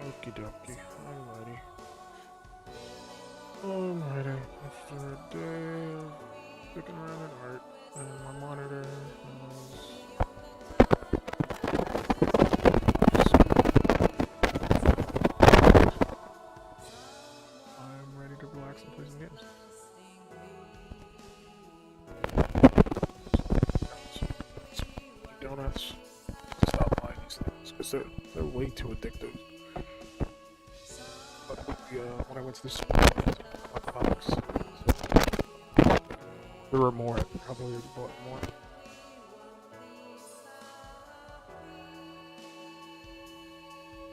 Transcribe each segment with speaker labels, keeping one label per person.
Speaker 1: Okie dokie, I'm ready. I'm ready. After a day of sticking around in art, and my monitor is. I'm ready to relax and play some games. Donuts. Stop buying these things because they're way too addictive. But when I went to the supermarket, box, there were more. I probably bought more.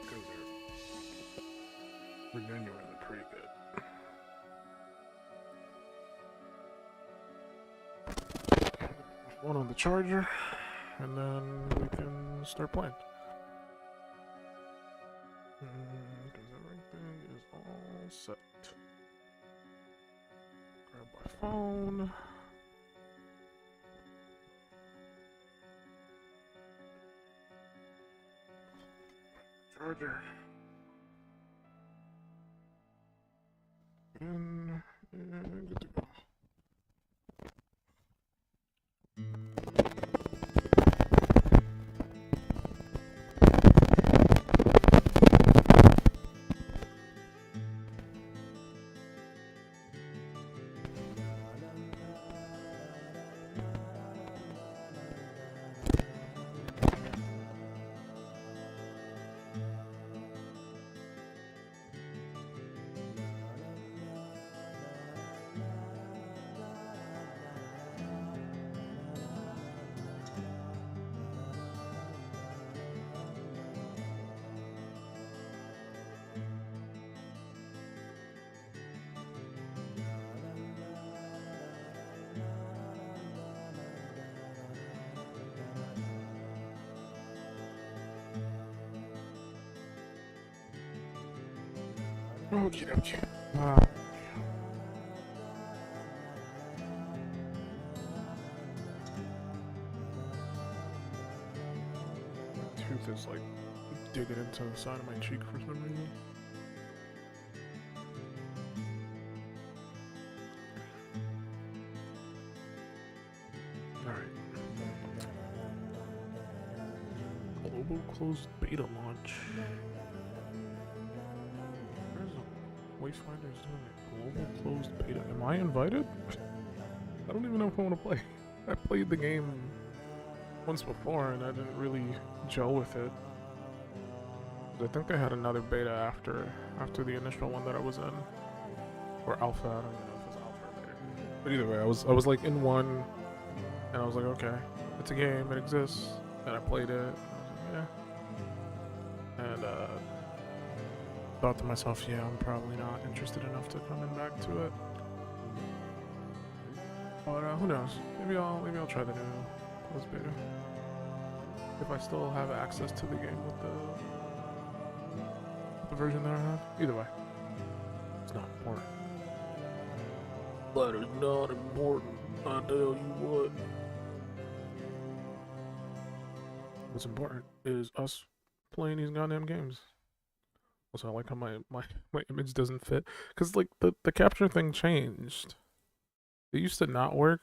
Speaker 1: Because they're genuinely pretty good. One on the charger, and then we can start playing. Because everything is all set. Grab my phone. Charger. And good to go. Okay, okay. My tooth is like digging into the side of my cheek for some reason. Alright. Global closed beta launch. Where's the Wayfinder's doing it? Global closed beta. Am I invited? I don't even know if I want to play. I played the game once before and I didn't really gel with it. I think they had another beta after the initial one that I was in. Or alpha, I don't even know if it was alpha or beta. But either way, I was like in one and I was like, okay, it's a game, it exists. And I played it and I was like, yeah. And thought to myself, yeah, I'm probably not interested enough to come in back to it. But who knows? Maybe I'll try the new closed beta. If I still have access to the game with the version that I have. Either way. It's not important. But it's not important, I tell you what. What's important is us playing these goddamn games. Also, I like how my image doesn't fit. Because, like, the capture thing changed. It used to not work,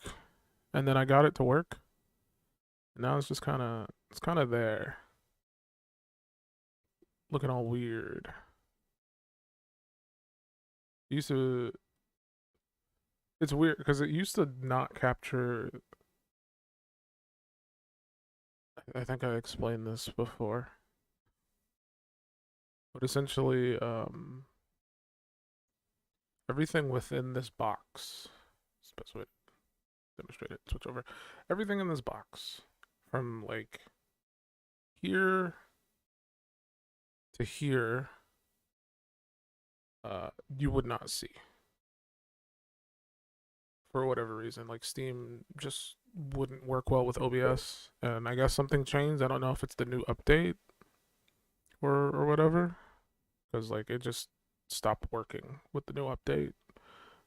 Speaker 1: and then I got it to work. And now it's just kind of there. Looking all weird. It used to... It's weird, because it used to not capture... I think I explained this before. But essentially, everything within this box, it's the best way to demonstrate it, switch over. Everything in this box, from like here to here, you would not see. For whatever reason, like Steam just wouldn't work well with OBS, and I guess something changed. I don't know if it's the new update or whatever, because like it just stopped working with the new update,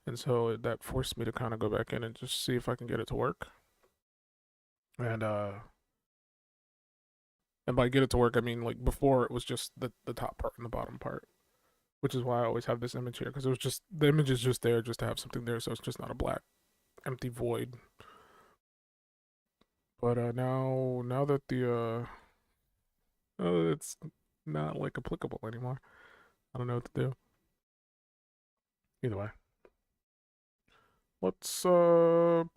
Speaker 1: and so that forced me to kind of go back in and just see if I can get it to work. And And by get it to work, I mean like before it was just the top part and the bottom part, which is why I always have this image here because it was just the image is just there just to have something there, so it's just not a black empty void. But now that it's not like applicable anymore. I don't know what to do. Either way, let's server.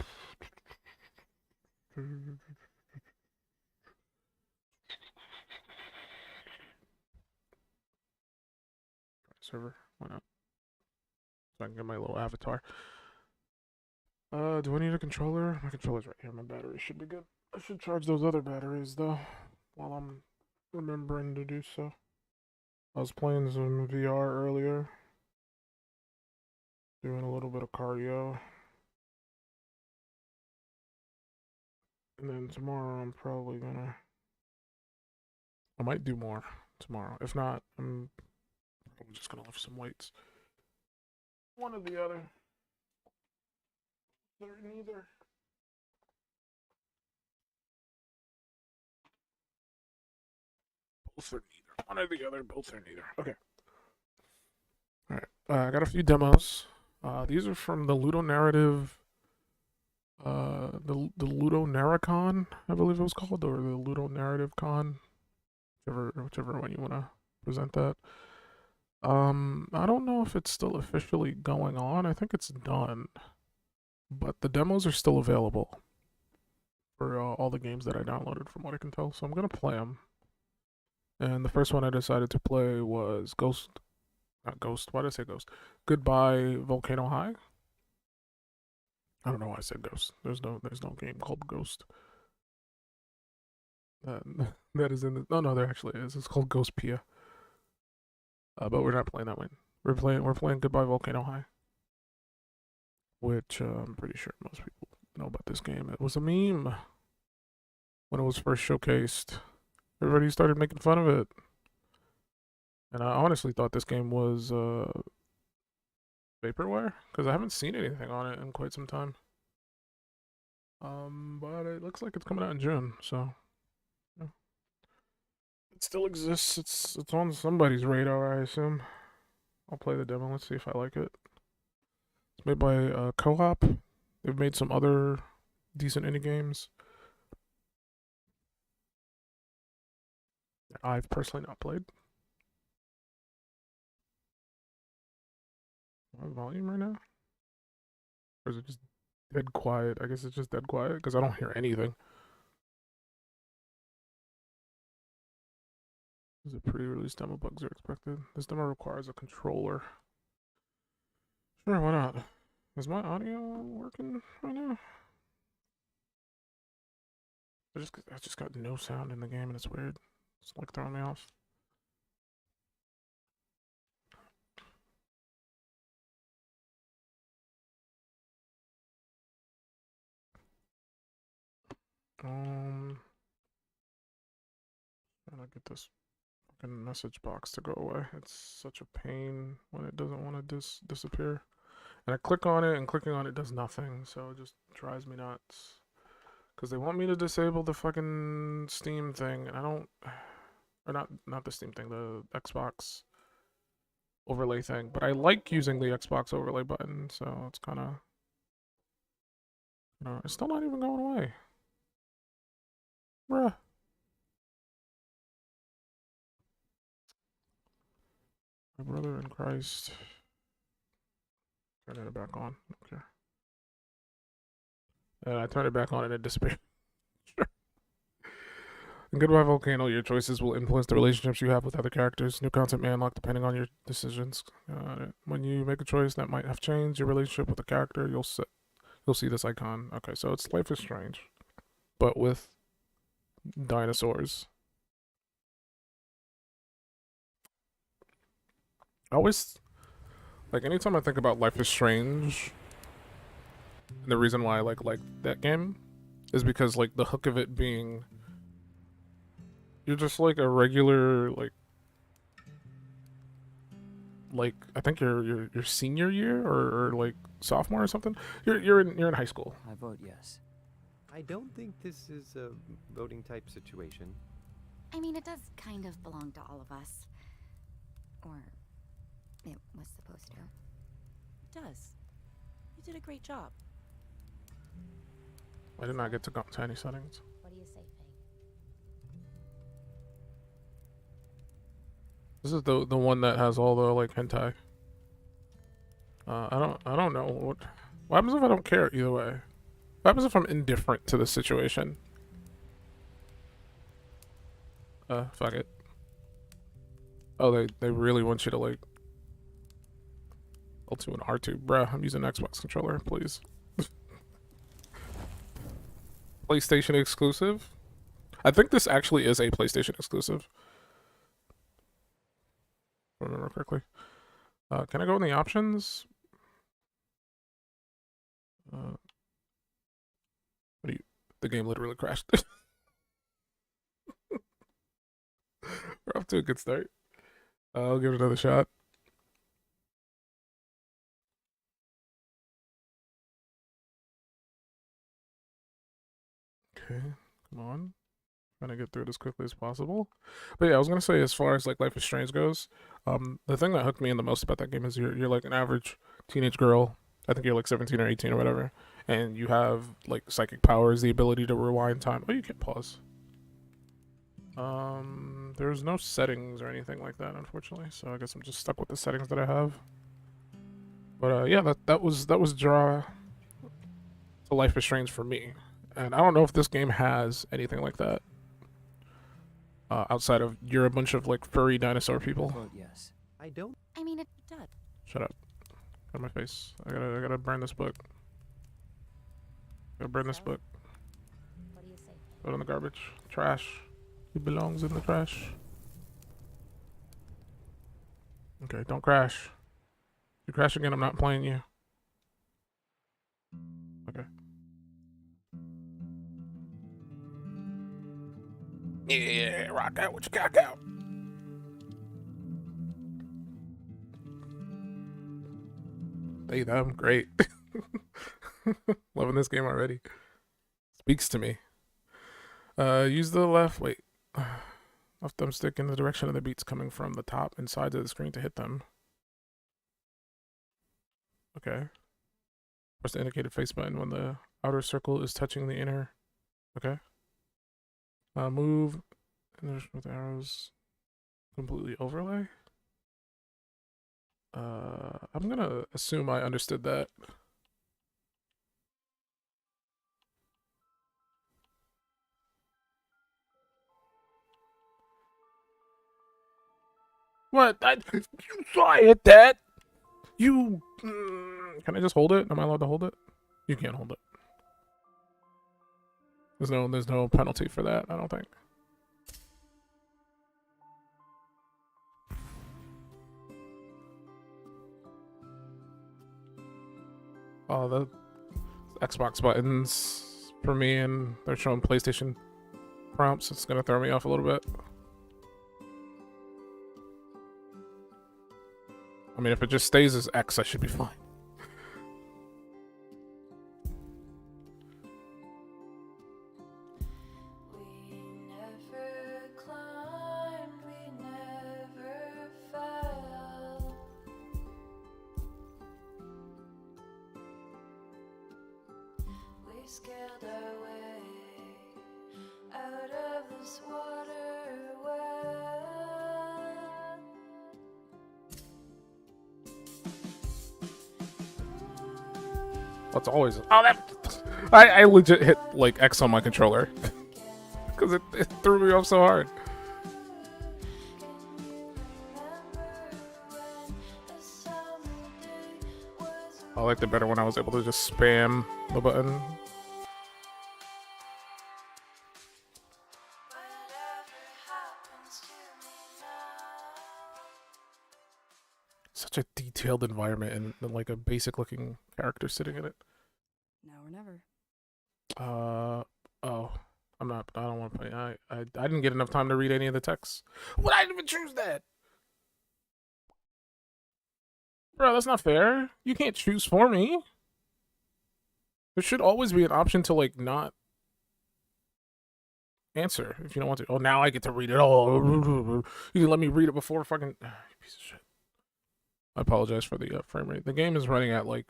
Speaker 1: Why not? So I can get my little avatar. Do I need a controller? My controller's right here. My battery should be good. I should charge those other batteries though, while I'm remembering to do so. I was playing some VR earlier, doing a little bit of cardio. And then tomorrow I'm probably gonna I might do more tomorrow. If not, I'm just gonna lift some weights. One or the other. They're neither. Both are neither. One or the other, both are neither. Okay. Alright. I got a few demos. These are from the Ludo Narrative the Ludo Narracon, I believe it was called, or the Ludo Narrative Con. Whichever one you wanna present that. I don't know if it's still officially going on. I think it's done. But the demos are still available for all the games that I downloaded from what I can tell. So I'm going to play them. And the first one I decided to play was not Ghost, why did I say Ghost? Goodbye Volcano High. I don't know why I said Ghost. There's no game called Ghost. That is in the, no, there actually is. It's called Ghost Pia. But we're not playing that one. We're playing Goodbye Volcano High, which I'm pretty sure most people know about this game. It was a meme when it was first showcased. Everybody started making fun of it, and I honestly thought this game was vaporware because I haven't seen anything on it in quite some time. But it looks like it's coming out in June, so yeah. It still exists. It's on somebody's radar, I assume. I'll play the demo. Let's see if I like it. It's made by Co-op. They've made some other decent indie games that I've personally not played. What volume right now? Or is it just dead quiet? I guess it's just dead quiet because I don't hear anything. Is it pre-release demo bugs are expected? This demo requires a controller. Sure, why not? Is my audio working right now? I just got no sound in the game and it's weird. It's like throwing me off. Trying to get this fucking message box to go away. It's such a pain when it doesn't want to disappear. And I click on it, and clicking on it does nothing, so it just drives me nuts. Because they want me to disable the fucking Steam thing, and I don't... Or not the Steam thing, the Xbox overlay thing. But I like using the Xbox overlay button, so it's kind of... it's still not even going away. Bruh. My brother in Christ. Turn it back on. Okay. And I turned it back on and it disappeared. In Goodbye Volcano, your choices will influence the relationships you have with other characters. New content may unlock depending on your decisions. When you make a choice that might have changed your relationship with a character, you'll see this icon. Okay, so it's Life is Strange, but with dinosaurs. I always, like, anytime I think about Life is Strange, the reason why I like that game is because, like, the hook of it being you're just like a regular like I think your senior year or like sophomore or something. You're in high school.
Speaker 2: I vote yes.
Speaker 3: I don't think this is a voting type situation.
Speaker 2: I mean, it does kind of belong to all of us. Or it was supposed to.
Speaker 3: It does. You did a great job.
Speaker 1: I did not get to go into any settings.
Speaker 2: What do you say, Faye?
Speaker 1: This is the one that has all the like hentai. I don't know what happens if I don't care either way. What happens if I'm indifferent to the situation? Fuck it. Oh, they really want you to like L2 and R2. Bruh, I'm using Xbox controller, please. PlayStation exclusive? I think this actually is a PlayStation exclusive. If I remember correctly. Can I go in the options? What do you? The game literally crashed. We're off to a good start. I'll give it another shot. Okay, come on. Trying to get through it as quickly as possible. But yeah, I was gonna say as far as like Life is Strange goes, the thing that hooked me in the most about that game is you're like an average teenage girl. I think you're like 17 or 18 or whatever, and you have like psychic powers, the ability to rewind time. Oh, you can pause. There's no settings or anything like that, unfortunately. So I guess I'm just stuck with the settings that I have. But yeah, that was draw to Life is Strange for me, and I don't know if this game has anything like that. Outside of you're a bunch of like furry dinosaur people.
Speaker 4: Vote yes. I don't.
Speaker 2: I mean, it does.
Speaker 1: Shut up. Out of my face. I gotta burn this book. Gotta burn this book.
Speaker 2: What do you say, Faye?
Speaker 1: Throw it in the garbage. Trash. It belongs in the trash. Okay, don't crash. If you crash again, I'm not playing you. Okay. Yeah, rock out with your cock out. Hey, them, great. Loving this game already. Speaks to me. Use the left, wait. Left thumbstick in the direction of the beats coming from the top and sides of the screen to hit them. Okay. Press the indicated face button when the outer circle is touching the inner. Okay. Move with arrows completely overlay. I'm gonna assume I understood that. What? You saw I hit that. You. Can I just hold it? Am I allowed to hold it? You can't hold it. There's no penalty for that, I don't think. Oh, the Xbox buttons for me, and they're showing PlayStation prompts. It's gonna throw me off a little bit. I mean, if it just stays as X, I should be fine.
Speaker 5: Scaled our way out of this water well.
Speaker 1: That's always. Oh, that. I legit hit like X on my controller because it threw me off so hard. I liked it better when I was able to just spam the button. Such a detailed environment and like a basic looking character sitting in it.
Speaker 3: Now or never.
Speaker 1: Oh. I don't want to play. I didn't get enough time to read any of the text. Would I even choose that? Bro, that's not fair. You can't choose for me. There should always be an option to like not answer if you don't want to. Oh, now I get to read it. Oh, you can let me read it before fucking piece of shit. I apologize for the frame rate. The game is running at like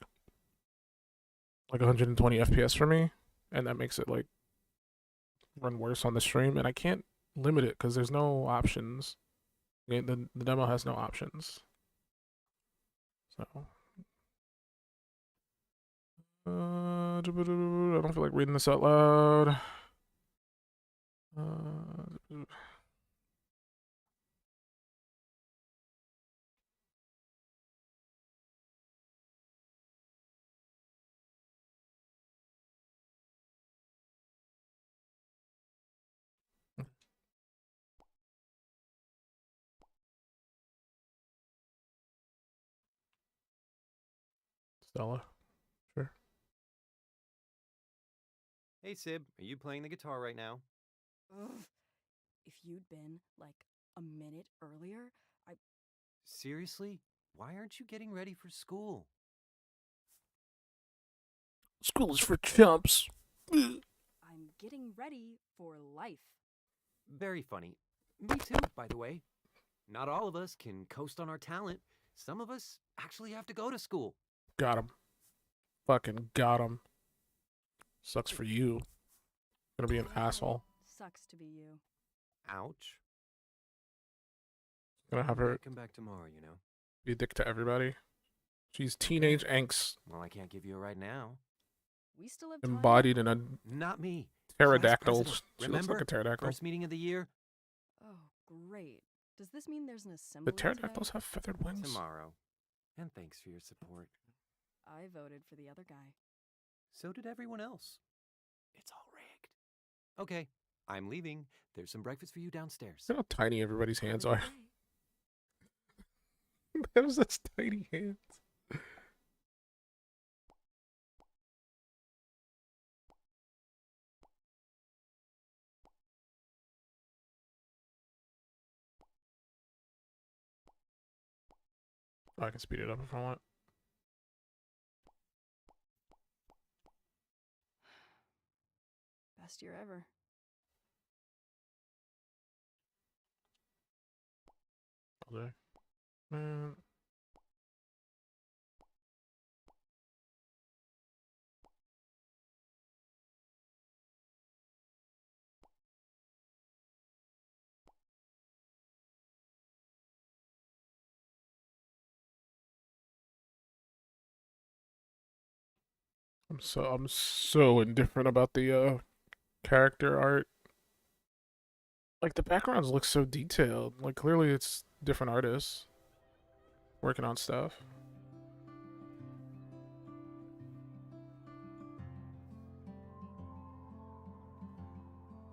Speaker 1: 120 FPS for me, and that makes it like run worse on the stream. And I can't limit it because there's no options. The demo has no options. So I don't feel like reading this out loud. Stella, sure.
Speaker 4: Hey, Sib, are you playing the guitar right now?
Speaker 3: Ugh. If you'd been, like, a minute earlier,
Speaker 4: Seriously? Why aren't you getting ready for school?
Speaker 1: School is for chumps.
Speaker 3: I'm getting ready for life.
Speaker 4: Very funny. Me too, by the way. Not all of us can coast on our talent. Some of us actually have to go to school.
Speaker 1: Got him. Fucking got him. Sucks for you. Gonna be an asshole.
Speaker 3: Sucks to be you.
Speaker 4: Ouch.
Speaker 1: Gonna have her
Speaker 4: Come back tomorrow, you know.
Speaker 1: be a dick to everybody. She's teenage angst
Speaker 4: Well, I can't give you a right now.
Speaker 3: We still have time.
Speaker 1: embodied in a
Speaker 4: Not me.
Speaker 1: pterodactyl.
Speaker 4: Class
Speaker 1: She
Speaker 4: president.
Speaker 1: looks like a pterodactyl.
Speaker 4: First meeting of the year?
Speaker 3: Oh, great. Does this mean there's an assembly
Speaker 1: The pterodactyls have feathered wings.
Speaker 4: Tomorrow. And thanks for your support.
Speaker 3: I voted for the other guy.
Speaker 4: So did everyone else. It's all rigged. Okay, I'm leaving. There's some breakfast for you downstairs.
Speaker 1: Look how tiny everybody's hands
Speaker 3: Have a
Speaker 1: are.
Speaker 3: good day.
Speaker 1: That was such tiny hands. Oh, I can speed it up if I want.
Speaker 3: Best year ever.
Speaker 1: All day. Man. I'm so indifferent about the character art. Like the backgrounds look so detailed. Like clearly it's different artists working on stuff.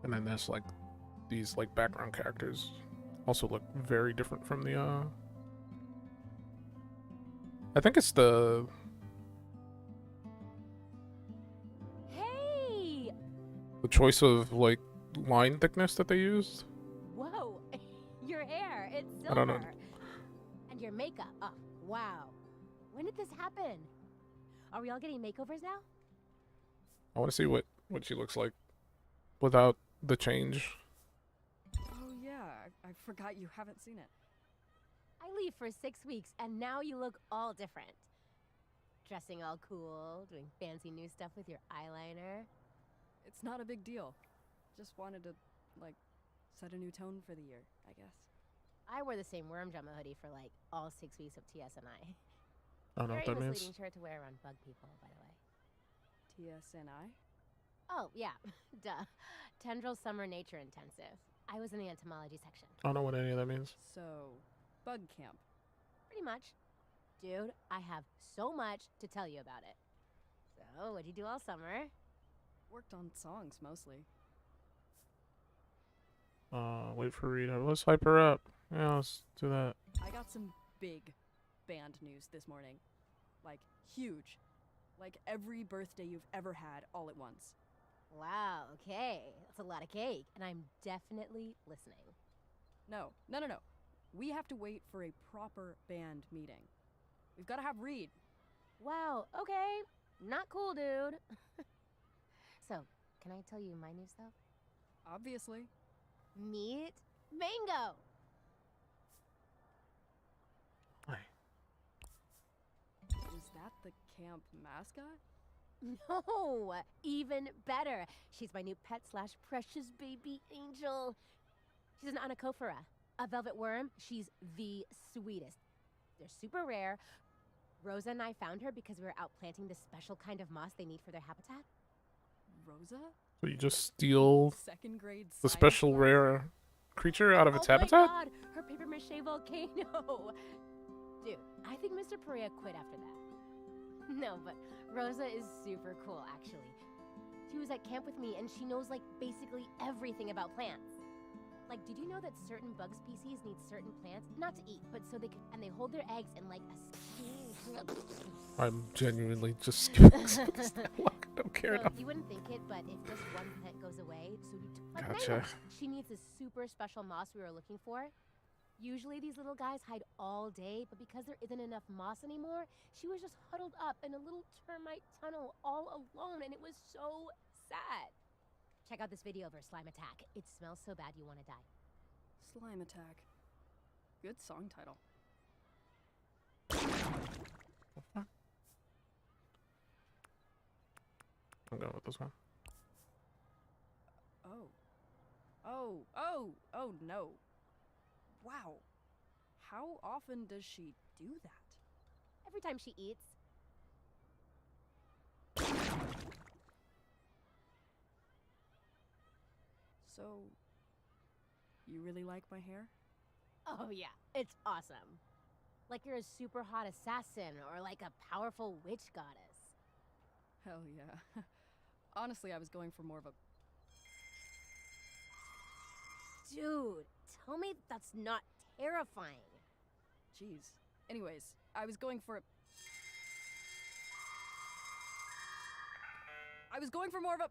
Speaker 1: And then there's like these like background characters also look very different from the I think it's the
Speaker 6: Hey!
Speaker 1: choice of like line thickness that they used.
Speaker 6: Whoa! Your hair, it's silver.
Speaker 1: I don't know.
Speaker 6: And your makeup. Oh, wow. When did this happen? Are we all getting makeovers now?
Speaker 1: I want to see what she looks like without the change.
Speaker 3: Oh, yeah. I forgot you haven't seen it.
Speaker 6: I leave for 6 weeks, and now you look all different. Dressing all cool, doing fancy new stuff with your eyeliner.
Speaker 3: It's not a big deal. Just wanted to, like, set a new tone for the year, I guess.
Speaker 6: I wore the same worm drama hoodie for, like, all 6 weeks of TSNI.
Speaker 1: I don't know what
Speaker 6: Very
Speaker 1: that means.
Speaker 6: misleading shirt to wear around bug people, by the way.
Speaker 3: TSNI?
Speaker 6: Oh, yeah. Duh. Tendril Summer Nature Intensive. I was in the entomology section.
Speaker 1: I don't know what any of that means.
Speaker 3: So, bug camp.
Speaker 6: Pretty much. Dude, I have so much to tell you about it. So, what'd you do all summer?
Speaker 3: Worked on songs, mostly.
Speaker 1: Wait for Rita. Let's hype her up. Yeah, let's do that.
Speaker 3: I got some big band news this morning. Like, huge. Like every birthday you've ever had all at once.
Speaker 6: Wow, okay. That's a lot of cake, and I'm definitely listening.
Speaker 3: No. We have to wait for a proper band meeting. We've got to have Reed.
Speaker 6: Wow, okay. Not cool, dude. So, can I tell you my news, though?
Speaker 3: Obviously.
Speaker 6: Meet Mango.
Speaker 1: Hi.
Speaker 3: Was that the camp mascot?
Speaker 6: No, even better. She's my new pet slash precious baby angel. She's an anacophora, a velvet worm. She's the sweetest. They're super rare. Rosa and I found her because we were out planting this special kind of moss they need for their habitat.
Speaker 3: Rosa?
Speaker 1: So you just steal
Speaker 3: Second grade
Speaker 1: the
Speaker 3: science
Speaker 1: special
Speaker 3: class?
Speaker 1: rare creature out of its
Speaker 6: Oh my
Speaker 1: habitat?
Speaker 6: god, her paper mache volcano. Dude, I think Mr. Perea quit after that. No, but Rosa is super cool, actually. She was at camp with me, and she knows, like, basically everything about plants. Like, did you know that certain bug species need certain plants, not to eat, but so they can, and they hold their eggs in, like, a...
Speaker 1: I'm genuinely just skipping some of this dialogue. I don't care
Speaker 6: So
Speaker 1: enough.
Speaker 6: you wouldn't think it, but if just one plant goes away, so do like
Speaker 1: Gotcha.
Speaker 6: Mango. She needs a super special moss we were looking for. Usually these little guys hide all day, but because there isn't enough moss anymore, she was just huddled up in a little termite tunnel all alone, and it was so sad. Check out this video of her slime attack. It smells so bad you want to die.
Speaker 3: Slime attack. Good song title.
Speaker 1: I'm going with this one.
Speaker 3: Oh no. Wow. How often does she do that?
Speaker 6: Every time she eats.
Speaker 3: So, you really like my hair?
Speaker 6: Oh yeah, it's awesome. Like you're a super hot assassin or like a powerful witch goddess.
Speaker 3: Hell yeah. Honestly, I was going for more of a...
Speaker 6: Dude, tell me that's not terrifying.
Speaker 3: Jeez. Anyways, I was going for a... I was going for more of a...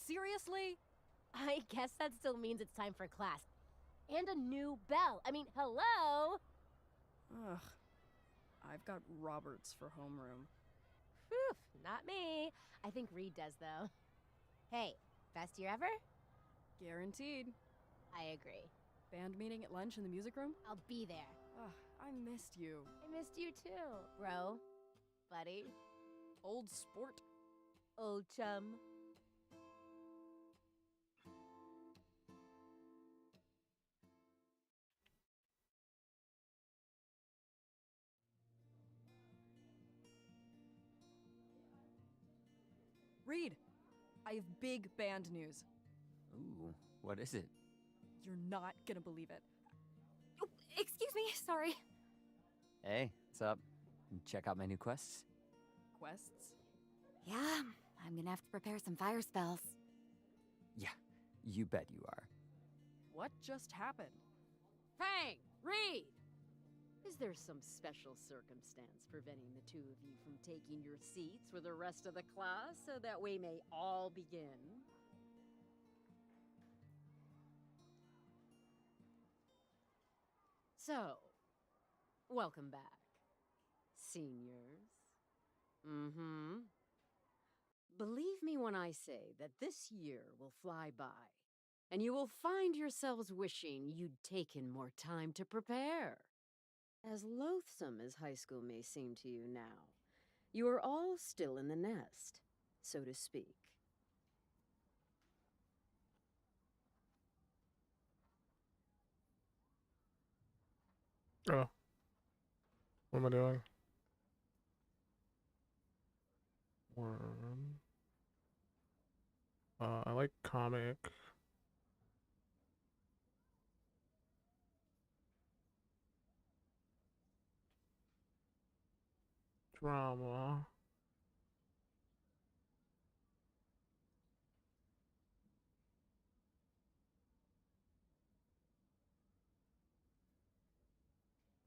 Speaker 3: Seriously?
Speaker 6: I guess that still means it's time for class. And a new bell. I mean, hello?
Speaker 3: Ugh. I've got Roberts for homeroom.
Speaker 6: Whew, not me. I think Reed does, though. Hey, best year ever?
Speaker 3: Guaranteed.
Speaker 6: I agree.
Speaker 3: Band meeting at lunch in the music room?
Speaker 6: I'll be there.
Speaker 3: Ugh, I missed you.
Speaker 6: I missed you too, bro. Buddy.
Speaker 3: Old sport.
Speaker 6: Old chum.
Speaker 3: Reed, I have big band news.
Speaker 7: Ooh, what is it?
Speaker 3: You're not gonna believe it.
Speaker 2: Oh, excuse me, sorry.
Speaker 7: Hey, what's up? Check out my new quests?
Speaker 3: Quests?
Speaker 2: Yeah, I'm gonna have to prepare some fire spells.
Speaker 7: Yeah, you bet you are.
Speaker 3: What just happened?
Speaker 8: Hey, Reed! Is there some special circumstance preventing the two of you from taking your seats with the rest of the class so that we may all begin? So, welcome back, seniors. Believe me when I say that this year will fly by, and you will find yourselves wishing you'd taken more time to prepare. As loathsome as high school may seem to you now, you are all still in the nest, so to speak.
Speaker 1: Oh. What am I doing? Worm. I like comic. Drama.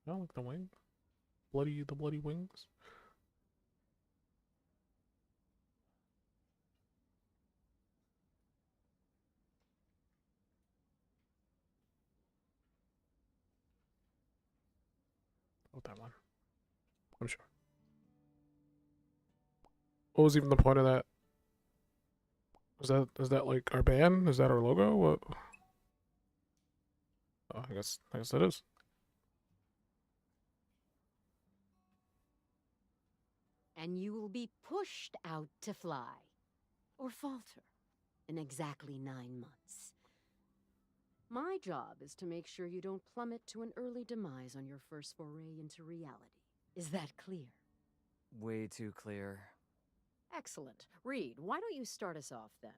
Speaker 1: I like the wing. The bloody wings. Oh, that one. I'm sure. What was even the point of that? Is that like our band? Is that our logo? What? Oh, I guess that is.
Speaker 8: And you will be pushed out to fly, or falter, in exactly 9 months. My job is to make sure you don't plummet to an early demise on your first foray into reality. Is that clear?
Speaker 7: Way too clear.
Speaker 8: Excellent. Reed, why don't you start us off then?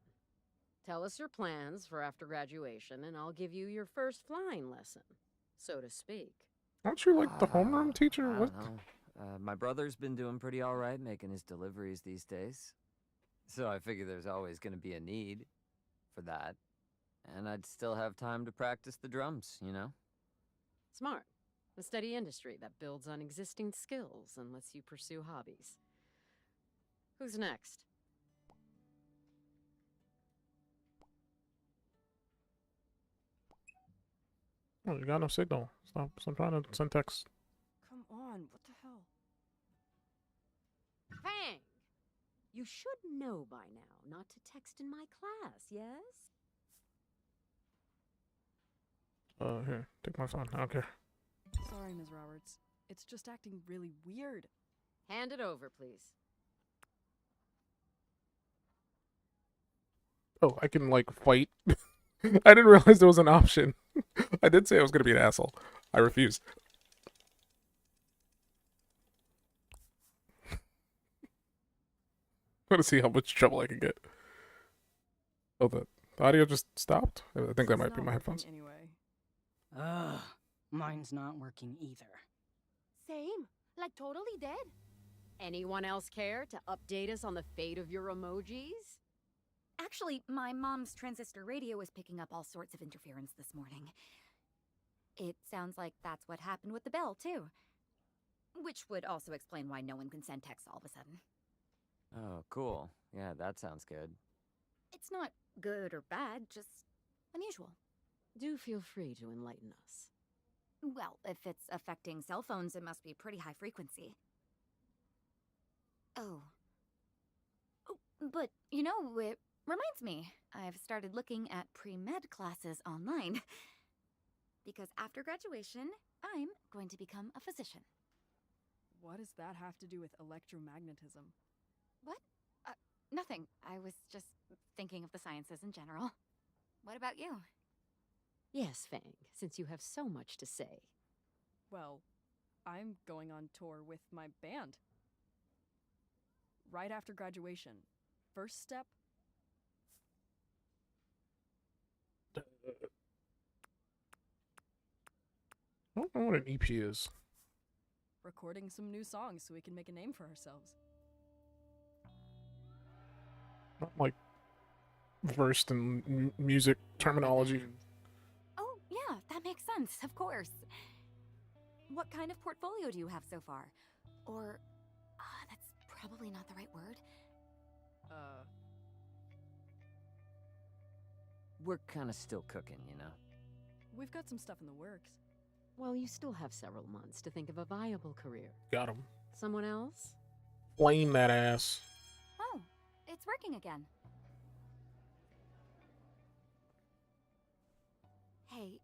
Speaker 8: Tell us your plans for after graduation, and I'll give you your first flying lesson, so to speak.
Speaker 1: Aren't you like the homeroom teacher?
Speaker 7: I
Speaker 1: What?
Speaker 7: don't know. My brother's been doing pretty all right making his deliveries these days. So I figure there's always going to be a need for that. And I'd still have time to practice the drums, you know?
Speaker 8: Smart. A steady industry that builds on existing skills and lets you pursue hobbies. Who's next?
Speaker 1: Oh, you got no signal. Stop trying to send text.
Speaker 3: Come on, what the hell?
Speaker 8: Fang! You should know by now not to text in my class, yes?
Speaker 1: Here, take my phone. I don't care.
Speaker 3: Sorry, Ms. Roberts. It's just acting really weird.
Speaker 8: Hand it over, please.
Speaker 1: Oh, I can like fight. I didn't realize there was an option. I did say I was gonna be an asshole. I refused. I want to see how much trouble I can get. Oh, the audio just stopped? I think that
Speaker 3: It's
Speaker 1: might be
Speaker 3: not
Speaker 1: my
Speaker 3: working
Speaker 1: headphones.
Speaker 3: Anyway.
Speaker 9: Ugh, mine's not working either.
Speaker 6: Same. Like totally dead.
Speaker 8: Anyone else care to update us on the fate of your emojis?
Speaker 2: Actually, my mom's transistor radio was picking up all sorts of interference this morning. It sounds like that's what happened with the bell, too. Which would also explain why no one can send text all of a sudden.
Speaker 7: Oh, cool. Yeah, that sounds good.
Speaker 2: It's not good or bad, just unusual.
Speaker 8: Do feel free to enlighten us.
Speaker 2: Well, if it's affecting cell phones, it must be pretty high frequency. Oh. But, you know, it reminds me, I've started looking at pre-med classes online. Because after graduation, I'm going to become a physician.
Speaker 3: What does that have to do with electromagnetism?
Speaker 2: What? Nothing. I was just thinking of the sciences in general. What about you?
Speaker 8: Yes, Fang, since you have so much to say.
Speaker 3: Well, I'm going on tour with my band. Right after graduation. First step?
Speaker 1: I don't know what an EP is.
Speaker 3: Recording some new songs so we can make a name for ourselves.
Speaker 1: Not like versed in music terminology.
Speaker 2: Oh, yeah, that makes sense, of course. What kind of portfolio do you have so far? Or, that's probably not the right word.
Speaker 7: We're kind of still cooking, you know?
Speaker 3: We've got some stuff in the works.
Speaker 8: Well, you still have several months to think of a viable career.
Speaker 1: Got him.
Speaker 8: Someone else?
Speaker 1: Flame that ass.
Speaker 2: Oh, it's working again. Hey,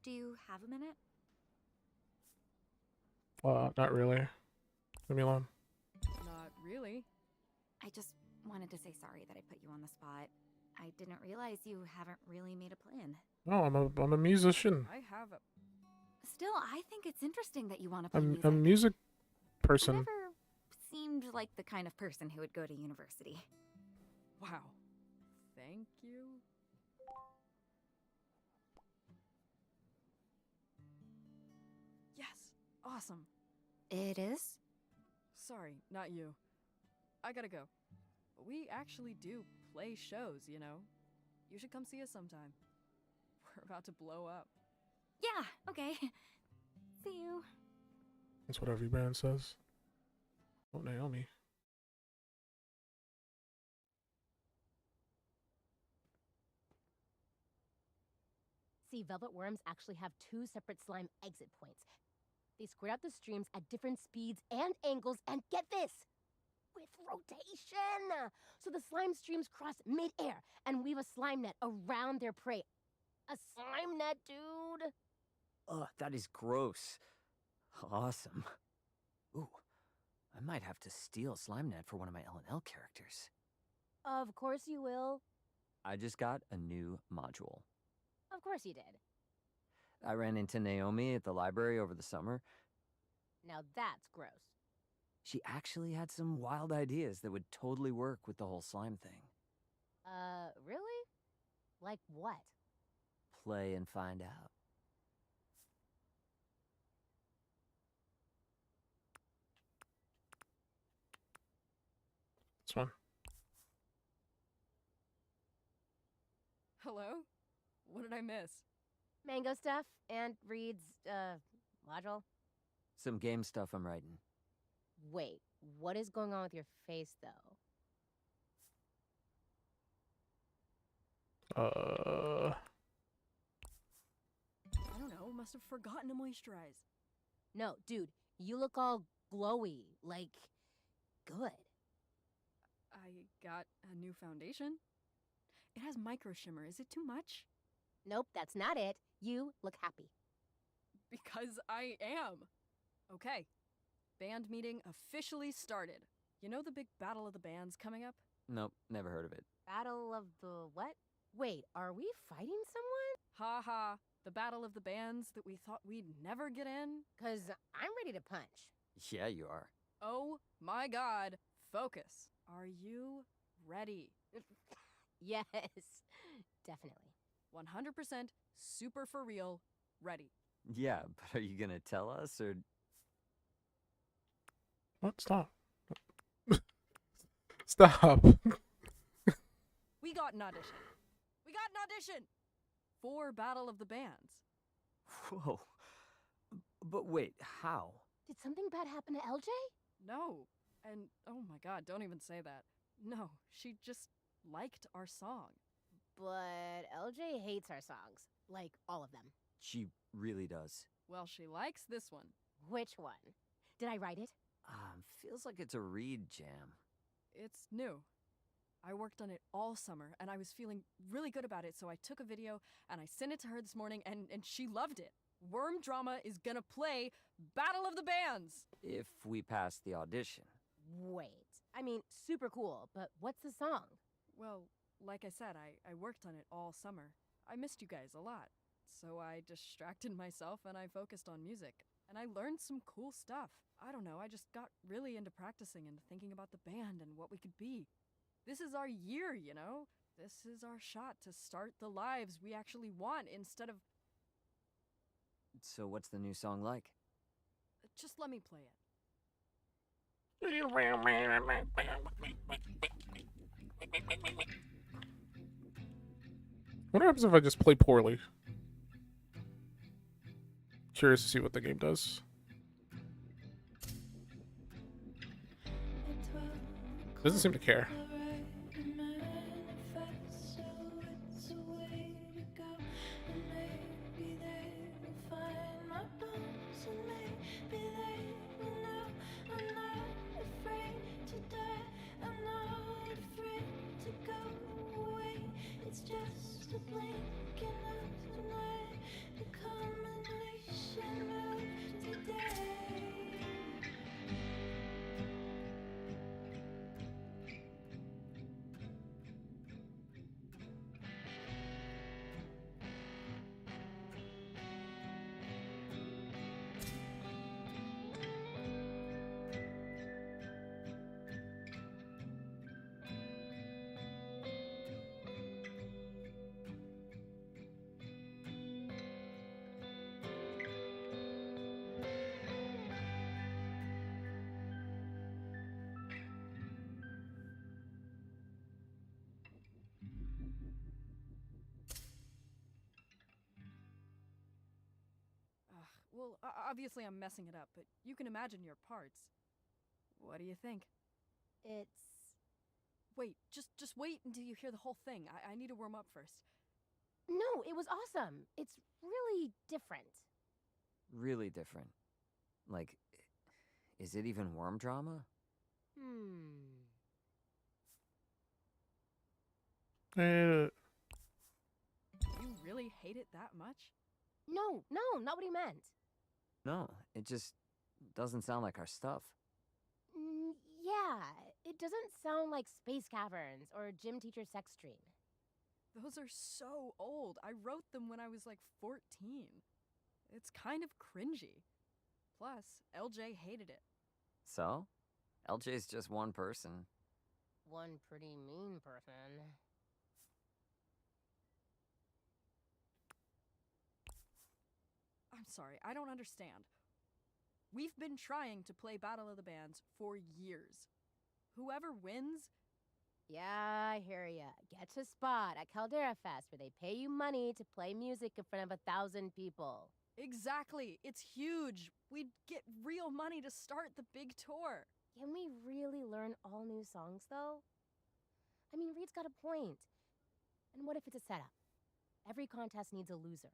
Speaker 2: do you have a minute?
Speaker 1: Not really. Leave me alone.
Speaker 3: Not really.
Speaker 2: I just wanted to say sorry that I put you on the spot. I didn't realize you haven't really made a plan.
Speaker 1: No, I'm a musician.
Speaker 3: I have a...
Speaker 2: Still, I think it's interesting that you want to play
Speaker 1: I'm
Speaker 2: music.
Speaker 1: a music
Speaker 2: You
Speaker 1: person.
Speaker 2: never seemed like the kind of person who would go to university.
Speaker 3: Wow. Thank you. Yes. Awesome.
Speaker 2: It is?
Speaker 3: Sorry, not you. I gotta go. But we actually do play shows, you know? You should come see us sometime. We're about to blow up.
Speaker 2: Yeah, okay. See you.
Speaker 1: That's what every band says. Oh, Naomi.
Speaker 6: See, velvet worms actually have 2 separate slime exit points. They squirt out the streams at different speeds and angles, and get this! With rotation. So the slime streams cross mid-air and weave a slime net around their prey. A slime net, dude.
Speaker 7: Ugh, that is gross. Awesome. Ooh, I might have to steal SlimeNet for one of my L&L characters.
Speaker 6: Of course you will.
Speaker 7: I just got a new module.
Speaker 6: Of course you did.
Speaker 7: I ran into Naomi at the library over the summer.
Speaker 6: Now that's gross.
Speaker 7: She actually had some wild ideas that would totally work with the whole slime thing.
Speaker 6: Really? Like what?
Speaker 7: Play and find out.
Speaker 1: This one.
Speaker 3: Hello? What did I miss?
Speaker 6: Mango stuff and Reed's, module.
Speaker 7: Some game stuff I'm writing.
Speaker 6: Wait, what is going on with your face, though?
Speaker 3: I don't know, must have forgotten to moisturize.
Speaker 6: No, dude, you look all glowy, like, good.
Speaker 3: I got a new foundation. It has micro shimmer. Is it too much?
Speaker 6: Nope, that's not it. You look happy.
Speaker 3: Because I am. Okay. Band meeting officially started. You know the big battle of the bands coming up?
Speaker 7: Nope, never heard of it.
Speaker 6: Battle of the what? Wait, are we fighting someone?
Speaker 3: Ha ha. The battle of the bands that we thought we'd never get in?
Speaker 6: 'Cause I'm ready to punch.
Speaker 7: Yeah, you are.
Speaker 3: Oh my god. Focus. Are you ready?
Speaker 6: Yes, definitely.
Speaker 3: 100% super for real ready.
Speaker 7: Yeah, but are you gonna tell us, or...
Speaker 1: What? Stop. Stop.
Speaker 3: We got an audition. We got an audition! For Battle of the Bands.
Speaker 7: Whoa. But wait, how?
Speaker 6: Did something bad happen to LJ?
Speaker 3: No. And oh my god, don't even say that. No, she just liked our song.
Speaker 6: But LJ hates our songs. Like, all of them.
Speaker 7: She really does.
Speaker 3: Well, she likes this one.
Speaker 6: Which one? Did I write it?
Speaker 7: Feels like it's a Reed jam.
Speaker 3: It's new. I worked on it all summer, and I was feeling really good about it, so I took a video, and I sent it to her this morning, and she loved it. Worm Drama is gonna play Battle of the Bands!
Speaker 7: If we pass the audition.
Speaker 6: Wait. I mean, super cool, but what's the song?
Speaker 3: Well, like I said, I worked on it all summer. I missed you guys a lot. So I distracted myself and I focused on music. And I learned some cool stuff. I don't know, I just got really into practicing and thinking about the band and what we could be. This is our year, you know? This is our shot to start the lives we actually want instead of...
Speaker 7: So what's the new song like?
Speaker 3: Just let me play it.
Speaker 1: What happens if I just play poorly? Curious to see what the game does. Doesn't seem to care.
Speaker 3: Well, obviously I'm messing it up, but you can imagine your parts. What do you think?
Speaker 6: It's...
Speaker 3: Wait, just wait until you hear the whole thing. I need to warm up first.
Speaker 6: No, it was awesome. It's really different.
Speaker 7: Really different. Like, is it even worm drama?
Speaker 1: Hate it.
Speaker 3: You really hate it that much?
Speaker 6: No, not what he meant.
Speaker 7: No, it just doesn't sound like our stuff.
Speaker 6: Yeah, it doesn't sound like Space Caverns or Gym Teacher Sex Dream.
Speaker 3: Those are so old. I wrote them when I was like 14. It's kind of cringy. Plus, LJ hated it.
Speaker 7: So? LJ's just one person.
Speaker 6: One pretty mean person.
Speaker 3: I'm sorry, I don't understand. We've been trying to play Battle of the Bands for years. Whoever wins,
Speaker 6: Yeah, I hear ya. Get a spot at Caldera Fest where they pay you money to play music in front of 1,000 people.
Speaker 3: exactly, it's huge. We'd get real money to start the big tour.
Speaker 6: Can we really learn all new songs, though? I mean, Reed's got a point. And what if it's a setup? Every contest needs a loser.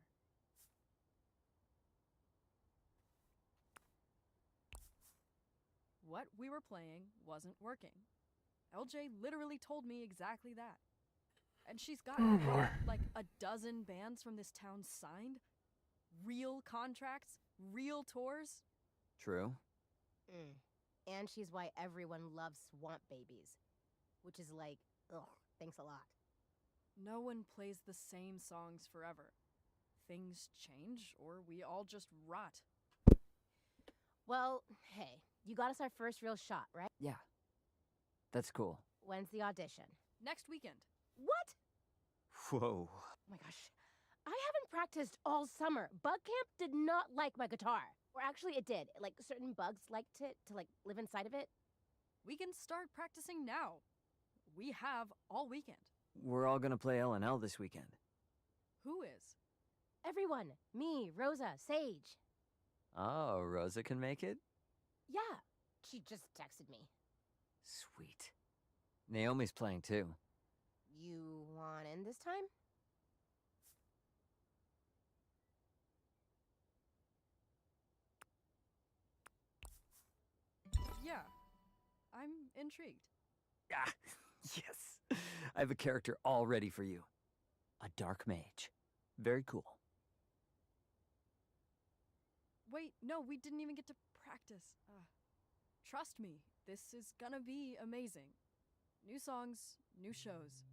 Speaker 3: What we were playing wasn't working. LJ literally told me exactly that. And she's got
Speaker 1: Oh boy.
Speaker 3: like a dozen bands from this town signed, real contracts, real tours.
Speaker 7: True.
Speaker 6: And she's why everyone loves Swamp Babies. Which is like, ugh, thanks a lot.
Speaker 3: No one plays the same songs forever. Things change, or we all just rot.
Speaker 6: Well, hey, you got us our first real shot, right?
Speaker 7: Yeah. That's cool.
Speaker 6: When's the audition?
Speaker 3: Next weekend.
Speaker 6: What?
Speaker 7: Whoa.
Speaker 6: Oh my gosh. I haven't practiced all summer. Bug Camp did not like my guitar. Or actually, it did. Like, certain bugs liked it to, like, live inside of it.
Speaker 3: We can start practicing now. We have all weekend.
Speaker 7: We're all gonna play L&L this weekend.
Speaker 3: Who is?
Speaker 6: Everyone. Me, Rosa, Sage.
Speaker 7: Oh, Rosa can make it?
Speaker 6: Yeah. She just texted me.
Speaker 7: Sweet. Naomi's playing too.
Speaker 6: You want in this time?
Speaker 3: Yeah. I'm intrigued.
Speaker 7: Ah, yes. I have a character all ready for you. A dark mage. Very cool.
Speaker 3: Wait, no, we didn't even get to practice. Trust me, this is gonna be amazing. New songs, new shows.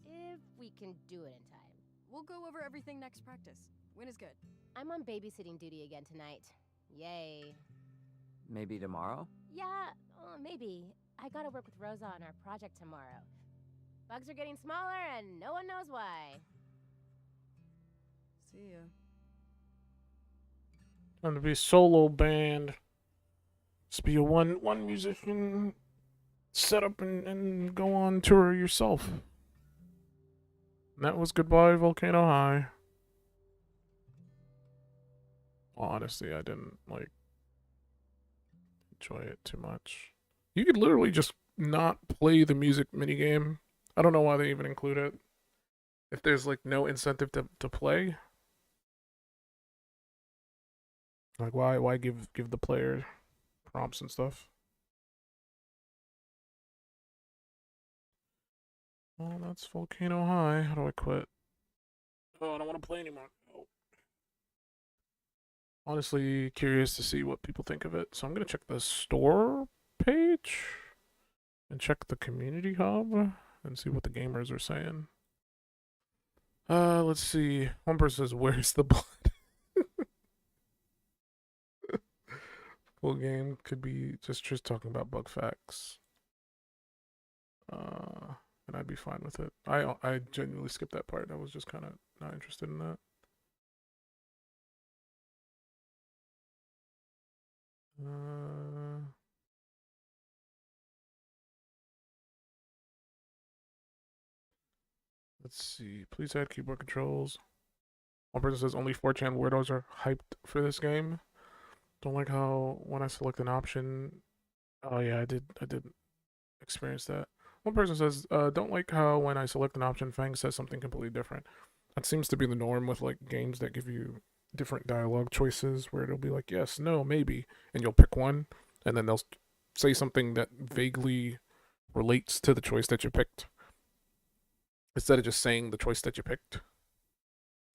Speaker 6: If we can do it in time.
Speaker 3: We'll go over everything next practice. When is good?
Speaker 6: I'm on babysitting duty again tonight. Yay.
Speaker 7: Maybe tomorrow?
Speaker 6: Yeah, maybe. I gotta work with Rosa on our project tomorrow. Bugs are getting smaller and no one knows why.
Speaker 3: See ya.
Speaker 1: Time to be solo band. Just be a one musician. Set up and go on tour yourself. And that was Goodbye Volcano High. Honestly, I didn't like enjoy it too much. You could literally just not play the music minigame. I don't know why they even include it. If there's like no incentive to play. Like why give the player prompts and stuff? Well, that's Volcano High. How do I quit? Oh, I don't want to play anymore. Oh. Honestly, curious to see what people think of it. So I'm gonna check the store page and check the community hub and see what the gamers are saying. Let's see. One person says, "Where's the blood?" Full game could be just talking about bug facts. And I'd be fine with it. I genuinely skipped that part. I was just kind of not interested in that. Let's see. Please add keyboard controls. One person says only 4chan weirdos are hyped for this game. Don't like how when I select an option. Oh yeah, I did experience that. One person says, don't like how when I select an option, Fang says something completely different. That seems to be the norm with like games that give you different dialogue choices where it'll be like, yes, no, maybe, and you'll pick one, and then they'll say something that vaguely relates to the choice that you picked. instead of just saying the choice that you picked.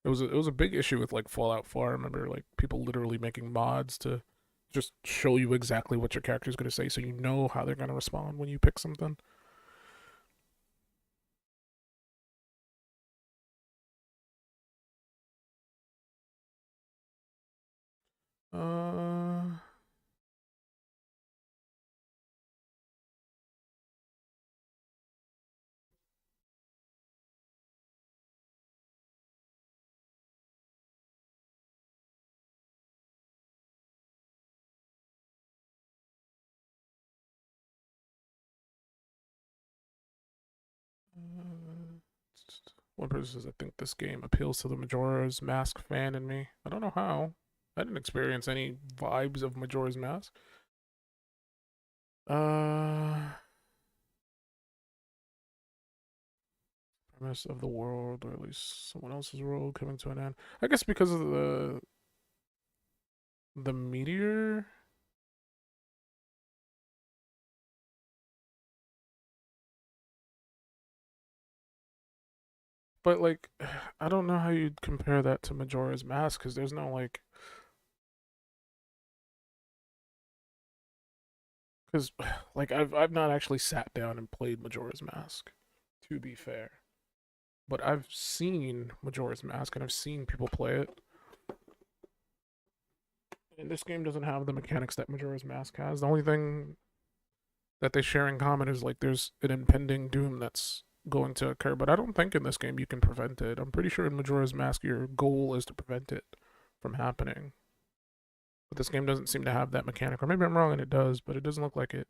Speaker 1: It was a big issue with like Fallout 4. I remember like people literally making mods to just show you exactly what your character's gonna say, so you know how they're gonna respond when you pick something. Uh, One person says, I think this game appeals to the Majora's Mask fan in me. I don't know how. I didn't experience any vibes of Majora's Mask. Premise of the world, or at least someone else's world coming to an end. I guess because of the meteor. But like, I don't know how you'd compare that to Majora's Mask because there's no like, because like I've not actually sat down and played Majora's Mask, to be fair. But I've seen Majora's Mask and I've seen people play it. And this game doesn't have the mechanics that Majora's Mask has. The only thing that they share in common is like there's an impending doom that's going to occur, but I don't think in this game you can prevent it. I'm pretty sure in Majora's Mask your goal is to prevent it from happening. But this game doesn't seem to have that mechanic. Or maybe I'm wrong and it does, but it doesn't look like it.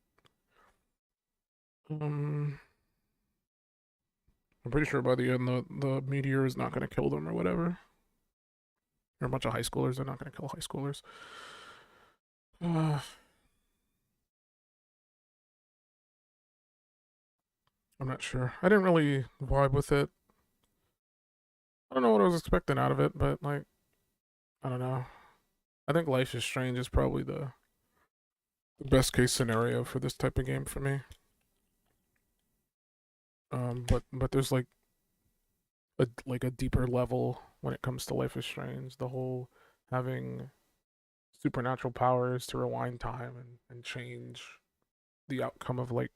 Speaker 1: I'm pretty sure by the end the meteor is not going to kill them or whatever. They're a bunch of high schoolers. They're not going to kill high schoolers. I'm not sure. I didn't really vibe with it. I don't know what I was expecting out of it, but like, I don't know. I think Life is Strange is probably the best case scenario for this type of game for me. But there's like a deeper level when it comes to Life is Strange. The whole having supernatural powers to rewind time and change the outcome of like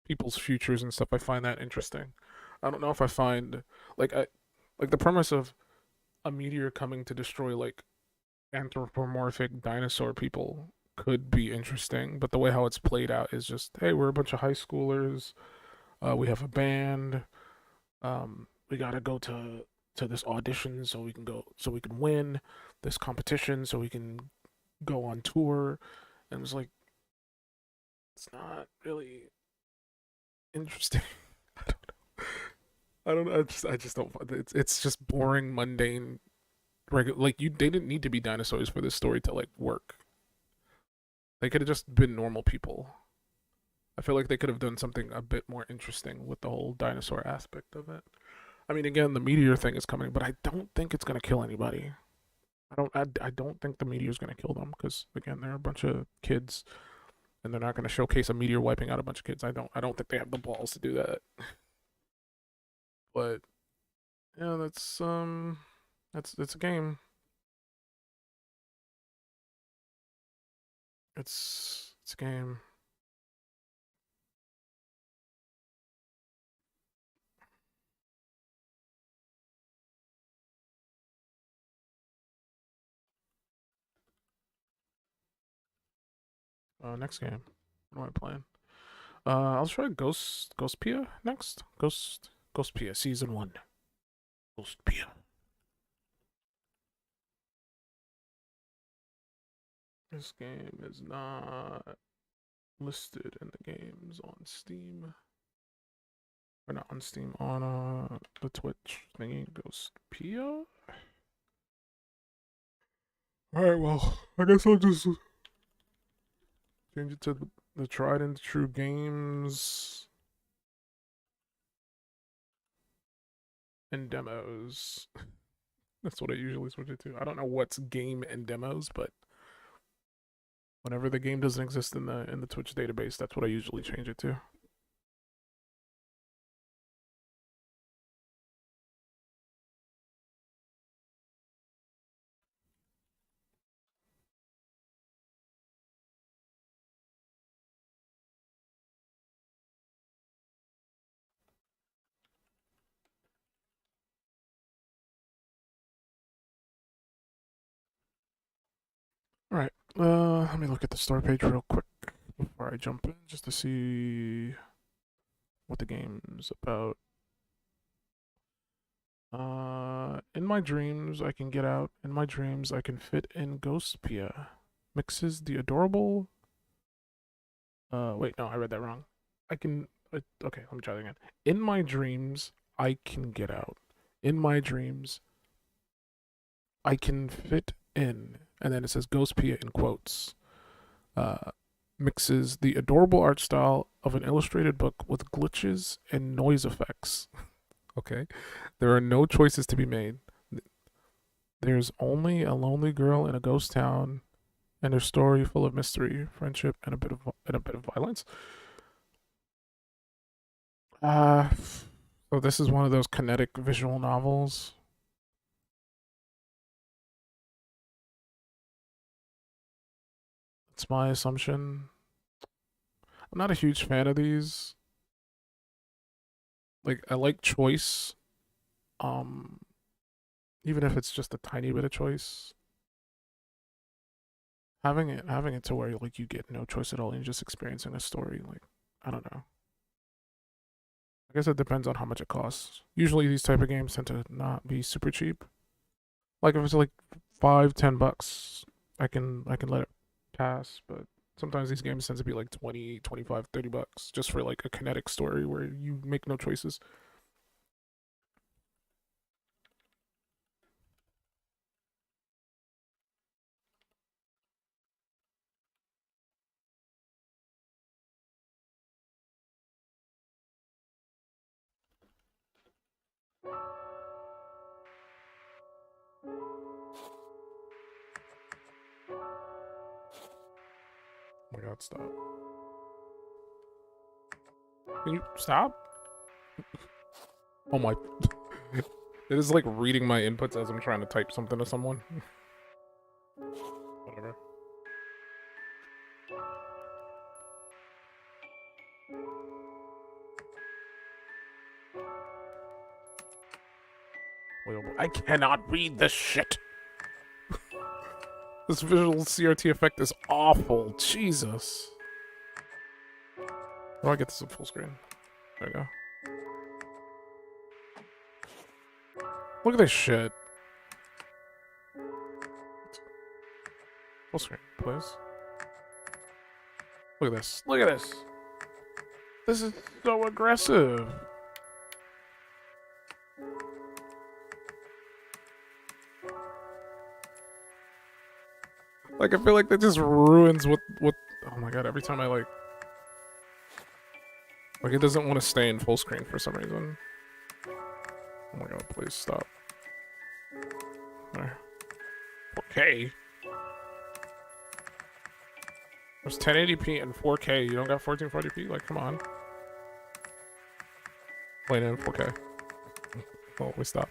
Speaker 1: people's futures and stuff. I find that interesting. I don't know if I find I like the premise of a meteor coming to destroy like anthropomorphic dinosaur people could be interesting, but the way how it's played out is just, hey, we're a bunch of high schoolers. We have a band. We gotta go to this audition so we can win this competition so we can go on tour. And it was like, it's not really interesting. I don't know. I don't know. I just don't. It's just boring, mundane. Like they didn't need to be dinosaurs for this story to like work. They could have just been normal people. I feel like they could have done something a bit more interesting with the whole dinosaur aspect of it. I mean, again, the meteor thing is coming, but I don't think it's gonna kill anybody. I don't think the meteor's gonna kill them because again, they're a bunch of kids, and they're not gonna showcase a meteor wiping out a bunch of kids. I don't think they have the balls to do that. But yeah, that's a game. It's a game. Next game. What am I playing? I'll try Ghost Pia next. Ghost Pia Season 1. Ghost Pia. This game is not listed in the games on Steam. Or not on Steam, on the Twitch thingy. Ghost Pia? Alright, well, I guess I'll just change it to the tried and true games and demos. That's what I usually switch it to. I don't know what's game and demos, but whenever the game doesn't exist in the Twitch database, that's what I usually change it to. Let me look at the store page real quick before I jump in, just to see what the game's about. In my dreams, I can get out. In my dreams, I can fit in Ghost Pia. Mixes the adorable. Wait, no, I read that wrong. I can. Okay, let me try that again. In my dreams, I can get out. In my dreams, I can fit in. And then it says Ghost Pia in quotes. Mixes the adorable art style of an illustrated book with glitches and noise effects. Okay. There are no choices to be made. There's only a lonely girl in a ghost town and a story full of mystery, friendship, and a bit of violence. So this is one of those kinetic visual novels. It's my assumption. I'm not a huge fan of these. Like I like choice. Um Even if it's just a tiny bit of choice. Having it to where like you get no choice at all and you're just experiencing a story, like I don't know. I guess it depends on how much it costs. Usually these type of games tend to not be super cheap. Like if it's like $5, $10, I can let it pass, but sometimes these games tend to be like 20, 25, $30 just for like a kinetic story where you make no choices. Oh my god, stop. Can you stop? Oh my. It is like reading my inputs as I'm trying to type something to someone. Whatever. I cannot read this shit. This visual CRT effect is awful. Jesus. How do I get this in full screen? There we go. Look at this shit. Full screen, please. Look at this. Look at this. This is so aggressive. Like, I feel like that just ruins what, oh my god, every time I like it doesn't want to stay in full screen for some reason. Oh my god, please stop. There. 4K? There's 1080p and 4K. You don't got 1440p? Like, come on. Playing it in 4K. Oh, we stop.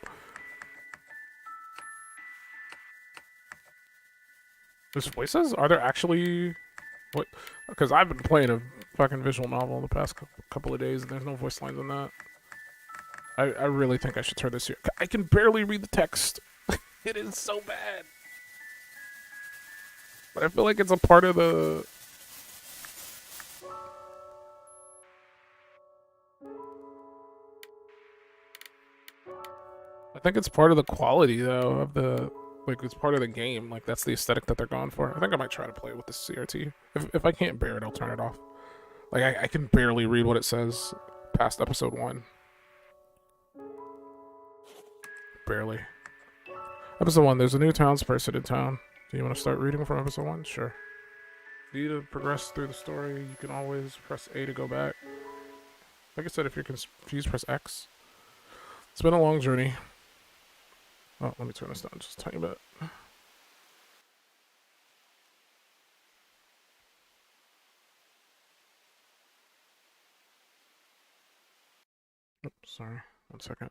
Speaker 1: There's voices? Are there actually... What? Because I've been playing a fucking visual novel the past couple of days, and there's no voice lines in that. I really think I should turn this here. I can barely read the text. It is so bad. But I feel like it's a part of the... I think it's part of the quality, though, of the... Like, it's part of the game. Like, that's the aesthetic that they're going for. I think I might try to play with the CRT. If I can't bear it, I'll turn it off. Like, I can barely read what it says past episode 1. Barely. Episode 1, there's a new townsperson in town. Do you want to start reading from episode 1? Sure. For you to progress through the story, you can always press A to go back. Like I said, if you're confused, press X. It's been a long journey. Oh, let me turn this down just a tiny bit. Oops, sorry. 1 second.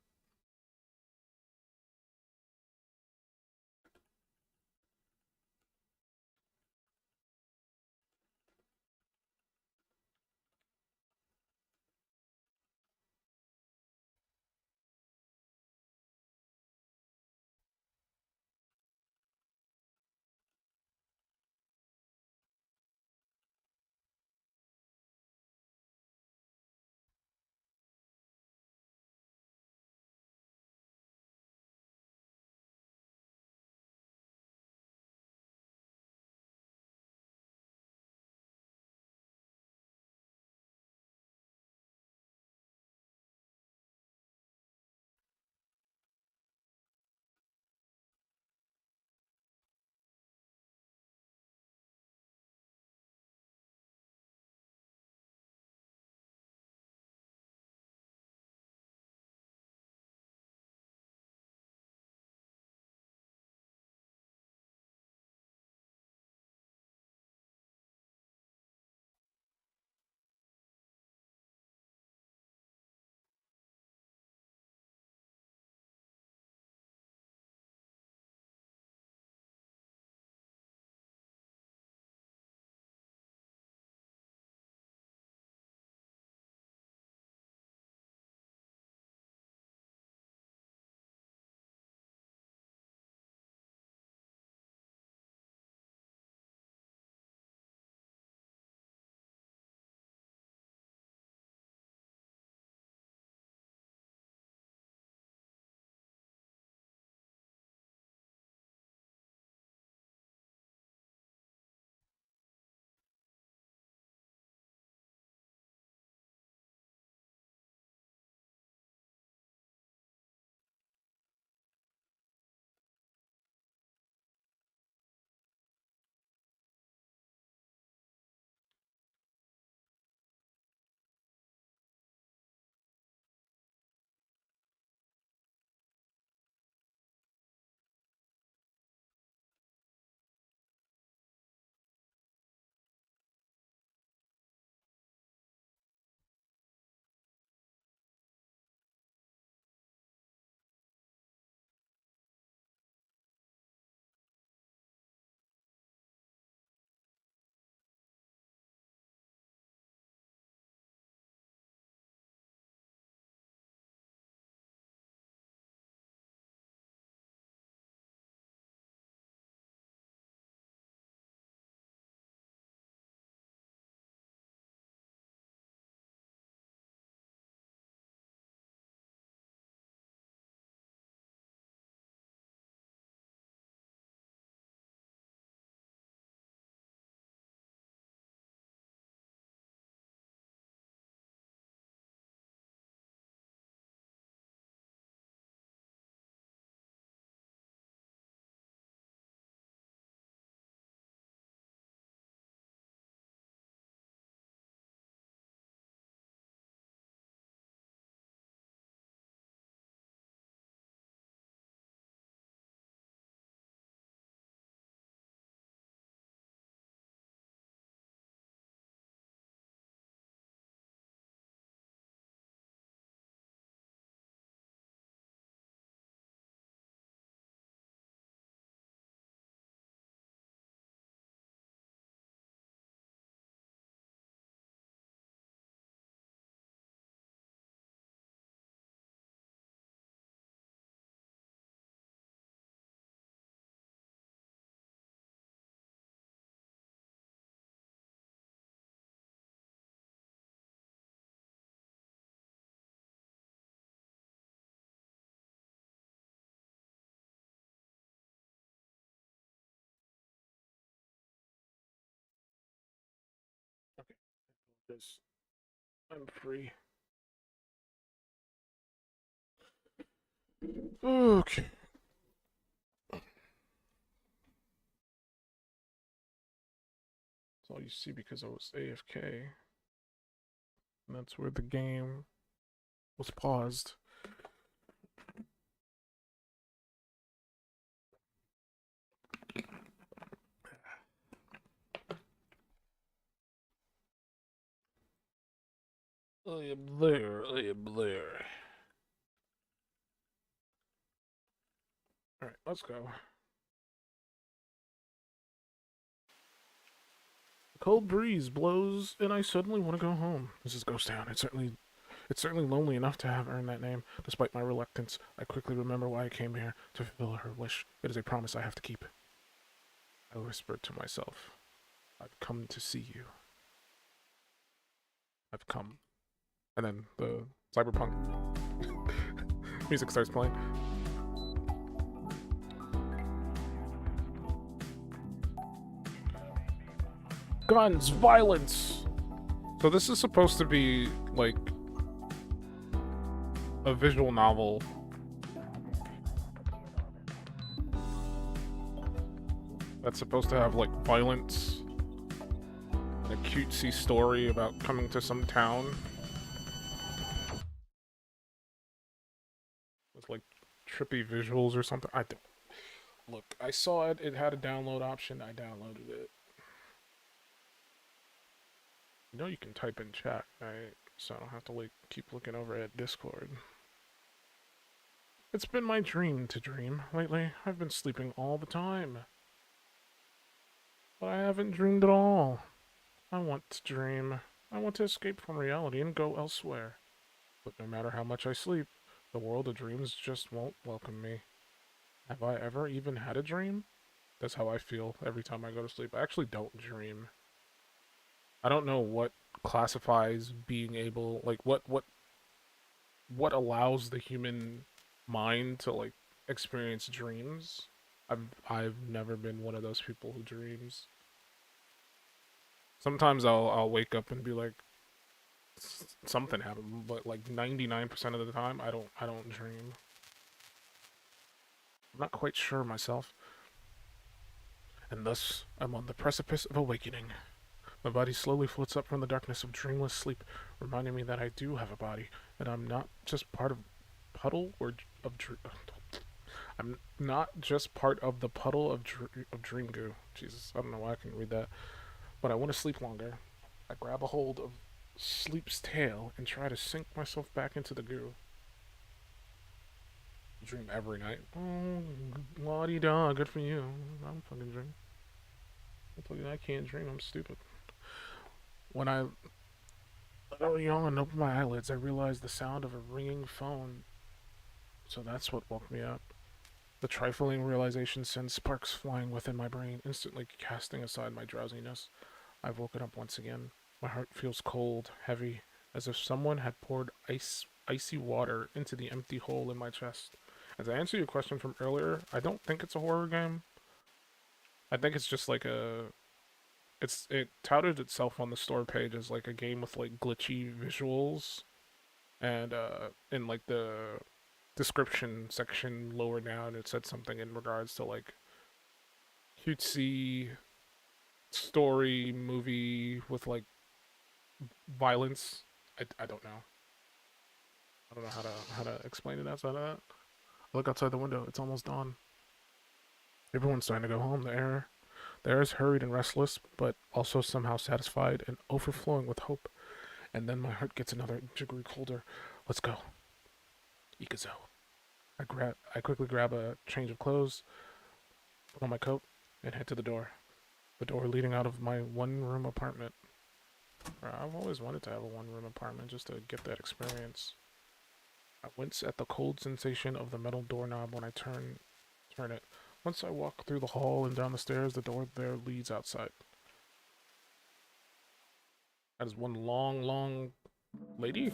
Speaker 1: Because I'm free. Okay. That's all you see because I was AFK. And that's where the game was paused. I am there. I am there. Alright, let's go. A cold breeze blows, and I suddenly want to go home. This is Ghost Town. It's certainly lonely enough to have earned that name. Despite my reluctance, I quickly remember why I came here, to fulfill her wish. It is a promise I have to keep. I whispered to myself, I've come to see you. I've come. And then the cyberpunk music starts playing. Guns, violence! So this is supposed to be, like, a visual novel. That's supposed to have, like, violence and a cutesy story about coming to some town. With, like, trippy visuals or something. I don't... Look, I saw it. It had a download option. I downloaded it. You know you can type in chat, right? So I don't have to, like, keep looking over at Discord. It's been my dream to dream lately. I've been sleeping all the time. But I haven't dreamed at all. I want to dream. I want to escape from reality and go elsewhere. But no matter how much I sleep, the world of dreams just won't welcome me. Have I ever even had a dream? That's how I feel every time I go to sleep. I actually don't dream. I don't know what classifies being able, like, what allows the human mind to, like, experience dreams. I've never been one of those people who dreams. Sometimes I'll wake up and be like, something happened, but like 99% of the time I don't dream. I'm not quite sure myself. And thus I'm on the precipice of awakening. My body slowly floats up from the darkness of dreamless sleep, reminding me that I do have a body, and I'm not just part of puddle or of I'm not just part of the puddle of dream goo. Jesus, I don't know why I can read that. But I want to sleep longer. I grab a hold of sleep's tail and try to sink myself back into the goo. Dream every night. Oh, la-di-da, good for you. I'm fucking dream. I can't dream, I'm stupid. When I yawn and open my eyelids, I realize the sound of a ringing phone. So that's what woke me up. The trifling realization sends sparks flying within my brain, instantly casting aside my drowsiness. I've woken up once again. My heart feels cold, heavy, as if someone had poured icy water into the empty hole in my chest. As I answer your question from earlier, I don't think it's a horror game. I think it's just like it touted itself on the store page as like a game with like glitchy visuals, and in like the description section lower down it said something in regards to like cutesy story movie with like violence. I don't know. I don't know how to explain it outside of that. I look outside the window. It's almost dawn. Everyone's starting to go home. The air is hurried and restless, but also somehow satisfied and overflowing with hope. And then my heart gets another degree colder. Let's go. Ikazo. I quickly grab a change of clothes, put on my coat, and head to the door. The door leading out of my one-room apartment. I've always wanted to have a one-room apartment just to get that experience. I wince at the cold sensation of the metal doorknob when I turn it. Once I walk through the hall and down the stairs, the door there leads outside. That is one long lady?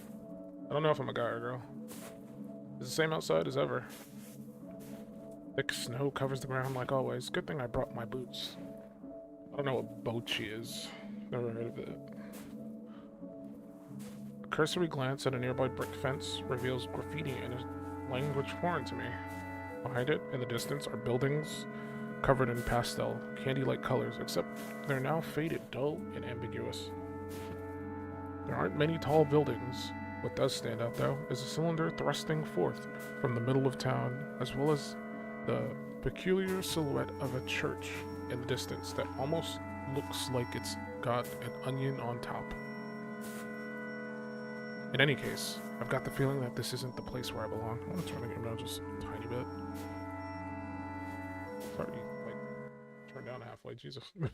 Speaker 1: I don't know if I'm a guy or a girl. It's the same outside as ever. Thick snow covers the ground like always. Good thing I brought my boots. I don't know what bochi is. Never heard of it. A cursory glance at a nearby brick fence reveals graffiti in a language foreign to me. Behind it, in the distance, are buildings covered in pastel, candy-like colors, except they're now faded, dull, and ambiguous. There aren't many tall buildings. What does stand out, though, is a cylinder thrusting forth from the middle of town, as well as the peculiar silhouette of a church in the distance that almost looks like it's got an onion on top. In any case, I've got the feeling that this isn't the place where I belong. I'm gonna turn the game down just a tiny bit. Sorry, like, turn down halfway, Jesus. Okay,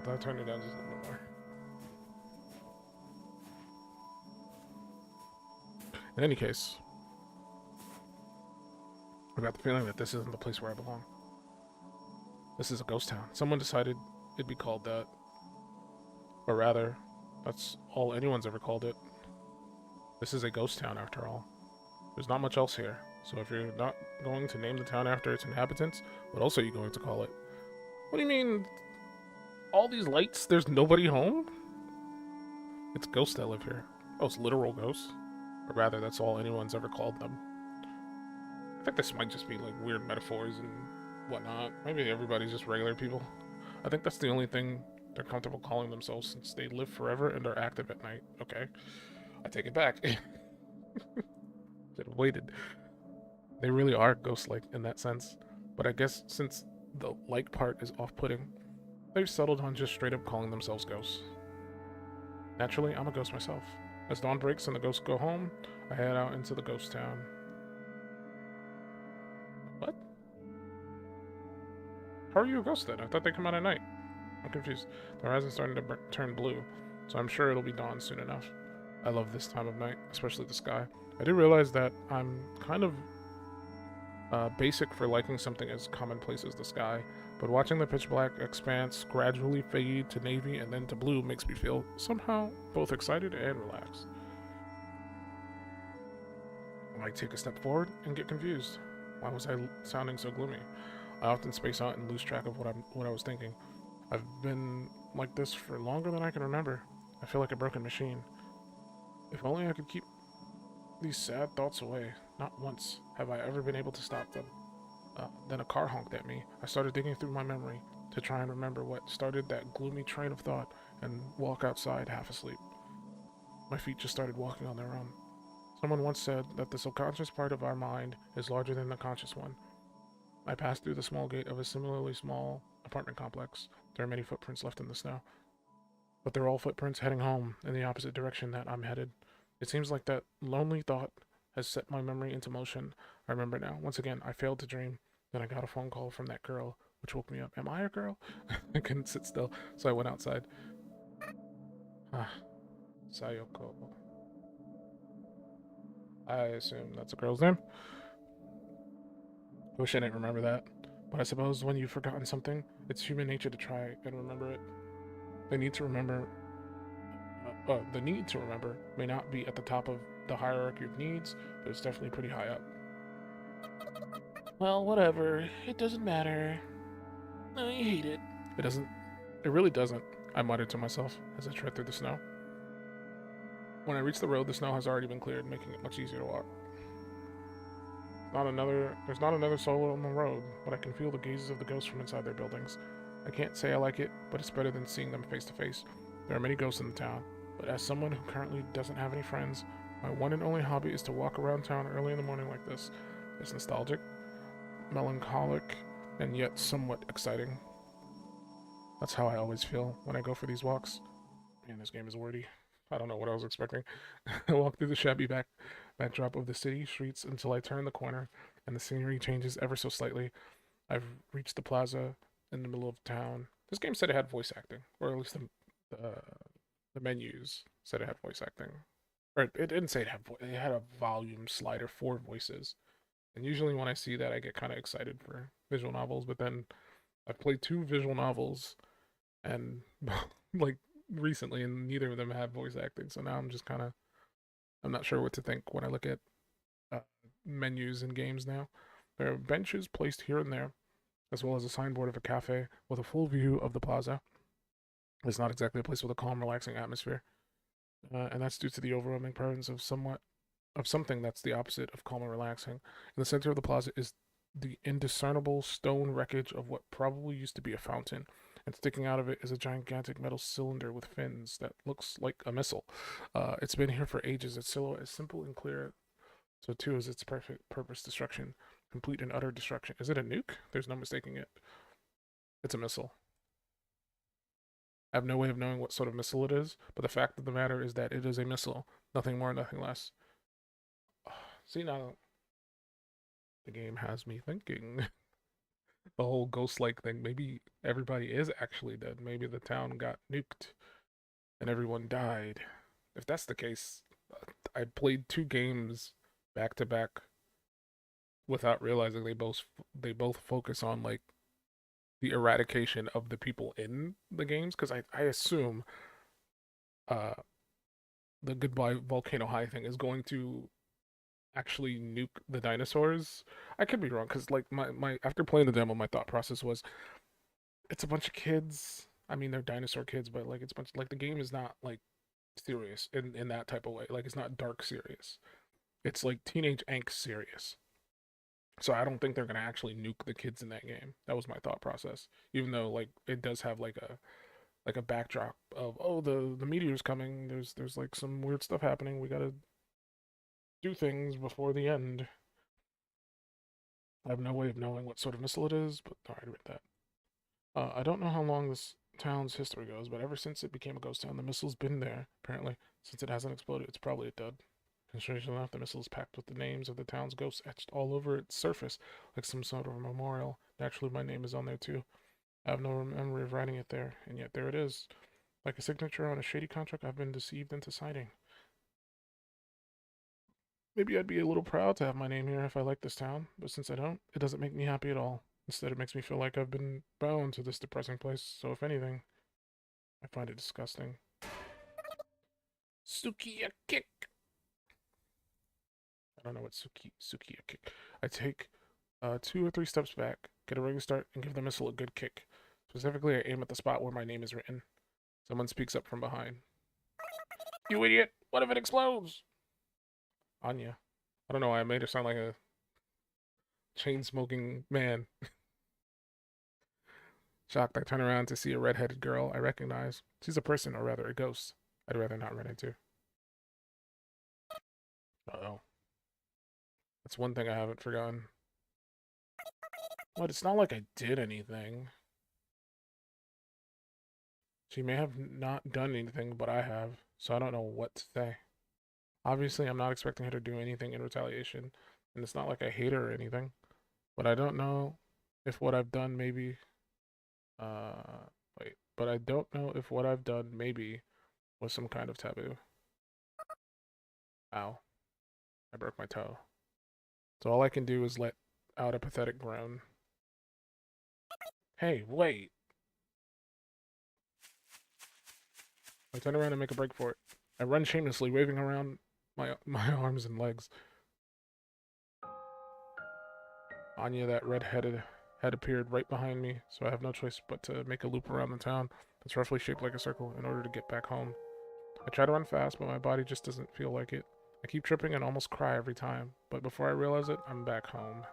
Speaker 1: I'll turn it down just a little bit more. In any case, I got the feeling that this isn't the place where I belong. This is a ghost town. Someone decided it'd be called that. Or rather, that's all anyone's ever called it. This is a ghost town after all. There's not much else here, so if you're not going to name the town after its inhabitants, what else are you going to call it? What do you mean? All these lights, there's nobody home? It's ghosts that live here. Oh, it's literal ghosts? Or rather, that's all anyone's ever called them. I think this might just be like weird metaphors and whatnot. Maybe everybody's just regular people. I think that's the only thing they're comfortable calling themselves since they live forever and are active at night. Okay. I take it back. Should have waited. They really are ghost-like in that sense. But I guess since the like part is off-putting, they've settled on just straight up calling themselves ghosts. Naturally, I'm a ghost myself. As dawn breaks and the ghosts go home, I head out into the ghost town. What? How are you a ghost then? I thought they come out at night. I'm confused. The horizon's starting to turn blue, so I'm sure it'll be dawn soon enough. I love this time of night, especially the sky. I do realize that I'm kind of basic for liking something as commonplace as the sky, but watching the pitch black expanse gradually fade to navy and then to blue makes me feel somehow both excited and relaxed. I might take a step forward and get confused. Why was I sounding so gloomy? I often space out and lose track of what I was thinking. I've been like this for longer than I can remember. I feel like a broken machine. If only I could keep these sad thoughts away. Not once have I ever been able to stop them. Then a car honked at me. I started digging through my memory to try and remember what started that gloomy train of thought and walk outside half asleep. My feet just started walking on their own. Someone once said that the subconscious part of our mind is larger than the conscious one. I passed through the small gate of a similarly small apartment complex. There are many footprints left in the snow. But they're all footprints heading home in the opposite direction that I'm headed. It seems like that lonely thought has set my memory into motion. I remember now. Once again, I failed to dream. Then I got a phone call from that girl, which woke me up. Am I a girl? I couldn't sit still, so I went outside. Sayoko. I assume that's a girl's name. I wish I didn't remember that. But I suppose when you've forgotten something, it's human nature to try and remember it. The need to remember may not be at the top of the hierarchy of needs, but it's definitely pretty high up. Well, whatever. It doesn't matter. I hate it. It really doesn't, I muttered to myself as I tread through the snow. When I reach the road, the snow has already been cleared, making it much easier to walk. There's not another soul on the road, but I can feel the gazes of the ghosts from inside their buildings. I can't say I like it, but it's better than seeing them face to face. There are many ghosts in the town, but as someone who currently doesn't have any friends, my one and only hobby is to walk around town early in the morning like this. It's nostalgic, melancholic, and yet somewhat exciting. That's how I always feel when I go for these walks. Man, this game is wordy. I don't know what I was expecting. I walk through the shabby backdrop of the city streets until I turn the corner, and the scenery changes ever so slightly. I've reached the plaza in the middle of town. This game said it had voice acting, or at least the menus said it had voice acting. Or it didn't say it had a volume slider for voices. And usually when I see that, I get kind of excited for visual novels, but then I've played 2 visual novels and like recently, and neither of them have voice acting. So now I'm not sure what to think when I look at menus in games now. There are benches placed here and there, as well as a signboard of a cafe with a full view of the plaza. It's not exactly a place with a calm, relaxing atmosphere. and that's due to the overwhelming presence of something that's the opposite of calm and relaxing. In the center of the plaza is the indiscernible stone wreckage of what probably used to be a fountain, and sticking out of it is a gigantic metal cylinder with fins that looks like a missile. It's been here for ages. Its silhouette is simple and clear, so too is its perfect purpose: destruction, complete and utter destruction. Is it a nuke? There's no mistaking it. It's a missile. I have no way of knowing what sort of missile it is, but the fact of the matter is that it is a missile. Nothing more, nothing less. See, now the game has me thinking. The whole ghost-like thing. Maybe everybody is actually dead. Maybe the town got nuked and everyone died. If that's the case, I played 2 games back to back without realizing they both focus on like the eradication of the people in the games, because I assume uh the Goodbye Volcano High thing is going to actually nuke the dinosaurs. I could be wrong, because like my after playing the demo, my thought process was it's a bunch of kids. I mean, they're dinosaur kids, but like it's a bunch like the game is not like serious in that type of way. Like it's not dark serious. It's like teenage angst serious. So I don't think they're gonna actually nuke the kids in that game. That was my thought process. Even though like it does have like a backdrop of, oh, the meteor's coming. There's like some weird stuff happening. We gotta do things before the end. I have no way of knowing what sort of missile it is, but I read that. I don't know how long this town's history goes, but ever since it became a ghost town, the missile's been there, apparently. Since it hasn't exploded, it's probably dead. And strangely enough, the missile is packed with the names of the town's ghosts etched all over its surface, like some sort of memorial. Naturally, my name is on there too. I have no memory of writing it there, and yet there it is. Like a signature on a shady contract I've been deceived into signing. Maybe I'd be a little proud to have my name here if I like this town, but since I don't, it doesn't make me happy at all. Instead, it makes me feel like I've been bound to this depressing place, so if anything, I find it disgusting. Sukiya kick! I don't know what Sukiya kick. I take 2 or 3 steps back, get a running start, and give the missile a good kick. Specifically, I aim at the spot where my name is written. Someone speaks up from behind. You idiot! What if it explodes? Anya. I don't know why I made her sound like a chain-smoking man. Shocked, I turn around to see a red-headed girl I recognize. She's a person, or rather a ghost, I'd rather not run into. Uh-oh. That's one thing I haven't forgotten. But it's not like I did anything. She may have not done anything, but I have, so I don't know what to say. Obviously, I'm not expecting her to do anything in retaliation, and it's not like I hate her or anything, but I don't know if what I've done maybe, but I don't know if what I've done maybe was some kind of taboo. Ow. I broke my toe. So all I can do is let out a pathetic groan. Hey, wait! I turn around and make a break for it. I run shamelessly, waving around my arms and legs. Anya, that red-headed, had appeared right behind me, so I have no choice but to make a loop around the town that's roughly shaped like a circle in order to get back home. I try to run fast, but my body just doesn't feel like it. I keep tripping and almost cry every time, but before I realize it, I'm back home.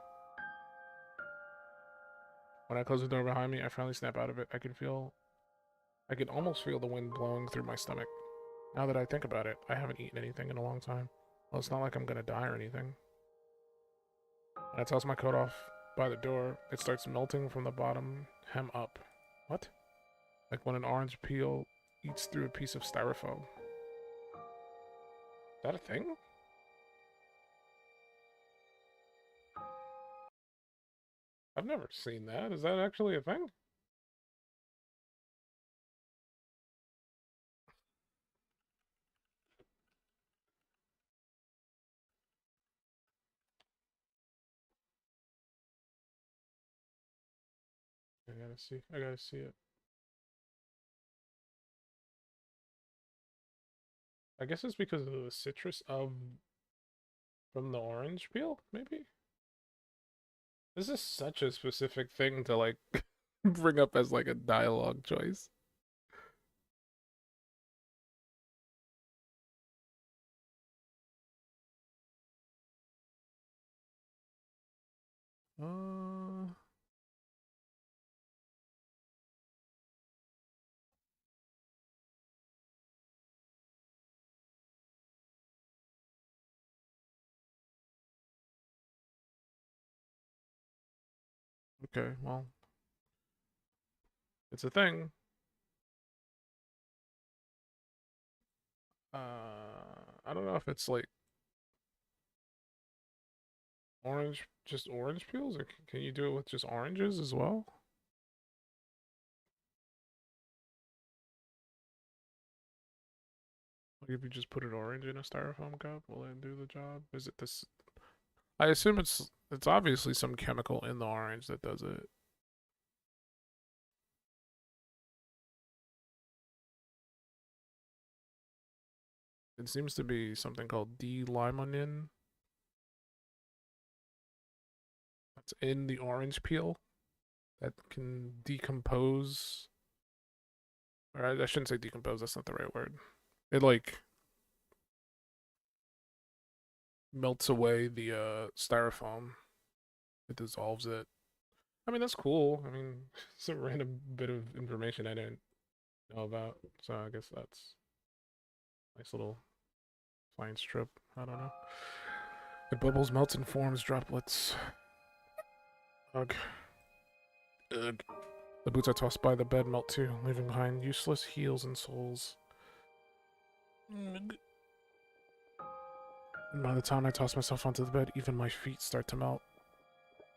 Speaker 1: When I close the door behind me, I finally snap out of it. I can almost feel the wind blowing through my stomach. Now that I think about it, I haven't eaten anything in a long time. Well, it's not like I'm gonna die or anything. When I toss my coat off by the door, it starts melting from the bottom hem up. What? Like when an orange peel eats through a piece of styrofoam. Is that a thing? I've never seen that. Is that actually a thing? I gotta see it. I guess it's because of the citrus of from the orange peel, maybe? This is such a specific thing to like bring up as like a dialogue choice. Uh. Okay, well, it's a thing. I don't know if it's like orange, just orange peels, or can you do it with just oranges as well? Like if you just put an orange in a styrofoam cup, will it do the job? Is it this? I assume it's obviously some chemical in the orange that does it. It seems to be something called D-limonene that's in the orange peel that can decompose. Or I shouldn't say decompose, that's not the right word. It like melts away the styrofoam. It dissolves it. I mean, that's cool. I mean, it's a random bit of information I didn't know about. So I guess that's a nice little science trip. I don't know. It bubbles, melts, and forms droplets. Ugh. Ugh. The boots I tossed by the bed melt too, leaving behind useless heels and soles. Ugh. And by the time I toss myself onto the bed, even my feet start to melt.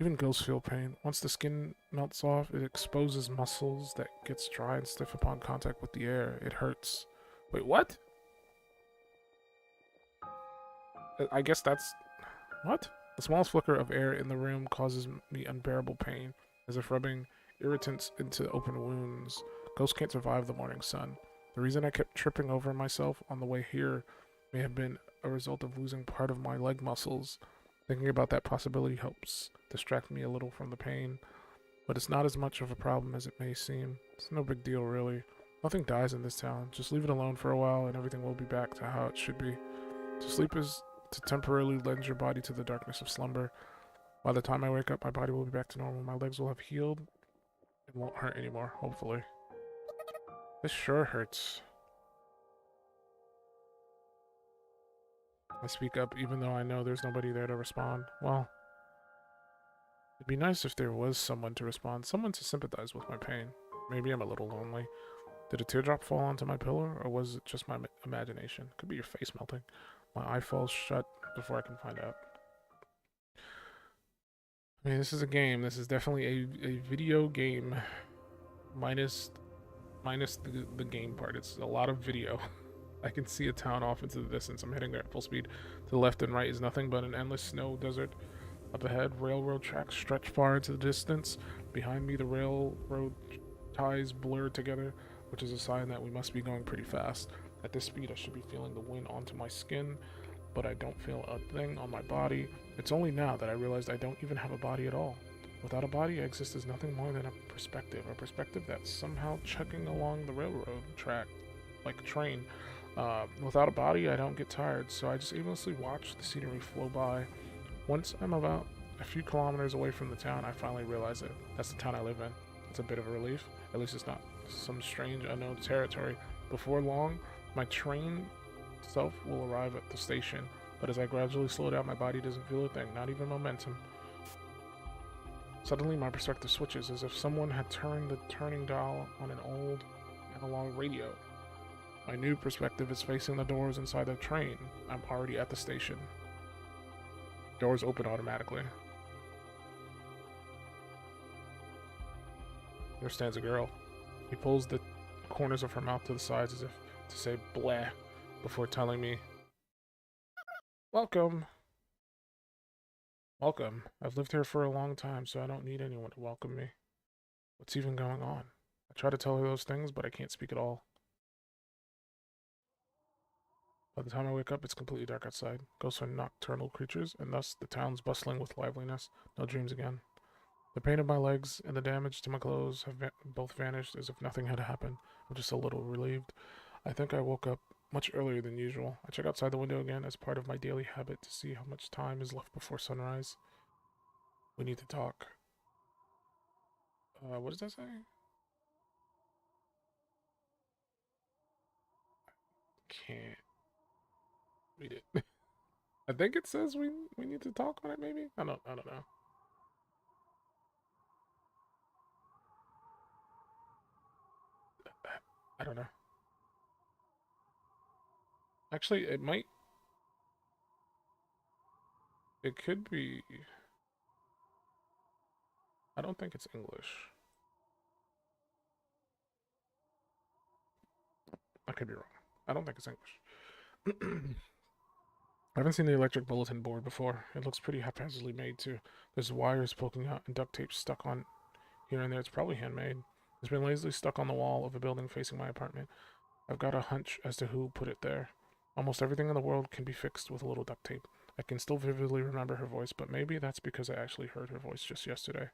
Speaker 1: Even ghosts feel pain. Once the skin melts off, it exposes muscles that gets dry and stiff upon contact with the air. It hurts. Wait, what? I guess that's... What? The smallest flicker of air in the room causes me unbearable pain, as if rubbing irritants into open wounds. Ghosts can't survive the morning sun. The reason I kept tripping over myself on the way here may have been a result of losing part of my leg muscles. Thinking about that possibility helps distract me a little from the pain, but it's not as much of a problem as it may seem. It's no big deal, really. Nothing dies in this town. Just leave it alone for a while and everything will be back to how it should be. To sleep is to temporarily lend your body to the darkness of slumber. By the time I wake up, my body will be back to normal. My legs will have healed and won't hurt anymore, hopefully. This sure hurts. I speak up even though I know there's nobody there to respond. Well, it'd be nice if there was someone to respond, someone to sympathize with my pain. Maybe I'm a little lonely. Did a teardrop fall onto my pillow, or was it just my imagination? Could be your face melting. My eye falls shut before I can find out. I mean, this is a game. This is definitely a video game, minus the game part. It's a lot of video. I can see a town off into the distance. I'm heading there at full speed. To the left and right is nothing but an endless snow desert. Up ahead, railroad tracks stretch far into the distance. Behind me, the railroad ties blur together, which is a sign that we must be going pretty fast. At this speed, I should be feeling the wind onto my skin, but I don't feel a thing on my body. It's only now that I realized I don't even have a body at all. Without a body, I exist as nothing more than a perspective that's somehow chugging along the railroad track, like a train. Without a body, I don't get tired, so I just aimlessly watch the scenery flow by. Once I'm about a few kilometers away from the town, I finally realize it. That's the town I live in. It's a bit of a relief. At least it's not some strange unknown territory. Before long, my train self will arrive at the station, but as I gradually slow down, my body doesn't feel a thing, not even momentum. Suddenly, my perspective switches as if someone had turned the turning dial on an old analog radio. My new perspective is facing the doors inside the train. I'm already at the station. Doors open automatically. There stands a girl. He pulls the corners of her mouth to the sides as if to say bleh before telling me, Welcome. Welcome. I've lived here for a long time, so I don't need anyone to welcome me. What's even going on? I try to tell her those things, but I can't speak at all. By the time I wake up, it's completely dark outside. Ghosts are nocturnal creatures, and thus the town's bustling with liveliness. No dreams again. The pain of my legs and the damage to my clothes have both vanished as if nothing had happened. I'm just a little relieved. I think I woke up much earlier than usual. I check outside the window again as part of my daily habit to see how much time is left before sunrise. We need to talk. What does that say? Can't read it. I think it says we need to talk on it. Maybe I don't know. I don't know. Actually, it might. It could be. I don't think it's English. I could be wrong. I don't think it's English. I haven't seen the electric bulletin board before. It looks pretty haphazardly made, too. There's wires poking out and duct tape stuck on here and there. It's probably handmade. It's been lazily stuck on the wall of a building facing my apartment. I've got a hunch as to who put it there. Almost everything in the world can be fixed with a little duct tape. I can still vividly remember her voice, but maybe that's because I actually heard her voice just yesterday.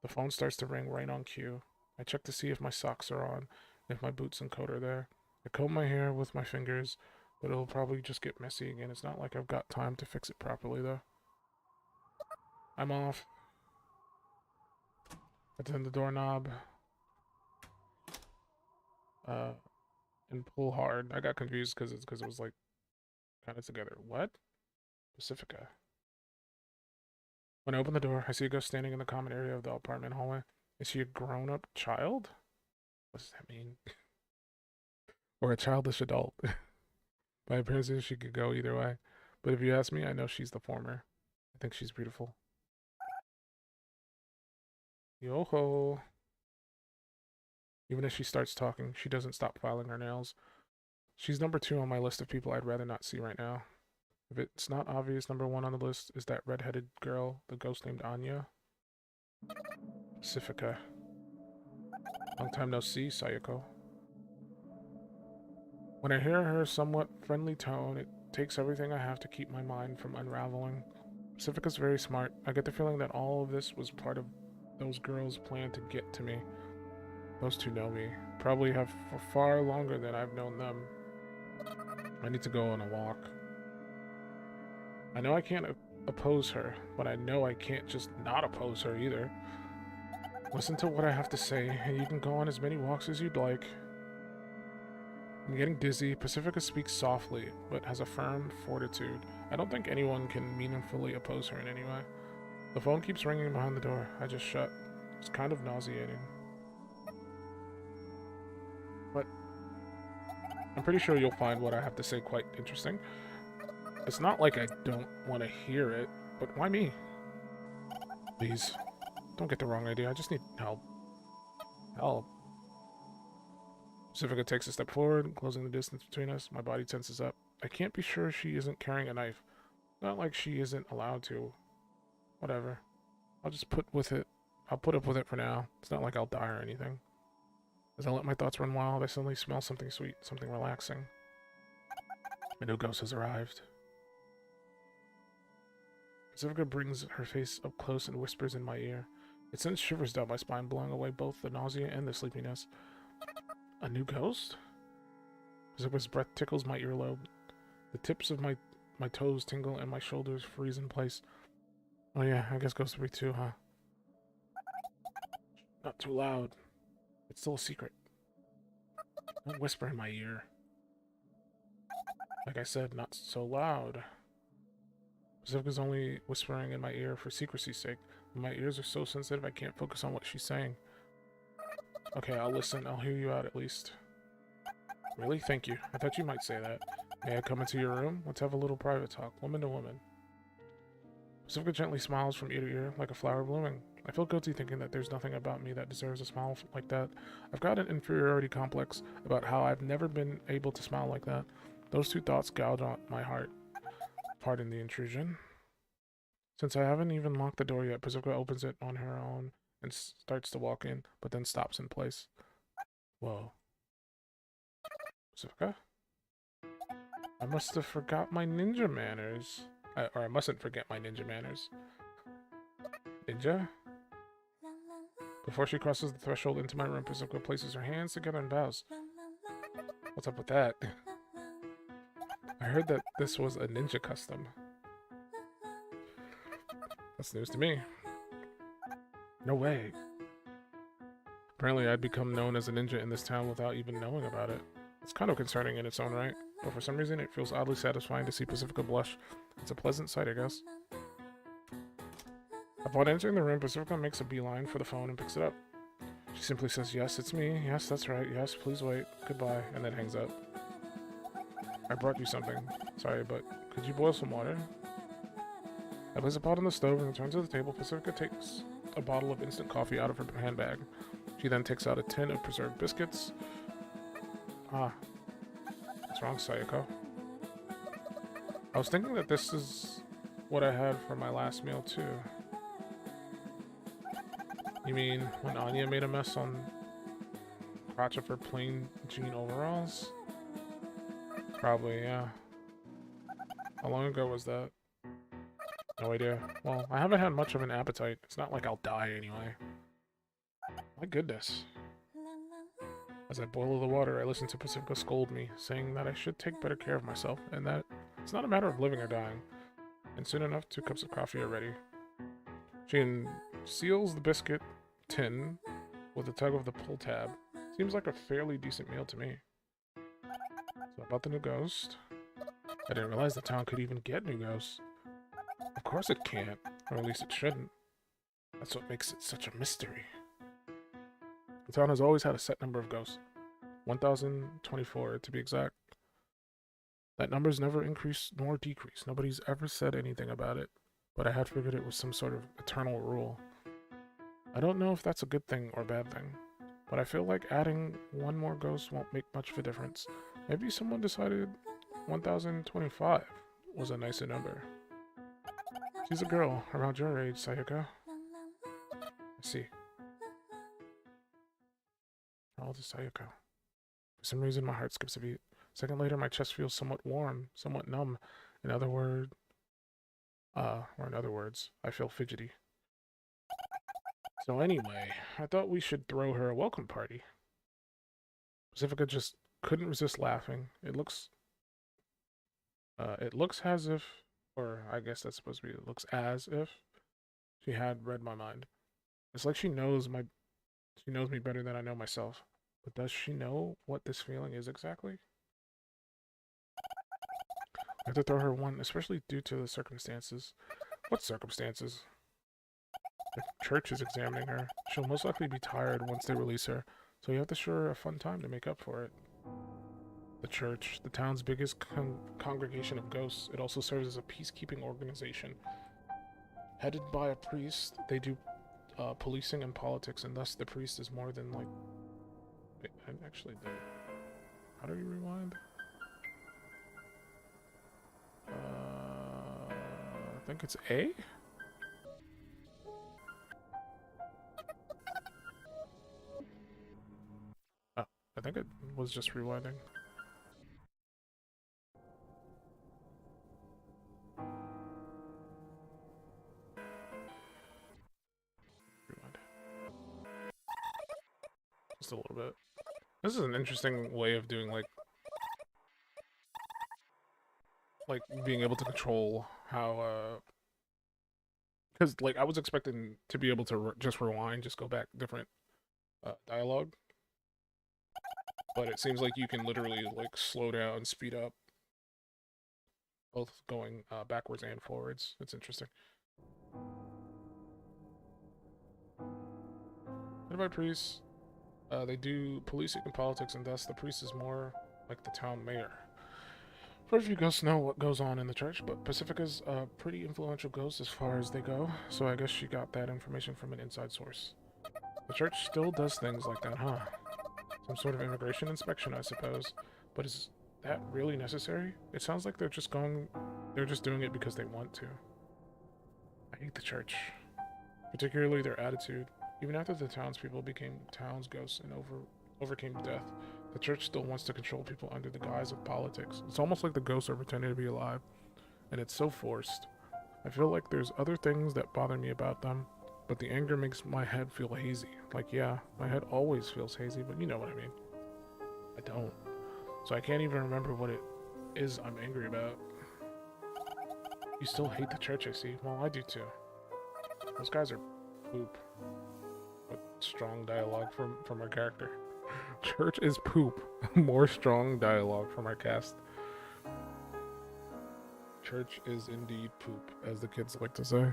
Speaker 1: The phone starts to ring right on cue. I check to see if my socks are on, and if my boots and coat are there. I comb my hair with my fingers, but it'll probably just get messy again. It's not like I've got time to fix it properly, though. I'm off. I turn the doorknob. And pull hard. I got confused because it was like kind of together. What? Pacifica. When I open the door, I see a ghost standing in the common area of the apartment hallway. Is she a grown-up child? What does that mean? Or a childish adult? My appearances, she could go either way. But if you ask me, I know she's the former. I think she's beautiful. Yo-ho. Even as she starts talking, she doesn't stop filing her nails. She's number 2 on my list of people I'd rather not see right now. If it's not obvious, number 1 on the list is that red-headed girl, the ghost named Anya. Pacifica. Long time no see, Sayako. When I hear her somewhat friendly tone, it takes everything I have to keep my mind from unraveling. Pacifica's very smart. I get the feeling that all of this was part of those girls' plan to get to me. Those two know me. Probably have for far longer than I've known them. I need to go on a walk. I know I can't oppose her, but I know I can't just not oppose her either. Listen to what I have to say, and you can go on as many walks as you'd like. I'm getting dizzy. Pacifica speaks softly, but has a firm fortitude. I don't think anyone can meaningfully oppose her in any way. The phone keeps ringing behind the door. I just shut. It's kind of nauseating. But I'm pretty sure you'll find what I have to say quite interesting. It's not like I don't want to hear it, but why me? Please, don't get the wrong idea. I just need help. Help. Pacifica takes a step forward, closing the distance between us. My body tenses up. I can't be sure she isn't carrying a knife. Not like she isn't allowed to. Whatever. I'll just put with it. I'll put up with it for now. It's not like I'll die or anything. As I let my thoughts run wild, I suddenly smell something sweet, something relaxing. My new ghost has arrived. Pacifica brings her face up close and whispers in my ear. It sends shivers down my spine, blowing away both the nausea and the sleepiness. A new ghost? Pacifica's breath tickles my earlobe. The tips of my toes tingle and my shoulders freeze in place. Oh yeah, I guess ghosts are free too, huh? Not too loud. It's still a secret. Don't whisper in my ear. Like I said, not so loud. Pacifica's only whispering in my ear for secrecy's sake. My ears are so sensitive I can't focus on what she's saying. Okay, I'll listen. I'll hear you out at least. Really? Thank you. I thought you might say that. May I come into your room? Let's have a little private talk, woman to woman. Pacifica gently smiles from ear to ear, like a flower blooming. I feel guilty thinking that there's nothing about me that deserves a smile like that. I've got an inferiority complex about how I've never been able to smile like that. Those two thoughts gouge out my heart. Pardon the intrusion. Since I haven't even locked the door yet, Pacifica opens it on her own and starts to walk in, but then stops in place. Whoa. Pacifica? I must have forgot my ninja manners. Or I mustn't forget my ninja manners. Ninja? Before she crosses the threshold into my room, Pacifica places her hands together and bows. What's up with that? I heard that this was a ninja custom. That's news to me. No way. Apparently I'd become known as a ninja in this town without even knowing about it. It's kind of concerning in its own right, but for some reason it feels oddly satisfying to see Pacifica blush. It's a pleasant sight, I guess. Upon entering the room, Pacifica makes a beeline for the phone and picks it up. She simply says, "Yes, it's me. Yes, that's right. Yes, please wait. Goodbye," and then hangs up. "I brought you something. Sorry, but could you boil some water?" I place a pot on the stove and return to the table. Pacifica takes a bottle of instant coffee out of her handbag. She then takes out a tin of preserved biscuits. Ah. What's wrong, Sayako? I was thinking that this is what I had for my last meal, too. You mean when Anya made a mess on the crotch of her plain jean overalls? Probably, yeah. How long ago was that? No idea. Well, I haven't had much of an appetite. It's not like I'll die anyway. My goodness. As I boil the water, I listen to Pacifica scold me, saying that I should take better care of myself, and that it's not a matter of living or dying. And soon enough, 2 cups of coffee are ready. She seals the biscuit tin with a tug of the pull tab. Seems like a fairly decent meal to me. So about the new ghost. I didn't realize the town could even get new ghosts. Of course it can't, or at least it shouldn't. That's what makes it such a mystery. The town has always had a set number of ghosts. 1,024 to be exact. That number's never increased nor decreased. Nobody's ever said anything about it, but I had figured it was some sort of eternal rule. I don't know if that's a good thing or bad thing, but I feel like adding one more ghost won't make much of a difference. Maybe someone decided 1,025 was a nicer number. She's a girl around your age, Sayaka. I see. How old is Sayaka? For some reason, my heart skips a beat. A second later, my chest feels somewhat warm, somewhat numb. In other words, I feel fidgety. So anyway, I thought we should throw her a welcome party. Pacifica just couldn't resist laughing. It looks as if, or I guess that's supposed to be, it looks as if she had read my mind. It's like she knows me better than I know myself. But does she know what this feeling is exactly? I have to throw her one, especially due to the circumstances. What circumstances? The church is examining her. She'll most likely be tired once they release her, so you have to show her a fun time to make up for it. The church, the town's biggest congregation of ghosts, it also serves as a peacekeeping organization. Headed by a priest, they do policing and politics, and thus the priest is more than like... Wait, I actually did. How do you rewind? I think it's A? Oh, I think it was just rewinding. Rewind. Just a little bit. This is an interesting way of doing like being able to control how because like I was expecting to be able to just rewind, just go back different dialogue, but it seems like you can literally like slow down, speed up, both going backwards and forwards. It's interesting. What about priests? They do policing and politics, and thus the priest is more like the town mayor. Very few ghosts know what goes on in the church, but Pacifica's a pretty influential ghost as far as they go, so I guess she got that information from an inside source. The church still does things like that, huh? Some sort of immigration inspection, I suppose. But is that really necessary? It sounds like they're just doing it because they want to. I hate the church. Particularly their attitude. Even after the townspeople became town's ghosts and overcame death, the church still wants to control people under the guise of politics. It's almost like the ghosts are pretending to be alive, and it's so forced. I feel like there's other things that bother me about them, but the anger makes my head feel hazy. Like, yeah, my head always feels hazy, but you know what I mean. I don't. So I can't even remember what it is I'm angry about. You still hate the church, I see. Well, I do too. Those guys are poop. But strong dialogue from our character. Church is poop. More strong dialogue from our cast. Church is indeed poop, as the kids like to say.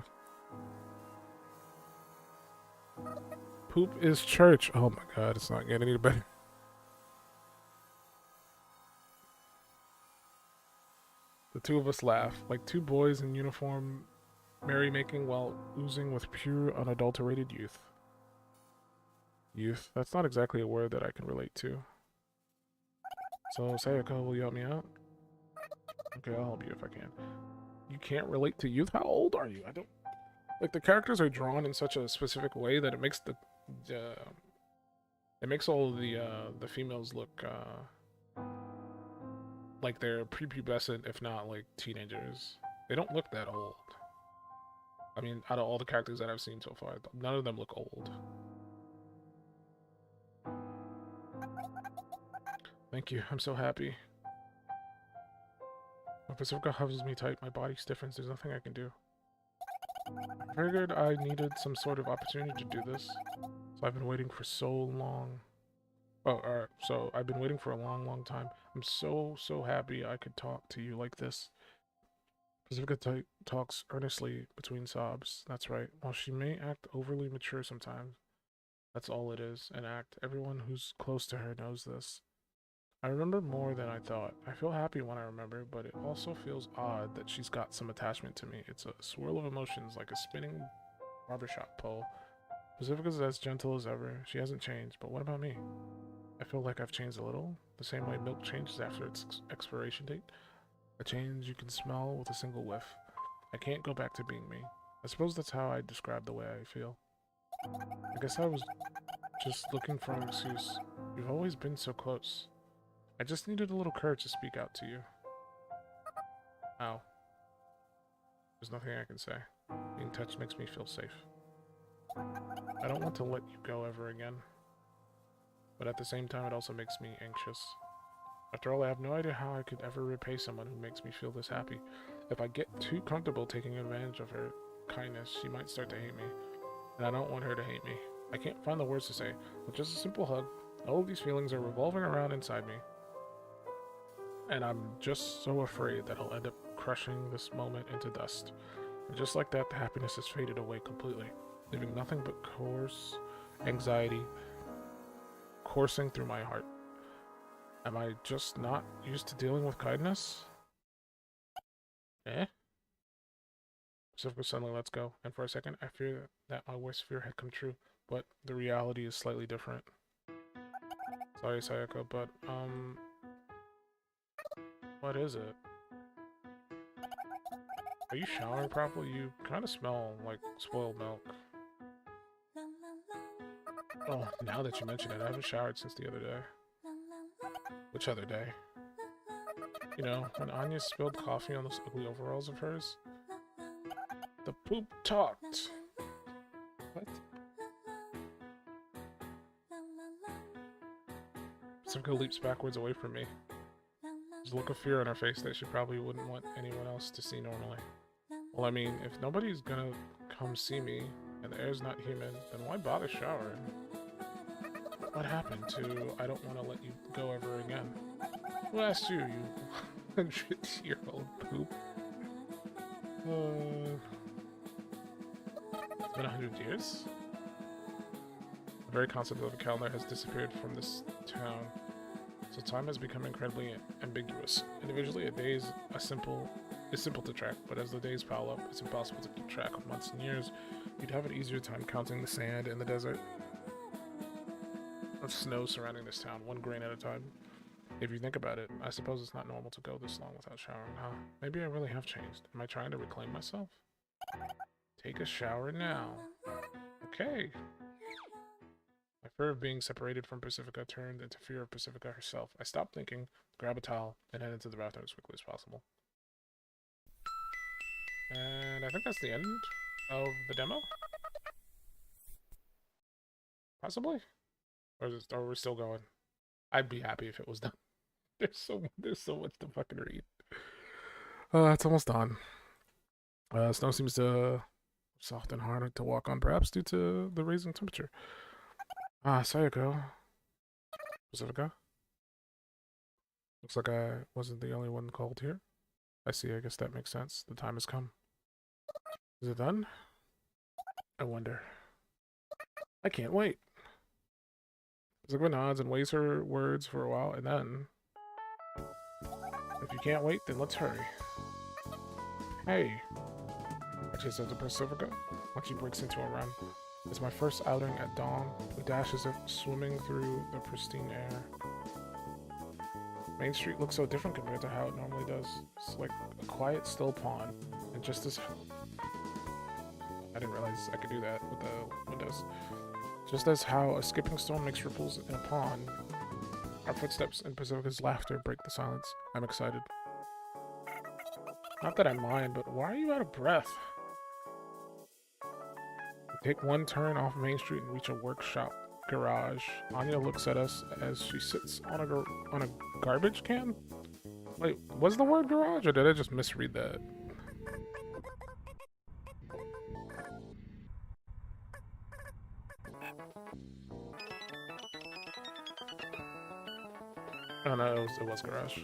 Speaker 1: Poop is church. Oh my god, it's not getting any better. The two of us laugh, like two boys in uniform, merrymaking while oozing with pure, unadulterated youth. Youth? That's not exactly a word that I can relate to. So, Sayako, will you help me out? Okay, I'll help you if I can. You can't relate to youth? How old are you? I don't... Like, the characters are drawn in such a specific way that it makes it makes all the females look, like they're prepubescent, if not, like, teenagers. They don't look that old. I mean, out of all the characters that I've seen so far, none of them look old. Thank you, I'm so happy. When Pacifica hovers me tight, my body stiffens, there's nothing I can do. I figured I needed some sort of opportunity to do this, so I've been waiting for so long. Oh, alright, so I've been waiting for a long time. I'm so happy I could talk to you like this. Pacifica talks earnestly between sobs. That's right. While she may act overly mature sometimes, that's all it is, an act. Everyone who's close to her knows this. I remember more than I thought. I feel happy when I remember, but it also feels odd that she's got some attachment to me. It's a swirl of emotions like a spinning barbershop pole. Pacifica's as gentle as ever. She hasn't changed, but what about me? I feel like I've changed a little, the same way milk changes after its expiration date. A change you can smell with a single whiff. I can't go back to being me. I suppose that's how I describe the way I feel. I guess I was just looking for an excuse. You've always been so close. I just needed a little courage to speak out to you. Ow. There's nothing I can say. Being touched makes me feel safe. I don't want to let you go ever again. But at the same time, it also makes me anxious. After all, I have no idea how I could ever repay someone who makes me feel this happy. If I get too comfortable taking advantage of her kindness, she might start to hate me. And I don't want her to hate me. I can't find the words to say, but just a simple hug. All of these feelings are revolving around inside me. And I'm just so afraid that I'll end up crushing this moment into dust. And just like that, the happiness has faded away completely, leaving nothing but coarse anxiety coursing through my heart. Am I just not used to dealing with kindness? Eh? Pacifica suddenly lets go, and for a second I fear that my worst fear had come true, but the reality is slightly different. Sorry, Sayako, but, what is it? Are you showering properly? You kind of smell like spoiled milk. Oh, now that you mention it, I haven't showered since the other day. Which other day? You know, when Anya spilled coffee on those ugly overalls of hers? The poop talked. What? Pacifica leaps backwards away from me. There's a look of fear on her face that she probably wouldn't want anyone else to see normally. Well, I mean, if nobody's gonna come see me, and the air's not humid, then why bother showering? What happened to I don't want to let you go ever again? Who asked you, you 100-year-old poop? It's been 100 years? The very concept of a calendar has disappeared from this town, so time has become incredibly ambiguous. Individually, a day is simple to track, but as the days pile up, it's impossible to keep track of months and years. You'd have an easier time counting the sand in the desert of snow surrounding this town, one grain at a time. If you think about it, I suppose it's not normal to go this long without showering, huh? Maybe I really have changed. Am I trying to reclaim myself? Take a shower now. Okay. My fear of being separated from Pacifica turned into fear of Pacifica herself. I stopped thinking, grab a towel, and head into the bathroom as quickly as possible. And I think that's the end of the demo? Possibly? Or are we still going? I'd be happy if it was done. There's so much to fucking read. It's almost done. Snow seems to Soft and hard to walk on, perhaps due to the rising temperature. Ah, Sayako. Pacifica? Looks like I wasn't the only one called here. I see, I guess that makes sense. The time has come. Is it done? I wonder. I can't wait. Pacifica nods and weighs her words for a while, and then... If you can't wait, then let's hurry. Hey. Actually says to Pacifica when she breaks into a run. It's my first outing at dawn. The dash is swimming through the pristine air. Main Street looks so different compared to how it normally does. It's like a quiet, still pond. And just as... I didn't realize I could do that with the windows. Just as how a skipping stone makes ripples in a pond, our footsteps and Pacifica's laughter break the silence. I'm excited. Not that I mind, but why are you out of breath? We take one turn off Main Street and reach a workshop garage. Anya looks at us as she sits on a garbage can? Wait, was the word garage or did I just misread that? Oh no, it was garage.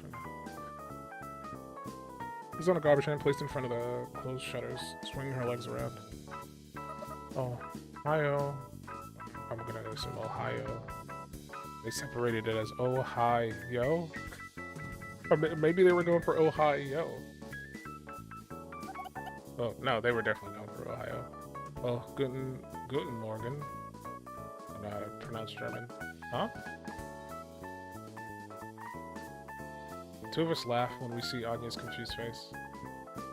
Speaker 1: She's on a garbage can placed in front of the closed shutters, swinging her legs around. Oh, Ohio. I'm gonna assume Ohio. They separated it as Ohio. Or maybe they were going for Ohio. Oh, no, they were definitely going for Ohio. Oh, Guten Morgen. I don't know how to pronounce German. Huh? The two of us laugh when we see Anya's confused face.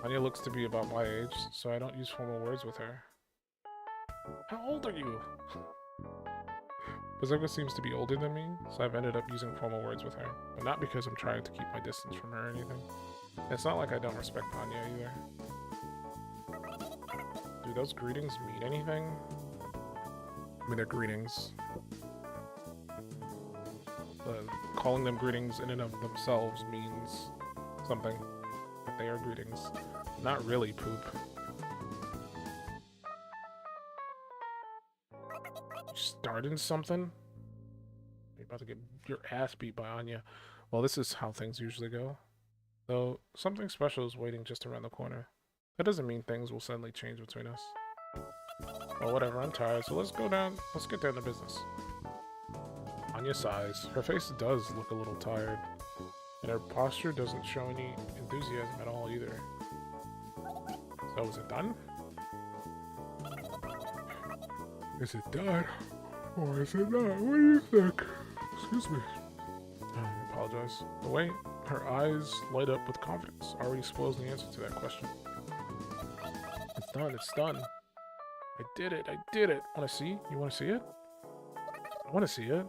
Speaker 1: Anya looks to be about my age, so I don't use formal words with her. How old are you? Pacifica seems to be older than me, so I've ended up using formal words with her, but not because I'm trying to keep my distance from her or anything. It's not like I don't respect Anya either. Do those greetings mean anything? I mean, they're greetings. Calling them greetings in and of themselves means something. But they are greetings. Not really, poop. You starting something? You're about to get your ass beat by Anya. Well, this is how things usually go. Though, something special is waiting just around the corner. That doesn't mean things will suddenly change between us. Well, whatever, I'm tired, so let's get down to business. Anya sighs. Her face does look a little tired, and her posture doesn't show any enthusiasm at all either. So is it done? Is it done? Or is it not? What do you think? Excuse me. I apologize. The way her eyes light up with confidence already spoils the answer to that question. It's done, it's done. I did it, I did it. Wanna see? You wanna see it? I wanna see it.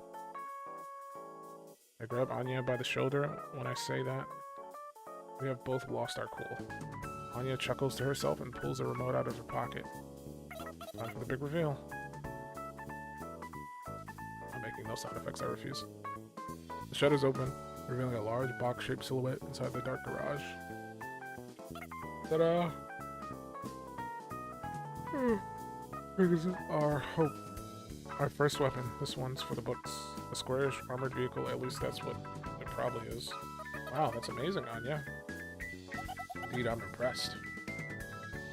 Speaker 1: I grab Anya by the shoulder when I say that. We have both lost our cool. Anya chuckles to herself and pulls a remote out of her pocket. Time for the big reveal. I'm making no sound effects, I refuse. The shutters open, revealing a large box-shaped silhouette inside the dark garage. Ta-da! This is our first weapon. This one's for the books. A squarish armored vehicle, at least that's what it probably is. Wow, that's amazing, Anya. Indeed, I'm impressed.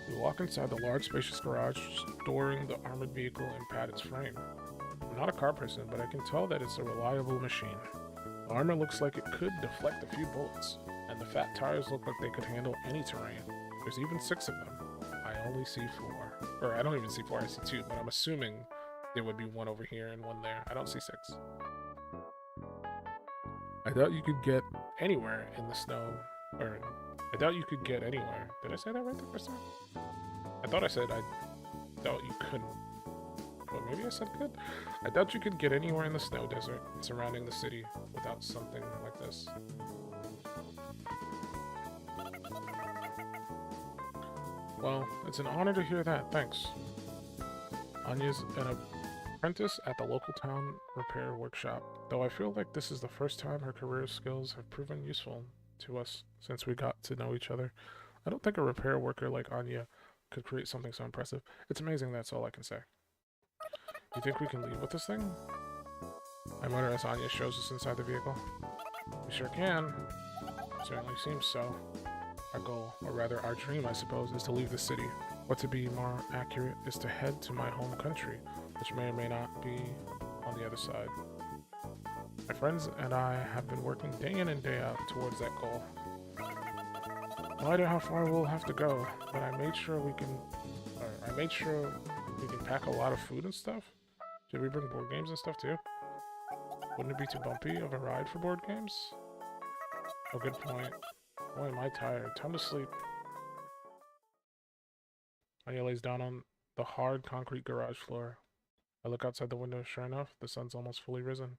Speaker 1: We walk inside the large, spacious garage, storing the armored vehicle and pat its frame. I'm not a car person, but I can tell that it's a reliable machine. The armor looks like it could deflect a few bullets, and the fat tires look like they could handle any terrain. There's even 6 of them. I only see 4. Or I don't even see 4, I see 2, but I'm assuming there would be 1 over here and 1 there. I don't see 6. I doubt you could get anywhere in the snow. Or, I doubt you could get anywhere. Did I say that right the first time? I thought I said I doubt you couldn't. Well, maybe I said could? I doubt you could get anywhere in the snow desert surrounding the city without something like this. Well, it's an honor to hear that, thanks. Anya's an apprentice at the local town repair workshop, though I feel like this is the first time her career skills have proven useful to us since we got to know each other. I don't think a repair worker like Anya could create something so impressive. It's amazing, that's all I can say. You think we can leave with this thing? I mutter as Anya shows us inside the vehicle. We sure can. Certainly seems so. Our goal, or rather our dream, I suppose, is to leave the city. Or to be more accurate, is to head to my home country, which may or may not be on the other side. My friends and I have been working day in and day out towards that goal. No idea how far we'll have to go, but I made sure we can pack a lot of food and stuff. Should we bring board games and stuff too? Wouldn't it be too bumpy of a ride for board games? Oh, good point. Boy, am I tired. Time to sleep. Anya lays down on the hard concrete garage floor. I look outside the window. Sure enough, the sun's almost fully risen.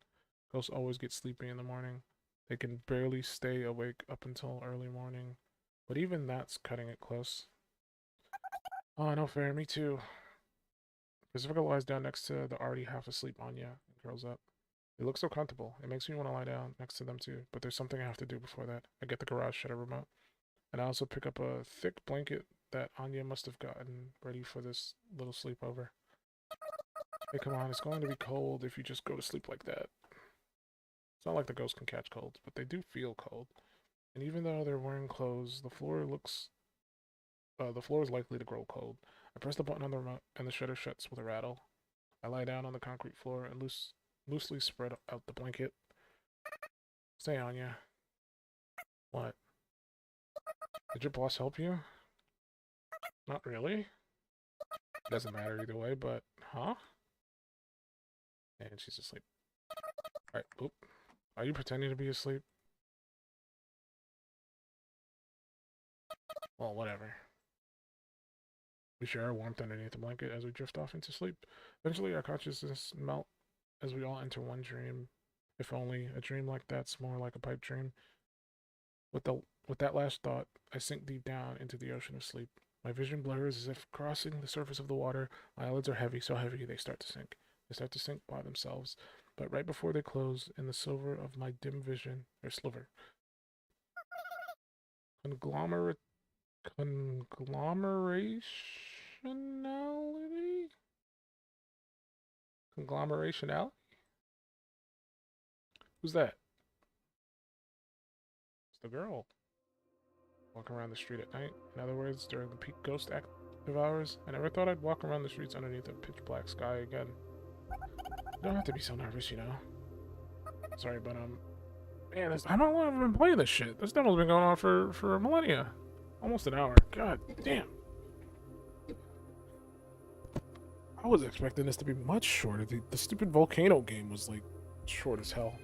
Speaker 1: Ghosts always get sleepy in the morning. They can barely stay awake up until early morning. But even that's cutting it close. Oh, no fair. Me too. Pacifica lies down next to the already half asleep Anya and curls up. They look so comfortable. It makes me want to lie down next to them too. But there's something I have to do before that. I get the garage shutter remote. And I also pick up a thick blanket that Anya must have gotten ready for this little sleepover. Hey, come on. It's going to be cold if you just go to sleep like that. It's not like the ghosts can catch colds, but they do feel cold. And even though they're wearing clothes, the floor is likely to grow cold. I press the button on the remote, and the shutter shuts with a rattle. I lie down on the concrete floor and loosely spread out the blanket. Stay, Anya. What? Did your boss help you? Not really. Doesn't matter either way, but... Huh? And she's asleep. Alright, oop. Are you pretending to be asleep? Well, whatever. We share our warmth underneath the blanket as we drift off into sleep. Eventually, our consciousness melt as we all enter one dream. If only a dream like that's more like a pipe dream. With that last thought, I sink deep down into the ocean of sleep. My vision blurs as if crossing the surface of the water. My eyelids are heavy, so heavy they start to sink. They start to sink by themselves. But right before they close, in the silver of my dim vision, or sliver, Conglomerationality? Who's that? It's the girl. Walking around the street at night. In other words, during the peak ghost active hours. I never thought I'd walk around the streets underneath a pitch black sky again. You don't have to be so nervous, you know. Sorry, but man, how long have I been playing this shit? This demo's been going on for millennia. Almost an hour. God damn. I was expecting this to be much shorter. The stupid volcano game was like short as hell.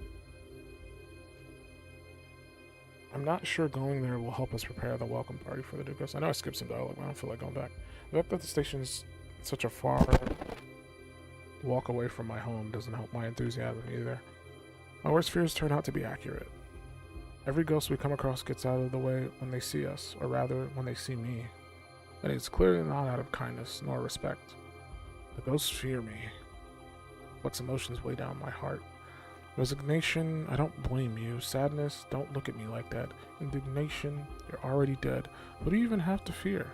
Speaker 1: I'm not sure going there will help us prepare the welcome party for the new ghosts. I know I skipped some dialogue, but I don't feel like going back. The fact that the station's such a far walk away from my home doesn't help my enthusiasm either. My worst fears turn out to be accurate. Every ghost we come across gets out of the way when they see us, or rather, when they see me. And it's clearly not out of kindness nor respect. The ghosts fear me. Complex emotions weigh down my heart. Resignation, I don't blame you. Sadness, don't look at me like that. Indignation, you're already dead. What do you even have to fear?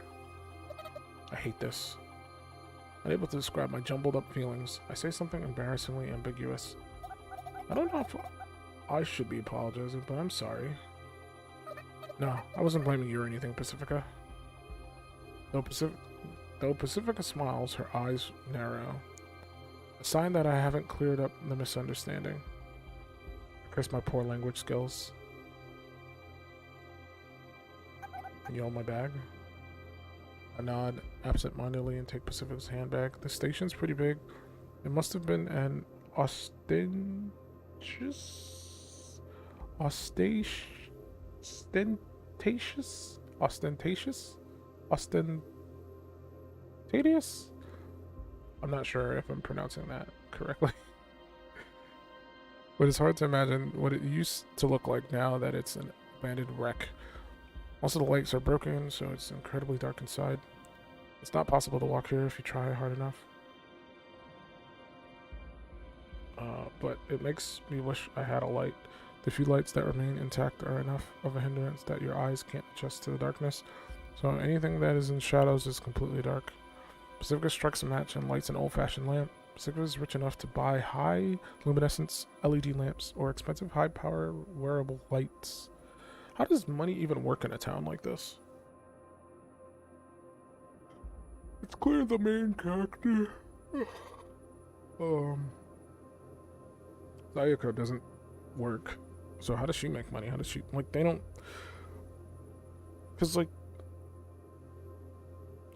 Speaker 1: I hate this. Unable to describe my jumbled up feelings, I say something embarrassingly ambiguous. I don't know if I should be apologizing, but I'm sorry. No, I wasn't blaming you or anything, Pacifica. Though Pacifica smiles, her eyes narrow. A sign that I haven't cleared up the misunderstanding. I curse my poor language skills. Can you hold my bag? I nod absent-mindedly and take Pacifica's handbag. The station's pretty big. It must have been an ostentatious, I'm not sure if I'm pronouncing that correctly. But it's hard to imagine what it used to look like now that it's an abandoned wreck. Most of the lights are broken, so it's incredibly dark inside. It's not possible to walk here if you try hard enough. But it makes me wish I had a light. The few lights that remain intact are enough of a hindrance that your eyes can't adjust to the darkness. So anything that is in shadows is completely dark. Pacifica strikes a match and lights an old-fashioned lamp. Pacifica is rich enough to buy high luminescence LED lamps or expensive high-power wearable lights. How does money even work in a town like this? It's clear the main character, Sayaka doesn't work. So how does she make money? How does she, like, they don't, because, like,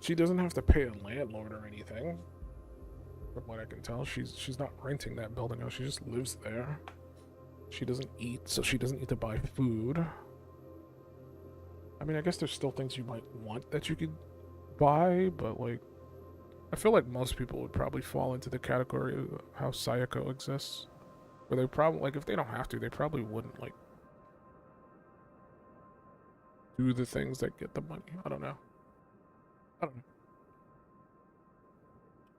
Speaker 1: she doesn't have to pay a landlord or anything. From what I can tell, she's not renting that building out. She just lives there. She doesn't eat, so she doesn't need to buy food. I mean, I guess there's still things you might want that you could buy, but, like, I feel like most people would probably fall into the category of how Sayako exists. Where they probably, like, if they don't have to, they probably wouldn't, like, do the things that get the money. I don't know.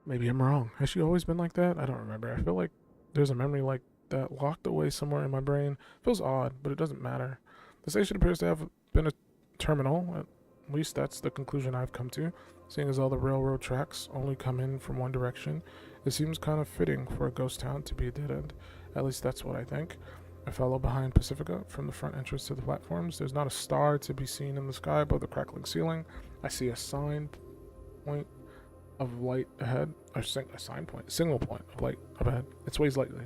Speaker 1: Maybe I'm wrong. Has she always been like that? I don't remember. I feel like there's a memory like that locked away somewhere in my brain. Feels odd, but it doesn't matter. The station appears to have been a terminal. At least that's the conclusion I've come to. Seeing as all the railroad tracks only come in from one direction, it seems kind of fitting for a ghost town to be a dead end. At least that's what I think. I follow behind Pacifica from the front entrance to the platforms. There's not a star to be seen in the sky above the crackling ceiling. I see a sign point of light ahead. A signal point of light up ahead. It sways slightly.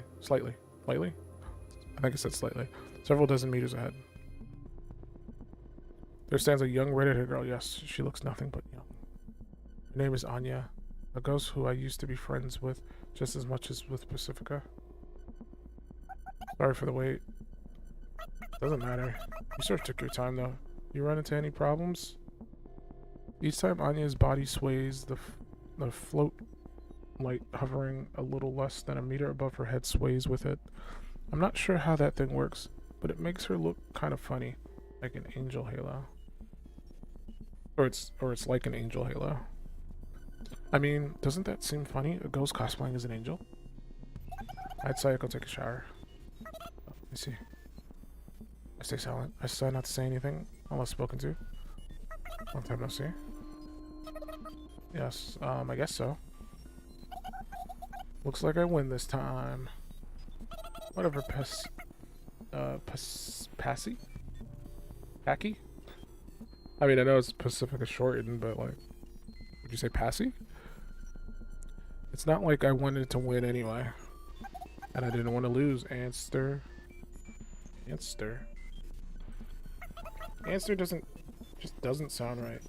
Speaker 1: I think I said slightly. Several dozen meters ahead. There stands a young red-haired girl. Yes, she looks nothing but young. Her name is Anya, a ghost who I used to be friends with just as much as with Pacifica. Sorry for the wait. Doesn't matter. You sort of took your time though. You run into any problems? Each time Anya's body sways, the float light hovering a little less than a meter above her head sways with it. I'm not sure how that thing works, but it makes her look kind of funny, like an angel halo. Or it's like an angel halo. I mean, doesn't that seem funny? A ghost cosplaying as an angel? I'd say I go take a shower. Let me see. I stay silent. I decide not to say anything unless spoken to. Long time no see. Yes, I guess so. Looks like I win this time. Whatever, Passy? Packy? I mean, I know it's Pacifica shortened, but, like, would you say Passy? It's not like I wanted to win anyway. And I didn't want to lose. Anster doesn't sound right.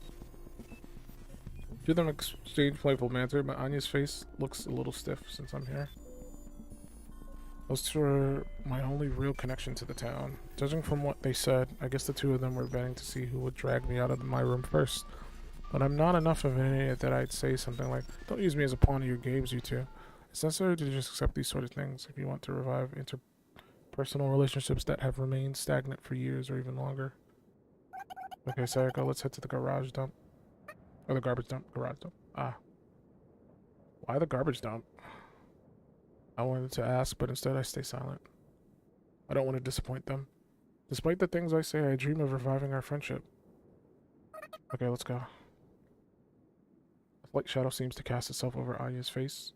Speaker 1: Do them exchange playful banter, but Anya's face looks a little stiff since I'm here. Those two are my only real connection to the town. Judging from what they said, I guess the two of them were betting to see who would drag me out of my room first. But I'm not enough of an idiot that I'd say something like, "Don't use me as a pawn in your games, you two." It's necessary to just accept these sort of things if you want to revive interpersonal relationships that have remained stagnant for years or even longer. Okay, Sayaka, let's head to the garage dump. Or the garbage dump. Garage dump. Ah. Why the garbage dump? I wanted to ask, but instead I stay silent. I don't want to disappoint them. Despite the things I say, I dream of reviving our friendship. Okay, let's go. A light shadow seems to cast itself over Anya's face.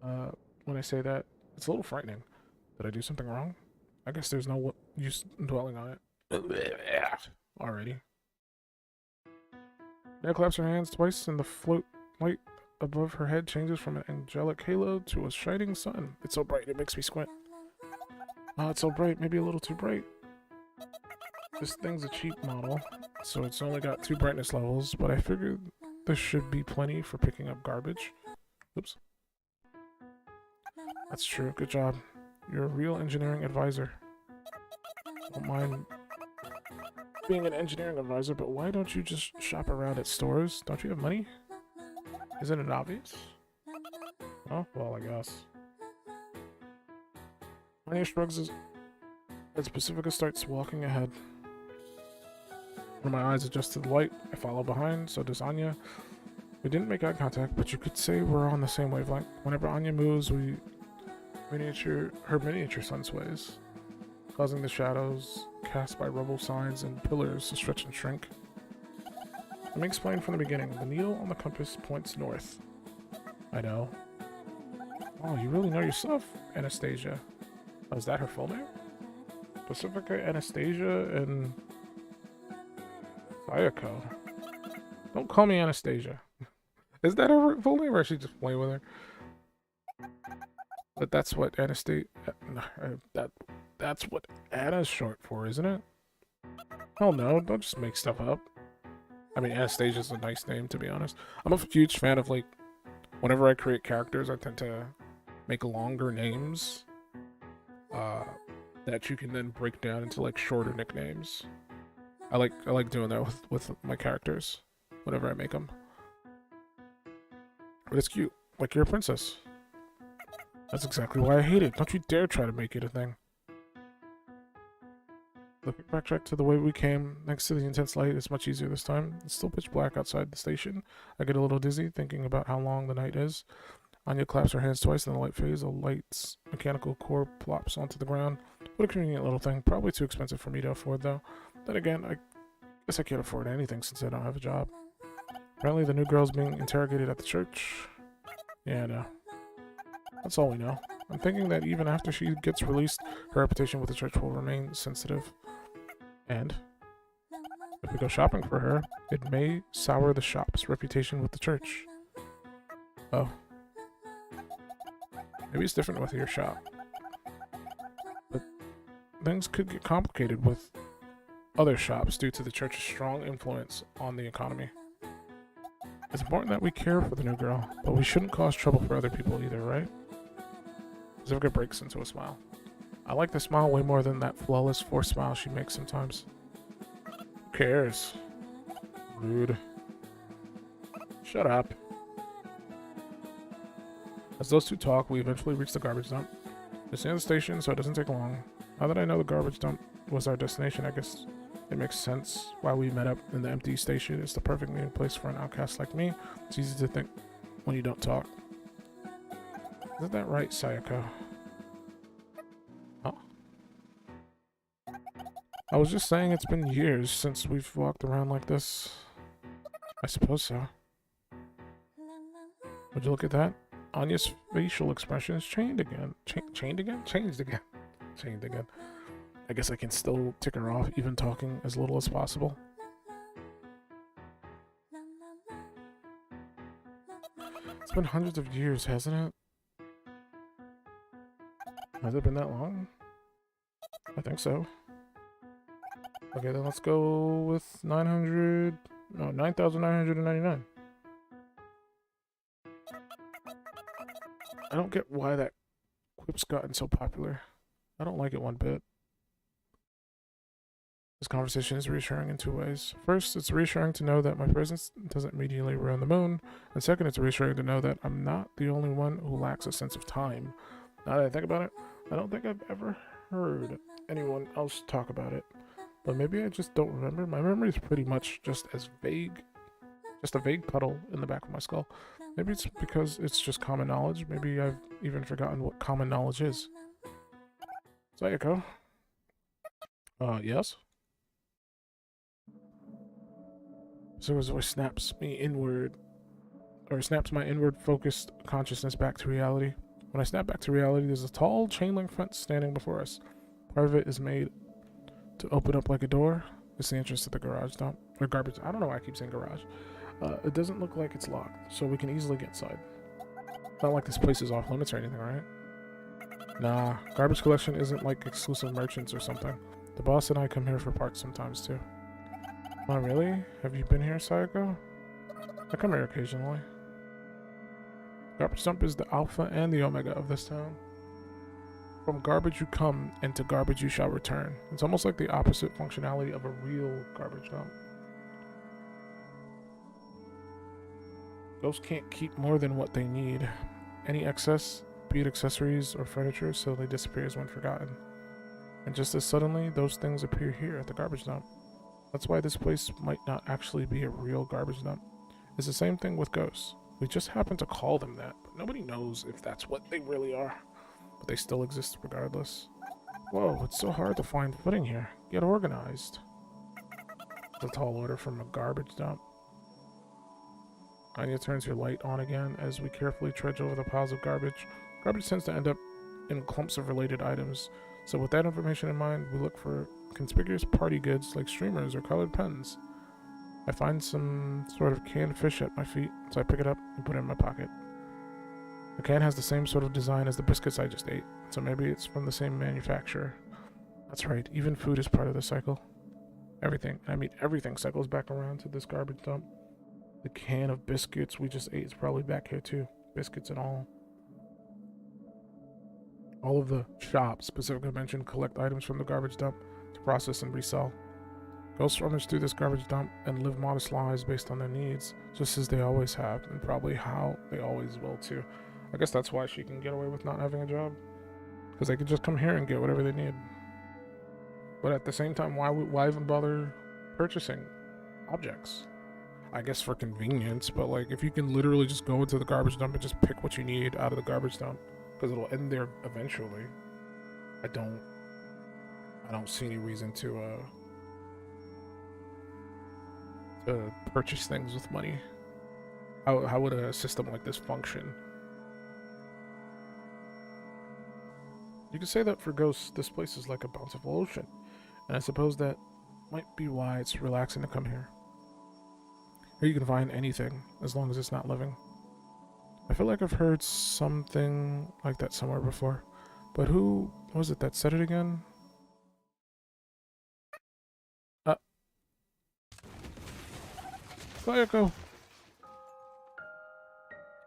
Speaker 1: When I say that, it's a little frightening. Did I do something wrong? I guess there's no use dwelling on it. Already. Naya claps her hands twice and the float light above her head changes from an angelic halo to a shining sun. It's so bright it makes me squint. It's so bright, maybe a little too bright. This thing's a cheap model, so it's only got 2 brightness levels, but I figured this should be plenty for picking up garbage. Oops. That's true, good job. You're a real engineering advisor. Don't mind being an engineering advisor, but why don't you just shop around at stores? Don't you have money? Isn't it obvious? Oh, well, I guess. Anya shrugs as Pacifica starts walking ahead. When my eyes adjust to the light, I follow behind, so does Anya. We didn't make eye contact, but you could say we're on the same wavelength. Whenever Anya moves, her miniature sun sways, causing the shadows cast by rubble signs and pillars to stretch and shrink. Let me explain from the beginning. The needle on the compass points north. I know. Oh, you really know your stuff, Anastasia. Oh, is that her full name? Pacifica Anastasia and Sayako. Don't call me Anastasia. Is that her full name, or is she just playing with her? But that's what Anastasia. That's what Anna's short for, isn't it? Hell no! Don't just make stuff up. I mean, Anastasia's a nice name, to be honest. I'm a huge fan of, like, whenever I create characters, I tend to make longer names that you can then break down into, like, shorter nicknames. I like doing that with my characters whenever I make them. But it's cute. Like, you're a princess. That's exactly why I hate it. Don't you dare try to make it a thing. Let me backtrack to the way we came. Next to the intense light, it's much easier this time. It's still pitch black outside the station. I get a little dizzy thinking about how long the night is. Anya claps her hands twice, and the light fades. A light's mechanical core plops onto the ground. What a convenient little thing. Probably too expensive for me to afford, though. Then again, I guess I can't afford anything since I don't have a job. Apparently, the new girl's being interrogated at the church. Yeah, no. That's all we know. I'm thinking that even after she gets released, her reputation with the church will remain sensitive. And if we go shopping for her, it may sour the shop's reputation with the church. Oh. Maybe it's different with your shop. But things could get complicated with other shops due to the church's strong influence on the economy. It's important that we care for the new girl, but we shouldn't cause trouble for other people either, right? Zivka breaks into a smile. I like the smile way more than that flawless forced smile she makes sometimes. Who cares? Rude. Shut up. As those two talk, we eventually reach the garbage dump. It's near the station, so it doesn't take long. Now that I know the garbage dump was our destination, I guess it makes sense why we met up in the empty station. It's the perfect meeting place for an outcast like me. It's easy to think when you don't talk. Isn't that right, Sayako? Oh. I was just saying it's been years since we've walked around like this. I suppose so. Would you look at that? Anya's facial expression is changed again. Changed again? Changed again. Changed again. I guess I can still tick her off, even talking as little as possible. It's been hundreds of years, hasn't it? Has it been that long? I think so. Okay, then let's go with 9,999. I don't get why that quip's gotten so popular. I don't like it one bit. This conversation is reassuring in two ways. First, it's reassuring to know that my presence doesn't immediately ruin the moon. And second, it's reassuring to know that I'm not the only one who lacks a sense of time. Now that I think about it, I don't think I've ever heard anyone else talk about it. But maybe I just don't remember. My memory is pretty much just a vague puddle in the back of my skull. Maybe it's because it's just common knowledge. Maybe I've even forgotten what common knowledge is. Sayako? Yes? Zura's voice snaps my inward focused consciousness back to reality. When I snap back to reality, there's a tall chain link fence standing before us. Part of it is made to open up like a door. It's the entrance to the garage dump. Or garbage. I don't know why I keep saying garage. It doesn't look like it's locked, so we can easily get inside. Not like this place is off limits or anything, right? Nah, garbage collection isn't like exclusive merchants or something. The boss and I come here for parts sometimes too. Oh really? Have you been here, Sayako? I come here occasionally. Garbage dump is the alpha and the omega of this town. From garbage you come, and to garbage you shall return. It's almost like the opposite functionality of a real garbage dump. Ghosts can't keep more than what they need. Any excess, be it accessories or furniture, suddenly disappears when forgotten. And just as suddenly, those things appear here at the garbage dump. That's why this place might not actually be a real garbage dump. It's the same thing with ghosts. We just happen to call them that, but nobody knows if that's what they really are. But they still exist regardless. Whoa, it's so hard to find footing here. Get organized. It's a tall order from a garbage dump. Anya turns her light on again as we carefully trudge over the piles of garbage. Garbage tends to end up in clumps of related items, so with that information in mind, we look for conspicuous party goods like streamers or colored pens. I find some sort of canned fish at my feet, so I pick it up and put it in my pocket. The can has the same sort of design as the biscuits I just ate, so maybe it's from the same manufacturer. That's right, even food is part of the cycle. Everything cycles back around to this garbage dump. The can of biscuits we just ate is probably back here too. Biscuits and all. All of the shops specifically mentioned collect items from the garbage dump to process and resell. Ghosts rummage through this garbage dump and live modest lives based on their needs, just as they always have, and probably how they always will too. I guess that's why she can get away with not having a job, because they can just come here and get whatever they need. But at the same time, why even bother purchasing objects? I guess for convenience, but like if you can literally just go into the garbage dump and just pick what you need out of the garbage dump, because it'll end there eventually. I don't see any reason to purchase things with money. How would a system like this function? You could say that for ghosts, this place is like a bountiful ocean, and I suppose that might be why it's relaxing to come here. Here you can find anything, as long as it's not living. I feel like I've heard something like that somewhere before, but who was it that said it again? Sayako!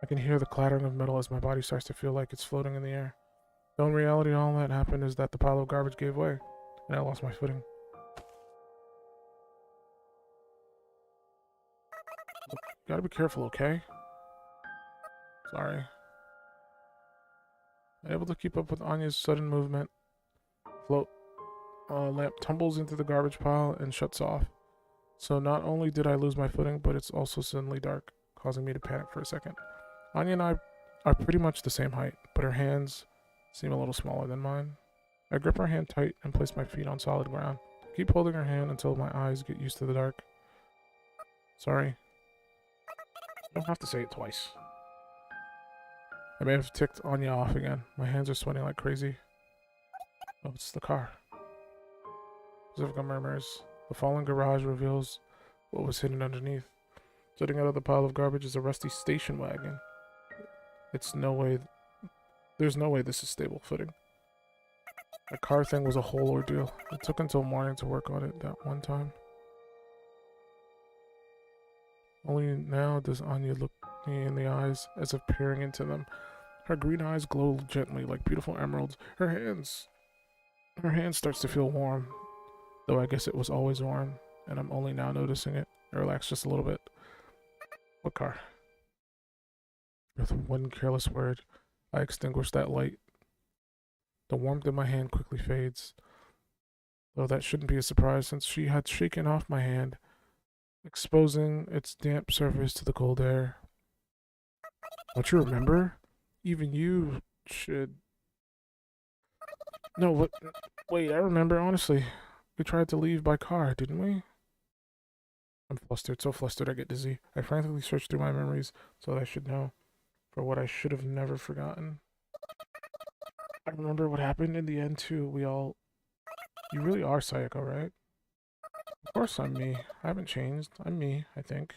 Speaker 1: I can hear the clattering of metal as my body starts to feel like it's floating in the air. Though in reality, all that happened is that the pile of garbage gave way, and I lost my footing. Look, you gotta be careful, okay? Sorry. Unable to keep up with Anya's sudden movement, float lamp tumbles into the garbage pile and shuts off. So not only did I lose my footing, but it's also suddenly dark, causing me to panic for a second. Anya and I are pretty much the same height, but her hands seem a little smaller than mine. I grip her hand tight and place my feet on solid ground. Keep holding her hand until my eyes get used to the dark. Sorry. You don't have to say it twice. I may have ticked Anya off again. My hands are sweating like crazy. Oh, it's the car. Pacifica murmurs. The fallen garage reveals what was hidden underneath. Sitting out of the pile of garbage is a rusty station wagon. There's no way this is stable footing. The car thing was a whole ordeal. It took until morning to work on it that one time. Only now does Anya look me in the eyes, as if peering into them. Her green eyes glow gently like beautiful emeralds. Her hand starts to feel warm, though I guess it was always warm, and I'm only now noticing it. I relax just a little bit. What car? With one careless word, I extinguish that light. The warmth in my hand quickly fades, though that shouldn't be a surprise since she had shaken off my hand, exposing its damp surface to the cold air. Don't you remember? Even you should... No, what? Wait, I remember, honestly. We tried to leave by car, didn't we? I'm flustered, so flustered I get dizzy. I frantically search through my memories so that I should know, for what I should have never forgotten. I remember what happened in the end, too. You really are Sayako, right? Of course I'm me. I haven't changed. I'm me, I think.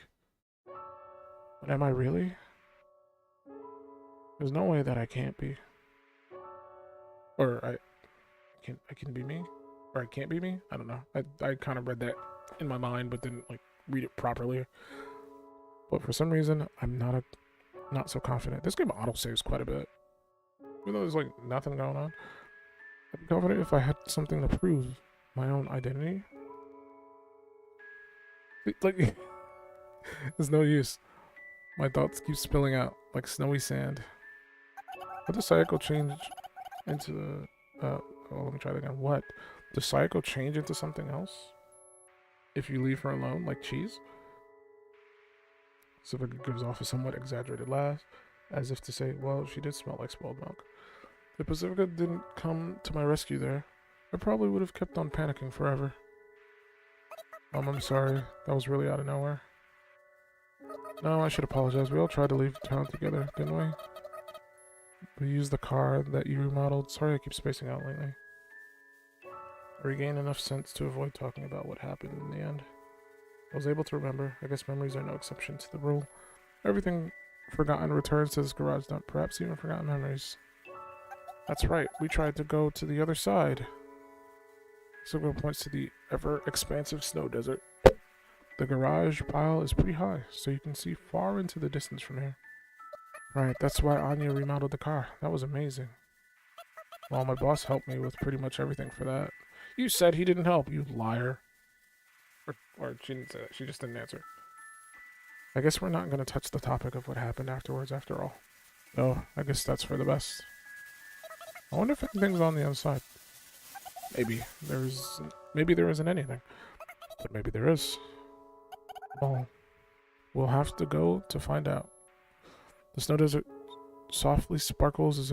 Speaker 1: But am I really? There's no way that I can't be. Or I can be me? Or I can't be me? I don't know. I kind of read that in my mind, but didn't like read it properly. But for some reason, I'm not so confident. This game autosaves quite a bit. Even though there's like nothing going on. I'd be confident if I had something to prove my own identity. Like, there's no use. My thoughts keep spilling out like snowy sand. What does Sayako change into the... oh, let me try that again. What? Does Sayako change into something else? If you leave her alone, like cheese? Pacifica gives off a somewhat exaggerated laugh, as if to say, well, she did smell like spoiled milk. If Pacifica didn't come to my rescue there, I probably would have kept on panicking forever. I'm sorry. That was really out of nowhere. No, I should apologize. We all tried to leave town together, didn't we? We used the car that you remodeled. Sorry I keep spacing out lately. I regained enough sense to avoid talking about what happened in the end. I was able to remember. I guess memories are no exception to the rule. Everything forgotten returns to this garage dump, perhaps even forgotten memories. That's right, we tried to go to the other side. Silver points to the ever-expansive snow desert. The garage pile is pretty high, so you can see far into the distance from here. Right, that's why Anya remodeled the car. That was amazing. Well, my boss helped me with pretty much everything for that. You said he didn't help, you liar. Or she didn't say that, she just didn't answer. I guess we're not going to touch the topic of what happened afterwards after all. Oh, I guess that's for the best. I wonder if anything's on the other side. Maybe there isn't anything. But maybe there is. Well, we'll have to go to find out. The snow desert softly sparkles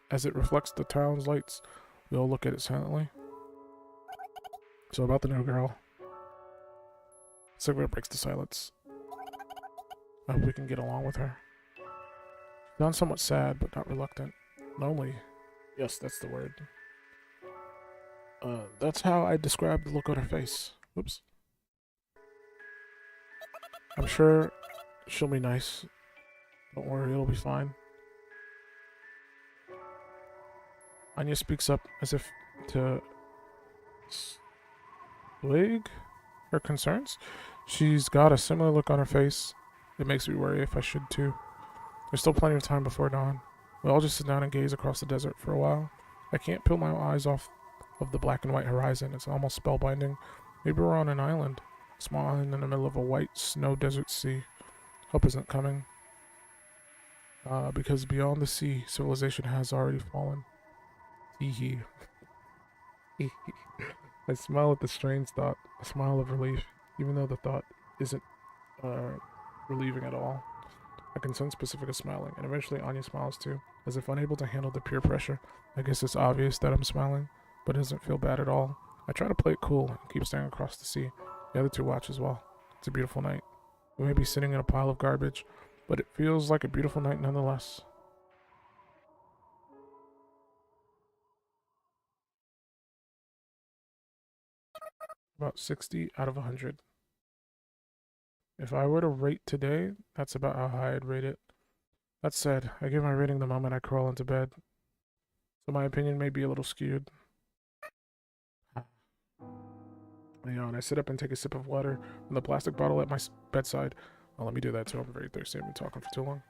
Speaker 1: as it reflects the town's lights. We all look at it silently. So about the new girl. Cigarette breaks the silence. I hope we can get along with her. Sounds somewhat sad, but not reluctant. Lonely. Yes, that's the word. That's how I describe the look on her face. Whoops. I'm sure she'll be nice. Don't worry, it'll be fine. Anya speaks up as if to assuage her concerns. She's got a similar look on her face. It makes me worry if I should too. There's still plenty of time before dawn. We all just sit down and gaze across the desert for a while. I can't peel my eyes off of the black and white horizon. It's almost spellbinding. Maybe we're on an island. A small island in the middle of a white snow desert sea. Hope isn't coming. Because beyond the sea, civilization has already fallen. Hee hee. I smile at the strange thought, a smile of relief, even though the thought isn't relieving at all. I can sense Pacifica smiling, and eventually Anya smiles too, as if unable to handle the peer pressure. I guess it's obvious that I'm smiling, but it doesn't feel bad at all. I try to play it cool and keep staring across the sea. The other two watch as well. It's a beautiful night. We may be sitting in a pile of garbage, but it feels like a beautiful night nonetheless. About 60 out of 100. If I were to rate today, that's about how high I'd rate it. That said, I give my rating the moment I crawl into bed, so my opinion may be a little skewed. I yawn. I sit up and take a sip of water from the plastic bottle at my bedside. Well, let me do that too. I'm very thirsty. I've been talking for too long.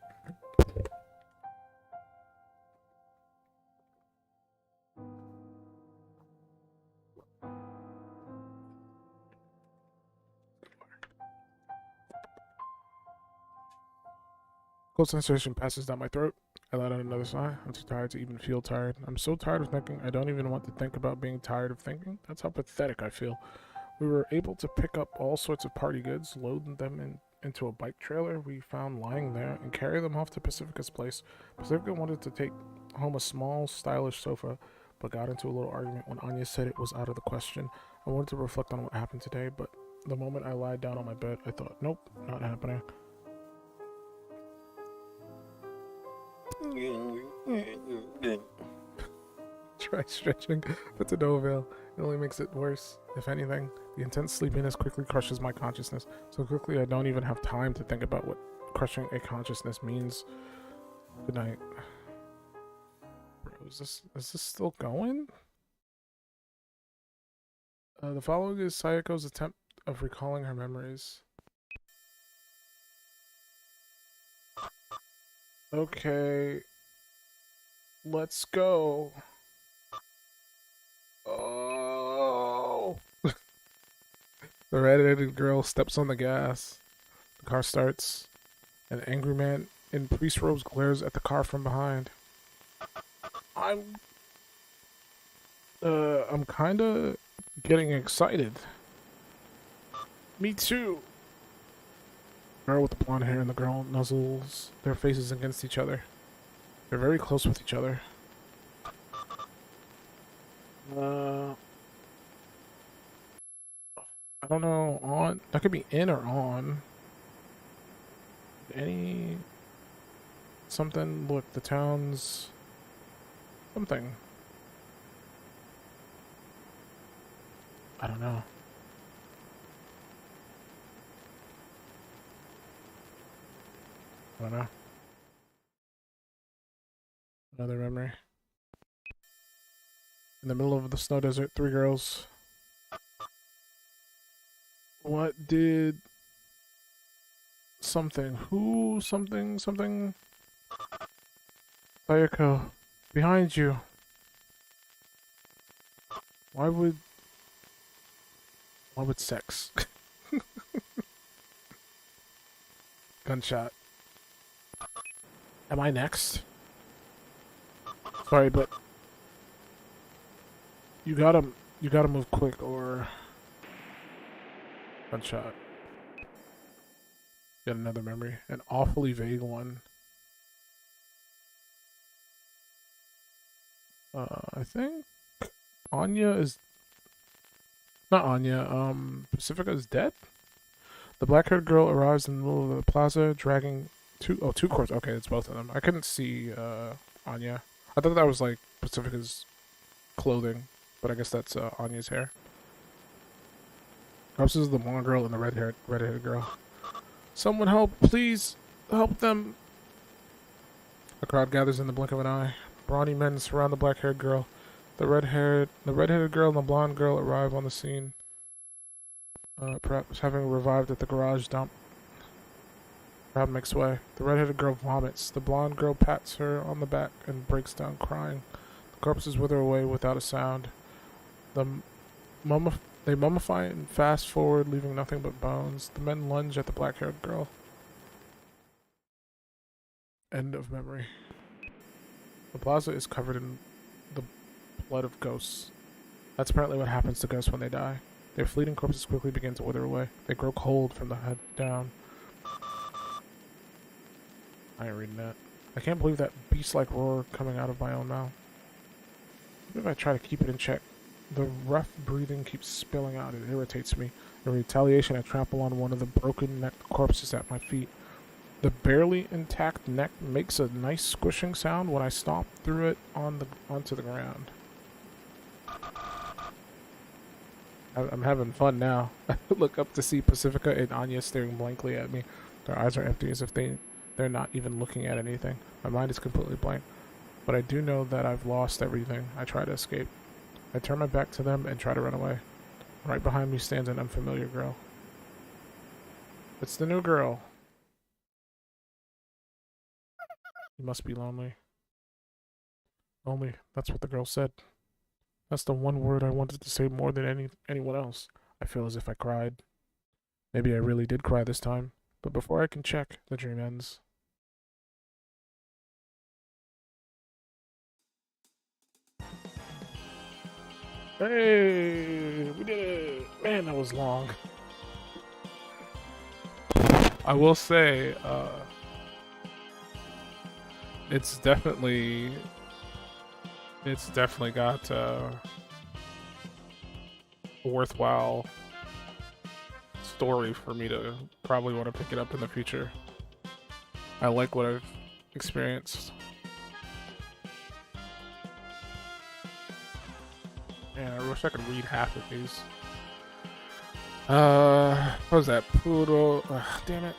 Speaker 1: Cold sensation passes down my throat. I let out another sigh. I'm too tired to even feel tired. I'm so tired of thinking. I don't even want to think about being tired of thinking. That's how pathetic I feel. We were able to pick up all sorts of party goods, load them into a bike trailer we found lying there, and carry them off to Pacifica's place. Pacifica wanted to take home a small, stylish sofa, but got into a little argument when Anya said it was out of the question. I wanted to reflect on what happened today, but the moment I lied down on my bed, I thought, nope, not happening. Try stretching, but to no avail. It only makes it worse. If anything, the intense sleepiness quickly crushes my consciousness. So quickly I don't even have time to think about what crushing a consciousness means. Good night. Bro, is this still going? The following is Sayako's attempt of recalling her memories. Okay. Let's go. Oh. The red-headed girl steps on the gas. The car starts. An angry man in priest robes glares at the car from behind. I'm kinda getting excited. Me too. The girl with the blonde hair and the girl nuzzles their faces against each other. They're very close with each other. I don't know, on. That could be in or on. any something? Look, the town's something. I don't know. I don't know. Another memory. In the middle of the snow desert, 3 girls. What did something? Who? Something? Something? Sayako, behind you. Why would sex? Gunshot. Am I next? Sorry, but you gotta move quick or gunshot. Get another memory. An awfully vague one. I think Anya is not Anya, Pacifica is dead? The black-haired girl arrives in the middle of the plaza dragging two corpses. Okay, it's both of them. I couldn't see Anya. I thought that was like Pacifica's clothing, but I guess that's Anya's hair. Perhaps this is the blonde girl and the red-haired girl. Someone help, please help them. A crowd gathers in the blink of an eye. Brawny men surround the black-haired girl. The red-headed girl and the blonde girl arrive on the scene. Perhaps having revived at the garage dump. Crowd makes way. The red-headed girl vomits. The blonde girl pats her on the back and breaks down crying. The corpses wither away without a sound. They mummify and fast forward, leaving nothing but bones. The men lunge at the black-haired girl. End of memory. The plaza is covered in the blood of ghosts. That's apparently what happens to ghosts when they die. Their fleeting corpses quickly begin to wither away. They grow cold from the head down. I ain't reading that. I can't believe that beast-like roar coming out of my own mouth. Even if I try to keep it in check, the rough breathing keeps spilling out. It irritates me. In retaliation, I trample on one of the broken-necked corpses at my feet. The barely intact neck makes a nice squishing sound when I stomp through it onto the ground. I'm having fun now. I look up to see Pacifica and Anya staring blankly at me. Their eyes are empty as if they're not even looking at anything. My mind is completely blank. But I do know that I've lost everything. I try to escape. I turn my back to them and try to run away. Right behind me stands an unfamiliar girl. It's the new girl. You must be lonely. Lonely, that's what the girl said. That's the one word I wanted to say more than anyone else. I feel as if I cried. Maybe I really did cry this time, but before I can check, the dream ends. Hey, we did it! Man, that was long. I will say, it's definitely got a worthwhile story for me to probably want to pick it up in the future. I like what I've experienced. Man, I wish I could read half of these. What was that? Poodle. Ugh, damn it.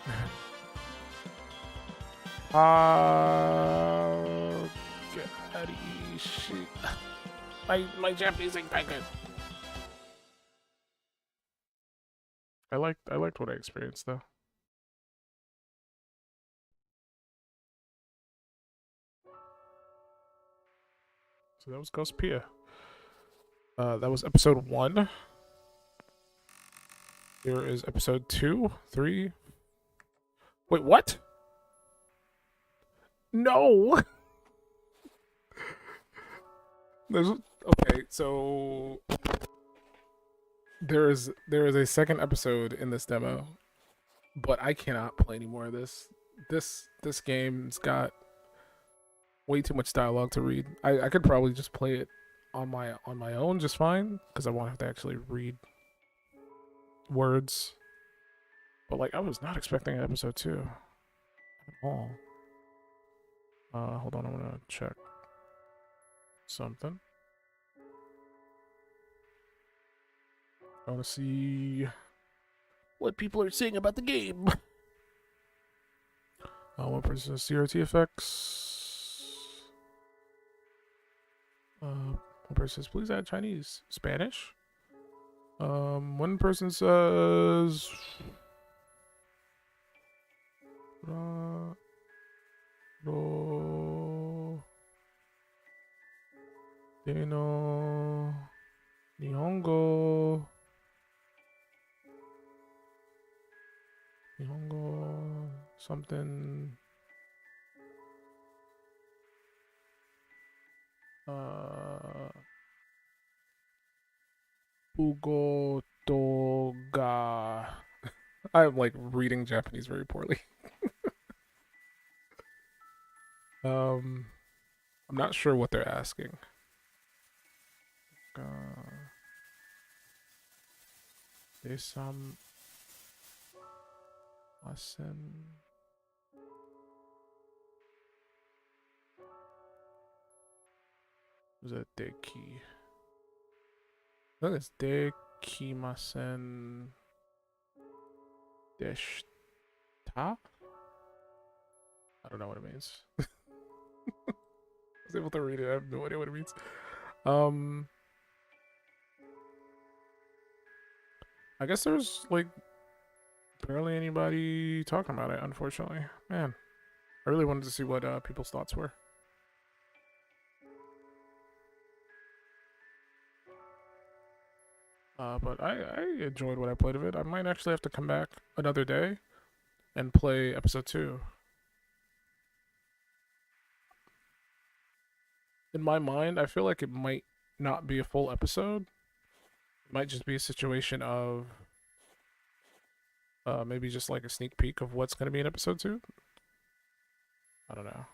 Speaker 1: Shit. My Japanese ain't that good. I liked what I experienced though. So that was Ghost Pia. That was episode 1. Here is episode 2, 3. Wait, what? No. Okay, so there is a second episode in this demo, but I cannot play any more of this. This game's got way too much dialogue to read. I could probably just play it on my own just fine because I won't have to actually read words. But like I was not expecting an episode 2. at all. Hold on, I'm gonna check something. I wanna see what people are saying about the game. One person says CRT effects. One person says, please add Chinese. Spanish? One person says... no... Deno... Nihongo... Nihongo... Something... Ugo Toga. I'm like reading Japanese very poorly. I'm not sure what they're asking. Desam Asen. Was it Deki? I think it's Dekimasen Deshta? I don't know what it means. I was able to read it. I have no idea what it means. I guess there's like barely anybody talking about it, unfortunately. Man, I really wanted to see what people's thoughts were. But I enjoyed what I played of it. I might actually have to come back another day and play episode 2. In my mind, I feel like it might not be a full episode. It might just be a situation of maybe just like a sneak peek of what's going to be in episode 2. I don't know.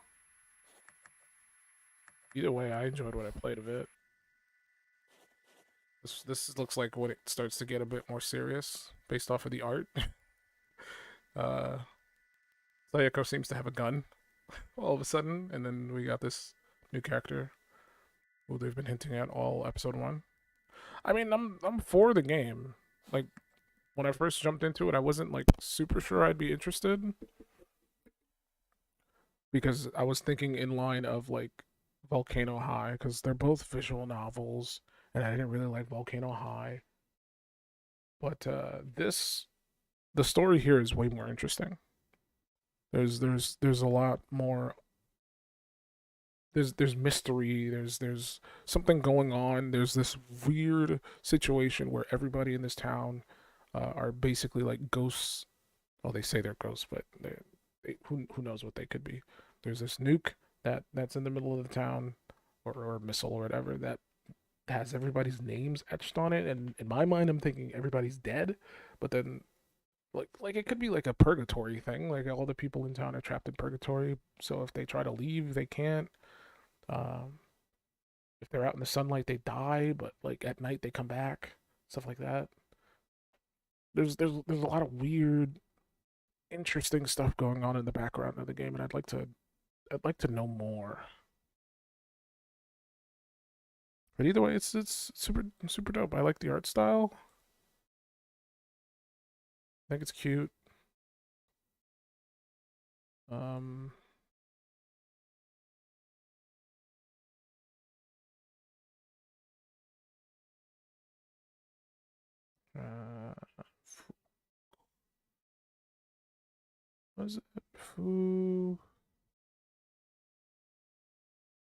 Speaker 1: Either way, I enjoyed what I played of it. This looks like when it starts to get a bit more serious based off of the art. Sayako seems to have a gun all of a sudden, and then we got this new character who they've been hinting at all episode 1. I mean, I'm for the game. Like, when I first jumped into it, I wasn't like super sure I'd be interested, because I was thinking in line of like Volcano High, because they're both visual novels, and I didn't really like Volcano High. But the story here is way more interesting. There's a lot more. There's mystery. There's something going on. There's this weird situation where everybody in this town are basically like ghosts. Well, they say they're ghosts, but who knows what they could be. There's this nuke that's in the middle of the town, or missile or whatever, that has everybody's names etched on it, and in my mind I'm thinking everybody's dead, but then like it could be like a purgatory thing, like all the people in town are trapped in purgatory, so if they try to leave they can't. If they're out in the sunlight they die, but like at night they come back, stuff like that. There's a lot of weird, interesting stuff going on in the background of the game, and I'd like to know more. But either way, it's super dope. I like the art style. I think it's cute. Um, what is it? Foo.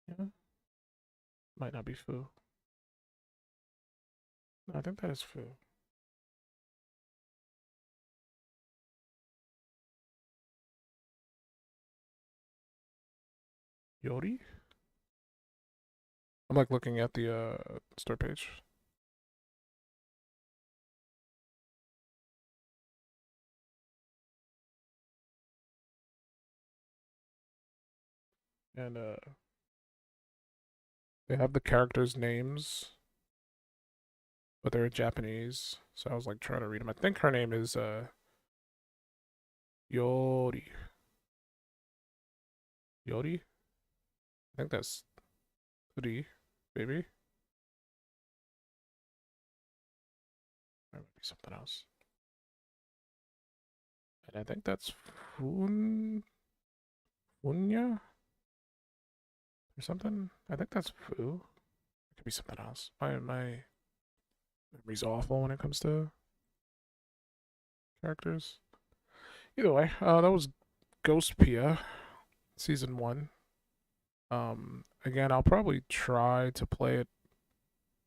Speaker 1: Yeah. Might not be Foo. No, I think that is Foo. Yori? I'm like looking at the store page. And they have the characters' names, but they're Japanese. So I was like trying to read them. I think her name is Yori. Yodi? I think that's 3, maybe. There might be something else. And I think that's Funya or something. I think that's Fu. It could be something else. My memory's awful when it comes to characters. Either way, that was Ghost Pia, season 1. Again, I'll probably try to play it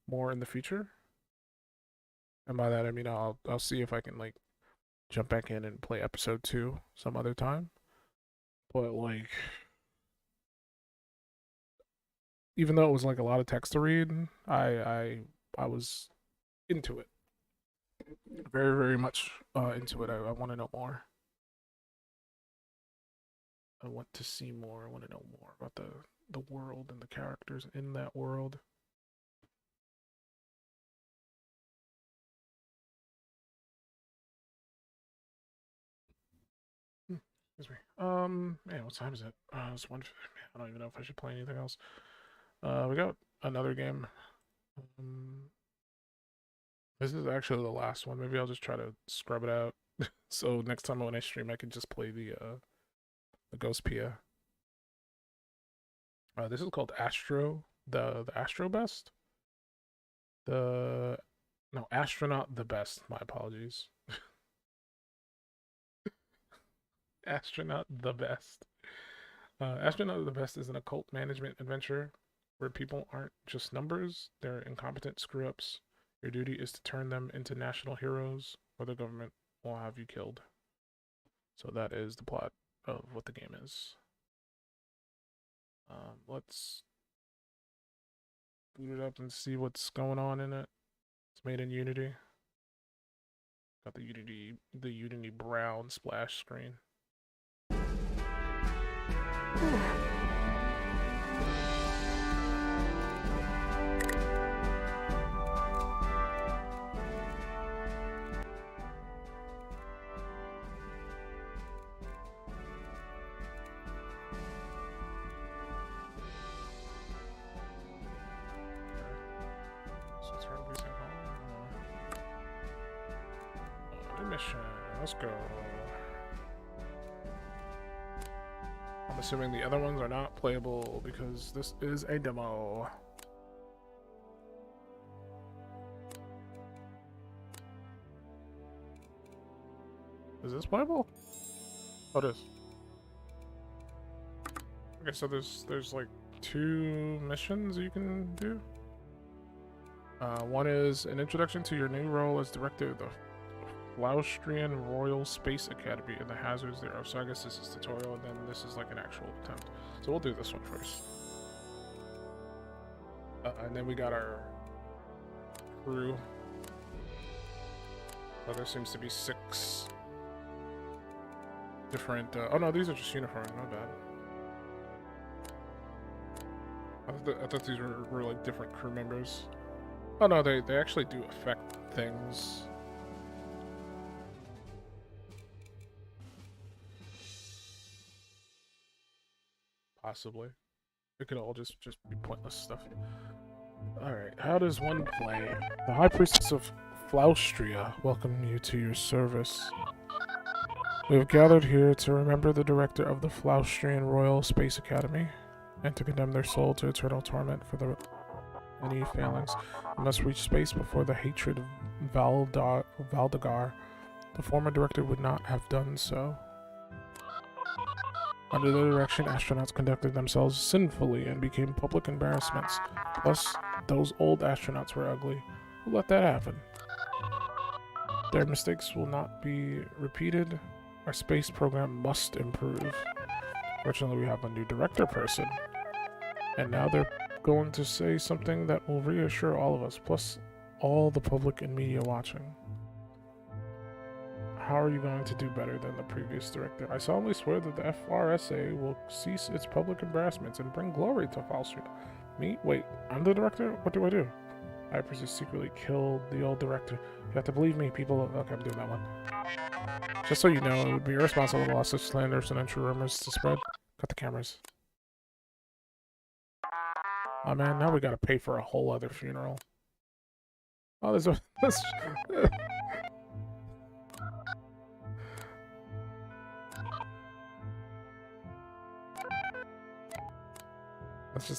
Speaker 1: more in the future. And by that I mean I'll see if I can like jump back in and play episode 2 some other time. But like, even though it was like a lot of text to read, I was into it. Very, very much into it. I want to know more. I want to see more. I want to know more about the world and the characters in that world. Excuse me. Man, what time is it? It's 1:50. I don't even know if I should play anything else. We got another game. This is actually the last one. Maybe I'll just try to scrub it out. So next time when I stream, I can just play the Ghost Pia. This is called Astro, the Astro Best. No, Astronaut the Best. My apologies. Astronaut the Best. Astronaut the Best is an occult management adventure where people aren't just numbers, they're incompetent screw-ups. Your duty is to turn them into national heroes, or the government will have you killed. So that is the plot of what the game is. Let's boot it up and see what's going on in it. It's made in Unity. Got the Unity brown splash screen. Let's go. I'm assuming the other ones are not playable because this is a demo. Is this playable? Oh, it is. Okay, so there's like 2 missions you can do. One is an introduction to your new role as director of the Tryin Royal Space Academy and the hazards thereof. So I guess this is tutorial, and then this is like an actual attempt. So we'll do this one first. And then we got our crew. So there seems to be 6 different... oh no, these are just uniforms, not bad. I thought these were like different crew members. Oh no, they actually do affect things. Possibly. It could all just be pointless stuff. Alright, how does one play? The High Priestess of Flaustria welcome you to your service. We have gathered here to remember the director of the Flaustrian Royal Space Academy, and to condemn their soul to eternal torment for any failings. We must reach space before the hatred of Valdegar. The former director would not have done so. Under their direction, astronauts conducted themselves sinfully and became public embarrassments. Plus, those old astronauts were ugly. Who let that happen? Their mistakes will not be repeated. Our space program must improve. Fortunately, we have a new director person. And now they're going to say something that will reassure all of us, plus all the public and media watching. How are you going to do better than the previous director? I solemnly swear that the FRSA will cease its public embarrassments and bring glory to Flaustria. Me? Wait, I'm the director? What do I do? I secretly killed the old director. You have to believe me, people. Okay, I'm doing that one. Just so you know, it would be irresponsible to allow such slanders and untrue rumors to spread. Cut the cameras. Oh man, now we gotta pay for a whole other funeral. Oh, there's a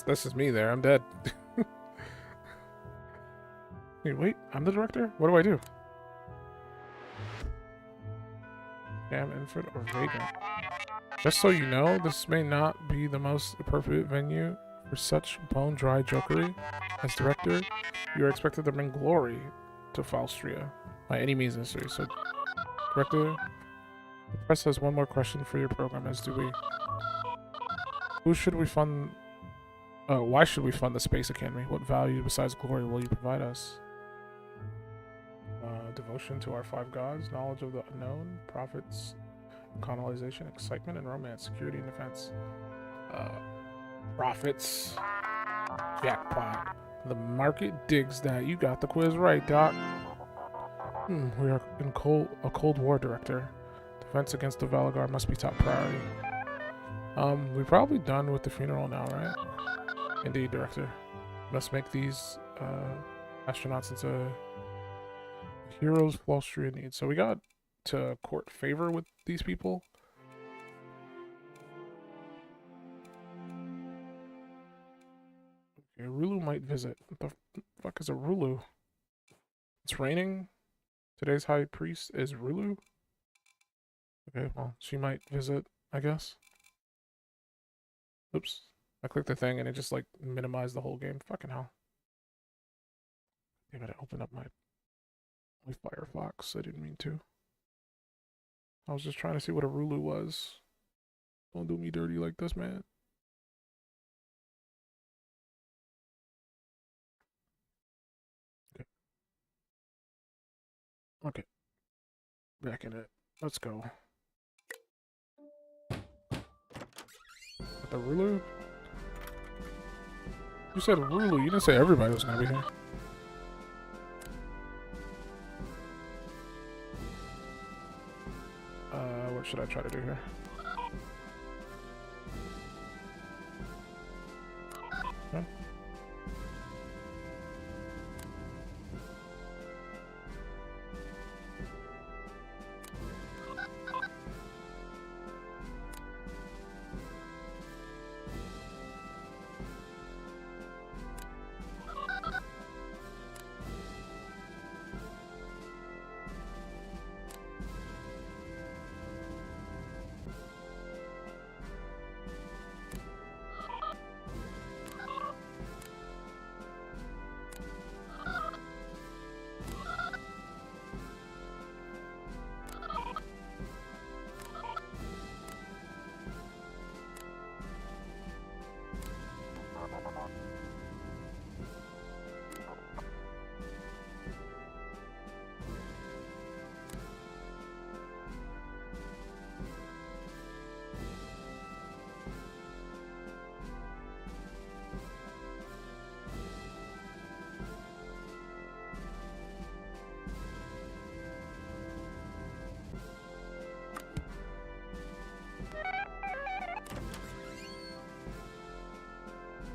Speaker 1: that's just me there. I'm dead. Wait, I'm the director? What do I do? Damn, infant or vagrant. Just so you know, this may not be the most appropriate venue for such bone-dry jokery. As director, you are expected to bring glory to Faustria by any means necessary. So, director, the press has one more question for your program, as do we. Who should we fund? Why should we fund the Space Academy? What value besides glory will you provide us? Devotion to our 5 gods, knowledge of the unknown, profits, colonization, excitement, and romance, security and defense. Profits. Jackpot. The market digs that. You got the quiz right, Doc. We are in a Cold War, Director. Defense against the Valagar must be top priority. We're probably done with the funeral now, right? Indeed, Director. Must make these astronauts into heroes Faustria needs. So we got to court favor with these people. Okay, Rulu might visit. What the fuck is a Rulu? It's raining. Today's high priest is Rulu. Okay, well, she might visit, I guess. Oops. I clicked the thing and it just like minimized the whole game. Fucking hell. Damn it, I opened up my Firefox. I didn't mean to. I was just trying to see what a Rulu was. Don't do me dirty like this, man. Okay. Okay. Back in it. Let's go. The Rulu? You said Rulu. You didn't say everybody was gonna be here. What should I try to do here? Okay.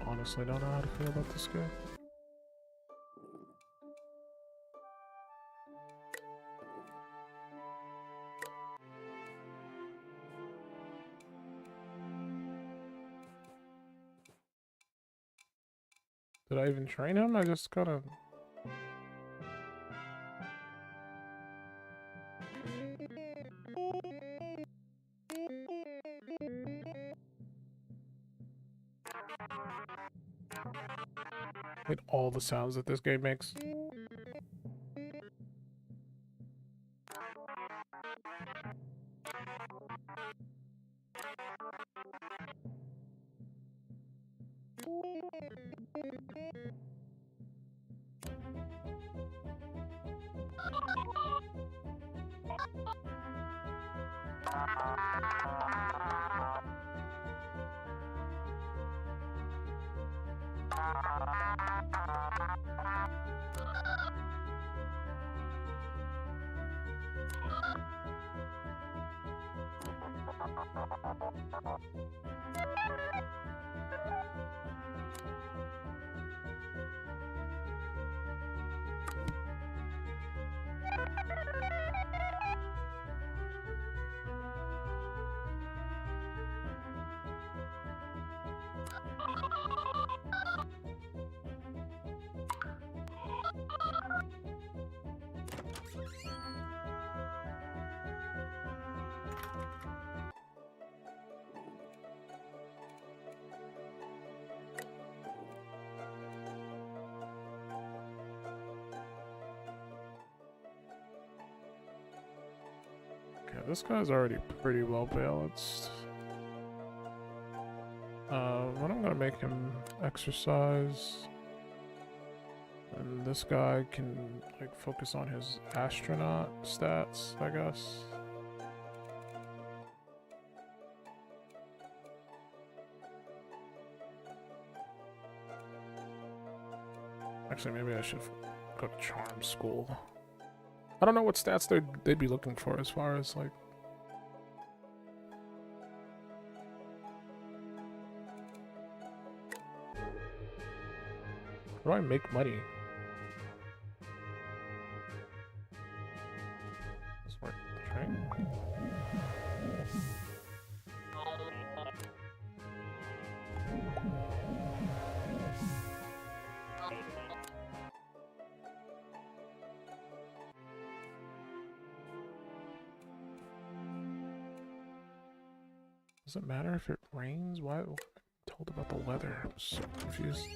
Speaker 1: Honestly, don't know how to feel about this guy. Did I even train him? I just gotta... hate all the sounds that this game makes. this guy's already pretty well balanced. But I'm gonna make him exercise. And this guy can like focus on his astronaut stats, I guess. Actually, maybe I should go to charm school. I don't know what stats they'd be looking for as far as like. How do I make money? This work, right? Does it matter if it rains? Why? I'm told about the weather. I'm so confused.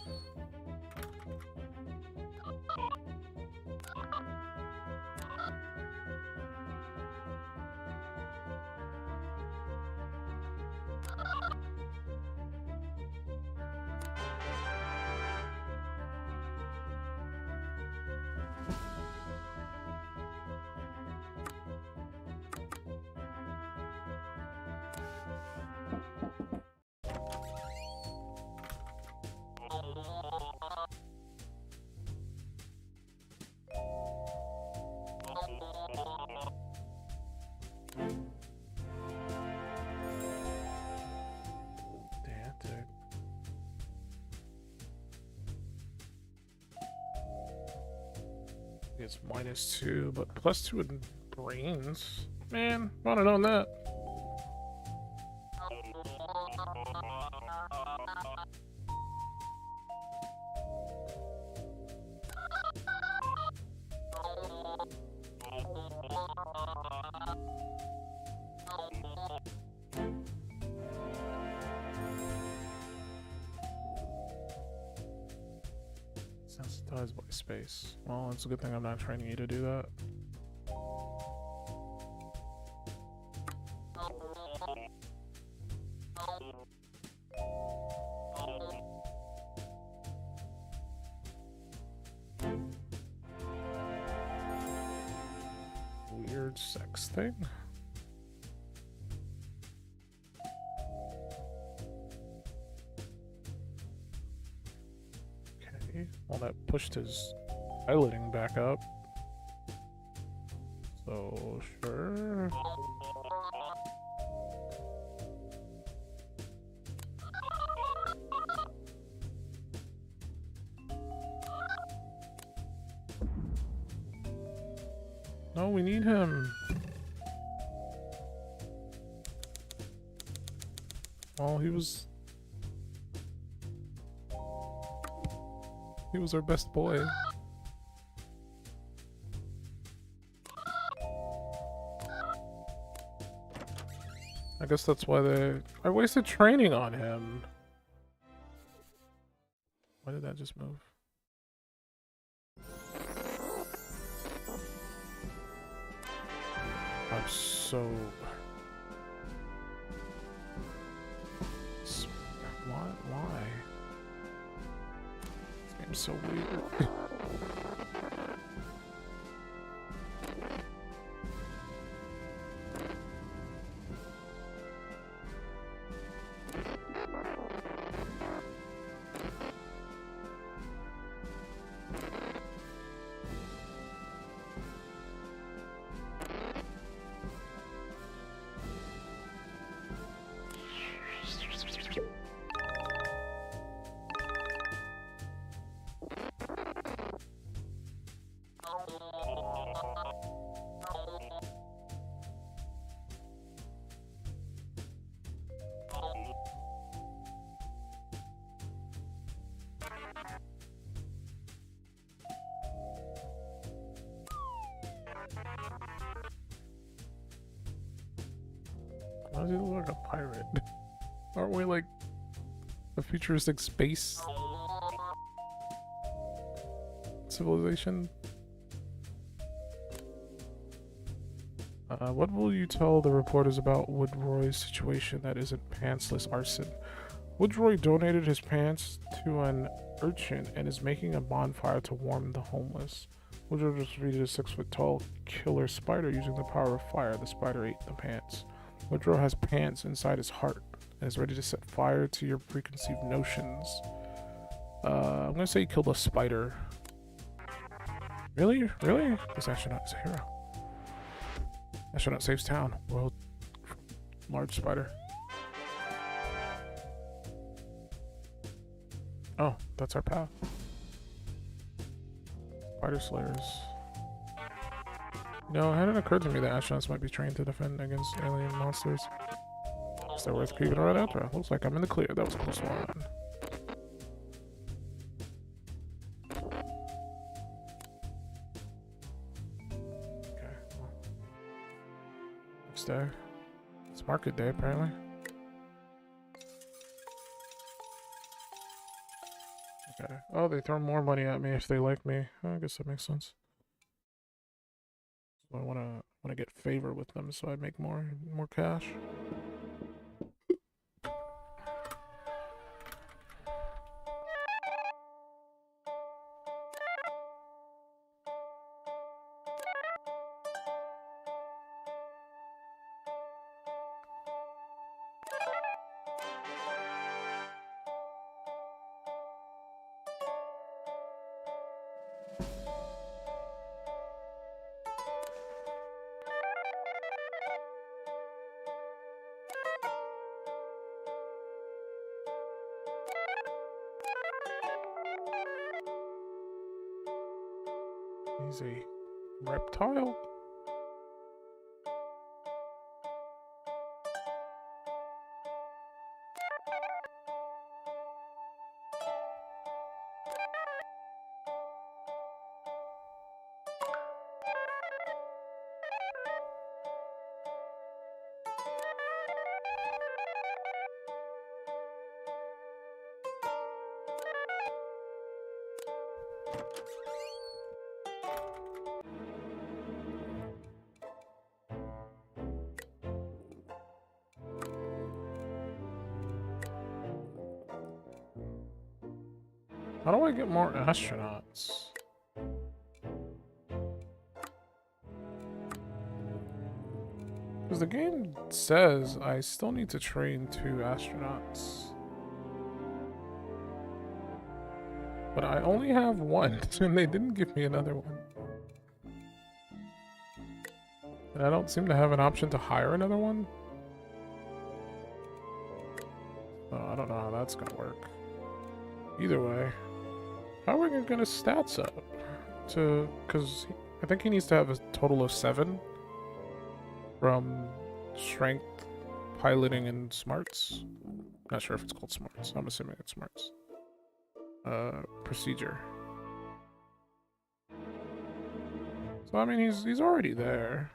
Speaker 1: It's -2, but +2 in brains. Man, I would have known that. Sensitized by space. Well, it's a good thing I'm not training you to do that. Weird sex thing. Okay, well that pushed his piloting back up. So, sure. No, we need him. Well, he was our best boy. I guess that's why I wasted training on him. Why did that just move? I'm so... Why? This game's so weird. Why does he look like a pirate? Aren't we like a futuristic space civilization? What will you tell the reporters about Woodroy's situation that isn't pantsless arson? Woodroy donated his pants to an urchin and is making a bonfire to warm the homeless. Woodrow defeated a 6-foot-tall killer spider using the power of fire. The spider ate the pants. Woodrow has pants inside his heart and is ready to set fire to your preconceived notions. I'm gonna say he killed a spider. Really? Really? This astronaut is a hero. Astronaut saves town. World. Large spider. Oh, that's our path. Spider slayers. No, it hadn't occurred to me that astronauts might be trained to defend against alien monsters. Is that worth creeping around after? Looks like I'm in the clear. That was a close one. Okay, well. Next day. It's market day, apparently. Okay. Oh, they throw more money at me if they like me. I guess that makes sense. So I wanna get favor with them, so I make more cash. He's a reptile? How do I get more astronauts? Because the game says I still need to train 2 astronauts. But I only have 1, and they didn't give me another one. And I don't seem to have an option to hire another one. Oh, I don't know how that's gonna work. Either way. How are we gonna stats up? Because I think he needs to have a total of 7 from strength, piloting, and smarts. Not sure if it's called smarts. I'm assuming it's smarts. Procedure. So I mean, he's already there.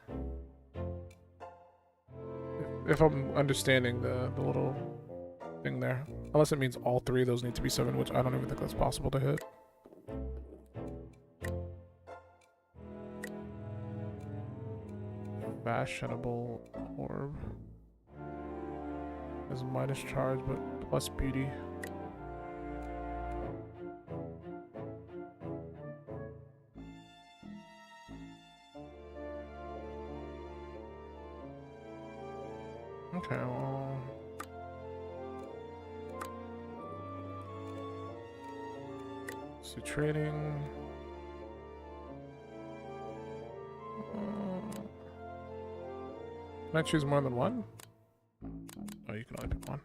Speaker 1: If I'm understanding the little thing there, unless it means all 3 of those need to be 7, which I don't even think that's possible to hit. Fashionable orb has minus charge but plus beauty. Okay, well, so trading. Can I choose more than 1? Oh, you can only pick 1.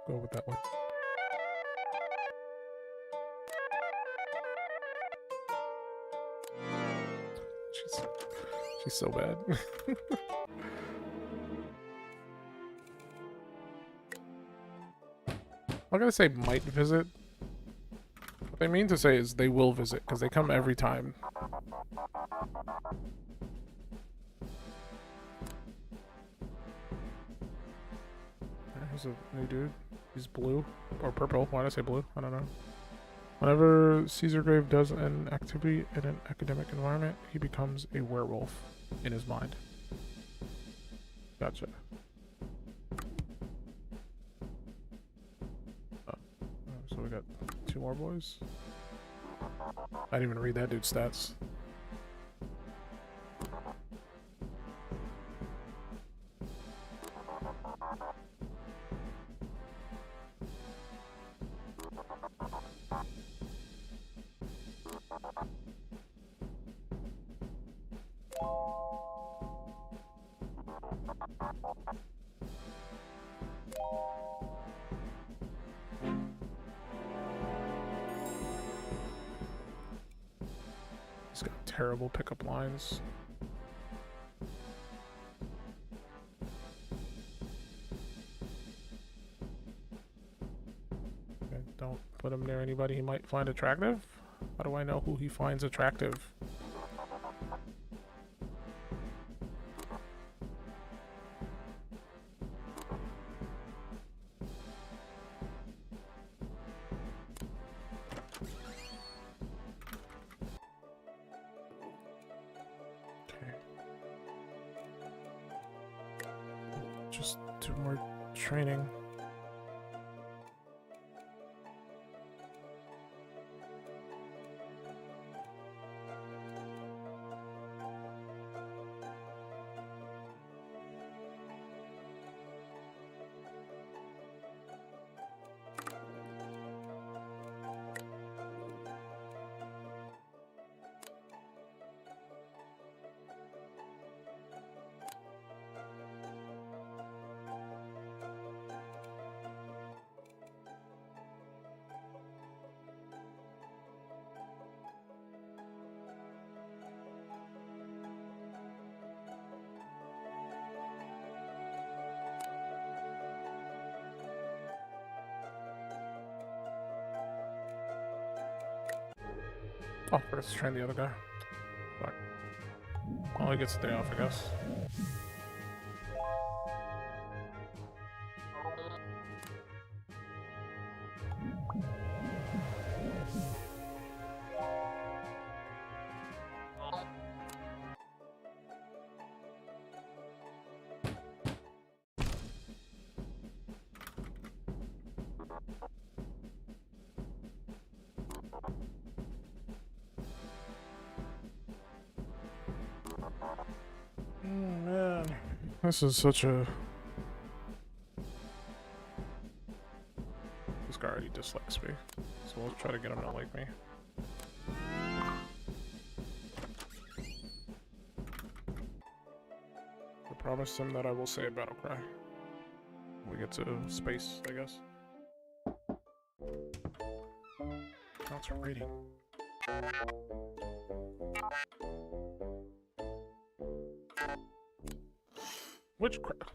Speaker 1: go with that one. She's so bad. I'm gonna say might visit. What they mean to say is they will visit, because they come every time. Here's a new dude. He's blue. Or purple. Why did I say blue? I don't know. Whenever Caesar Grave does an activity in an academic environment, he becomes a werewolf in his mind. Gotcha. So we got 2 more boys. I didn't even read that dude's stats. He's got terrible pickup lines. Okay, don't put him near anybody he might find attractive. How do I know who he finds attractive? Just 2 more training. Oh, forgot to train the other guy. Fuck. Well, he gets the day off, I guess. Oh man, this is such a... This guy already dislikes me, so we'll try to get him to like me. I promised him that I will say a battle cry when we get to space, I guess. Now it's rating. Witchcraft.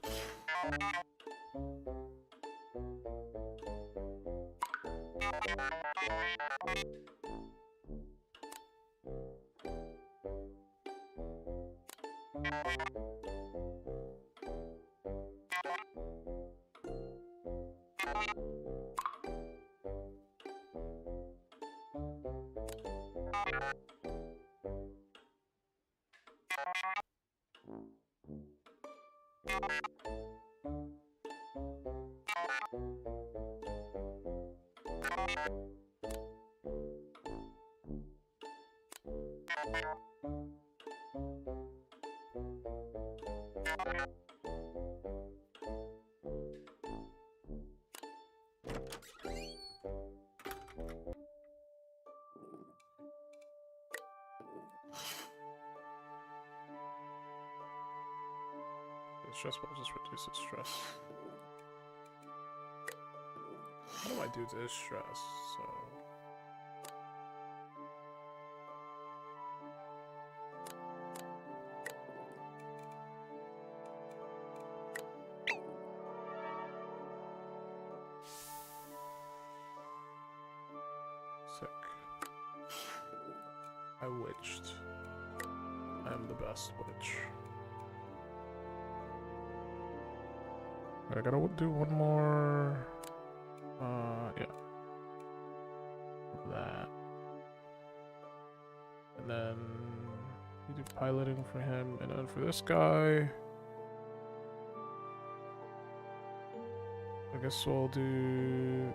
Speaker 1: The stress balls just reduces stress. What do I do to this stress? So. Sick. I witched. I am the best witch. I gotta do one more. Yeah. That. And then we do piloting for him, and then for this guy, I guess we'll do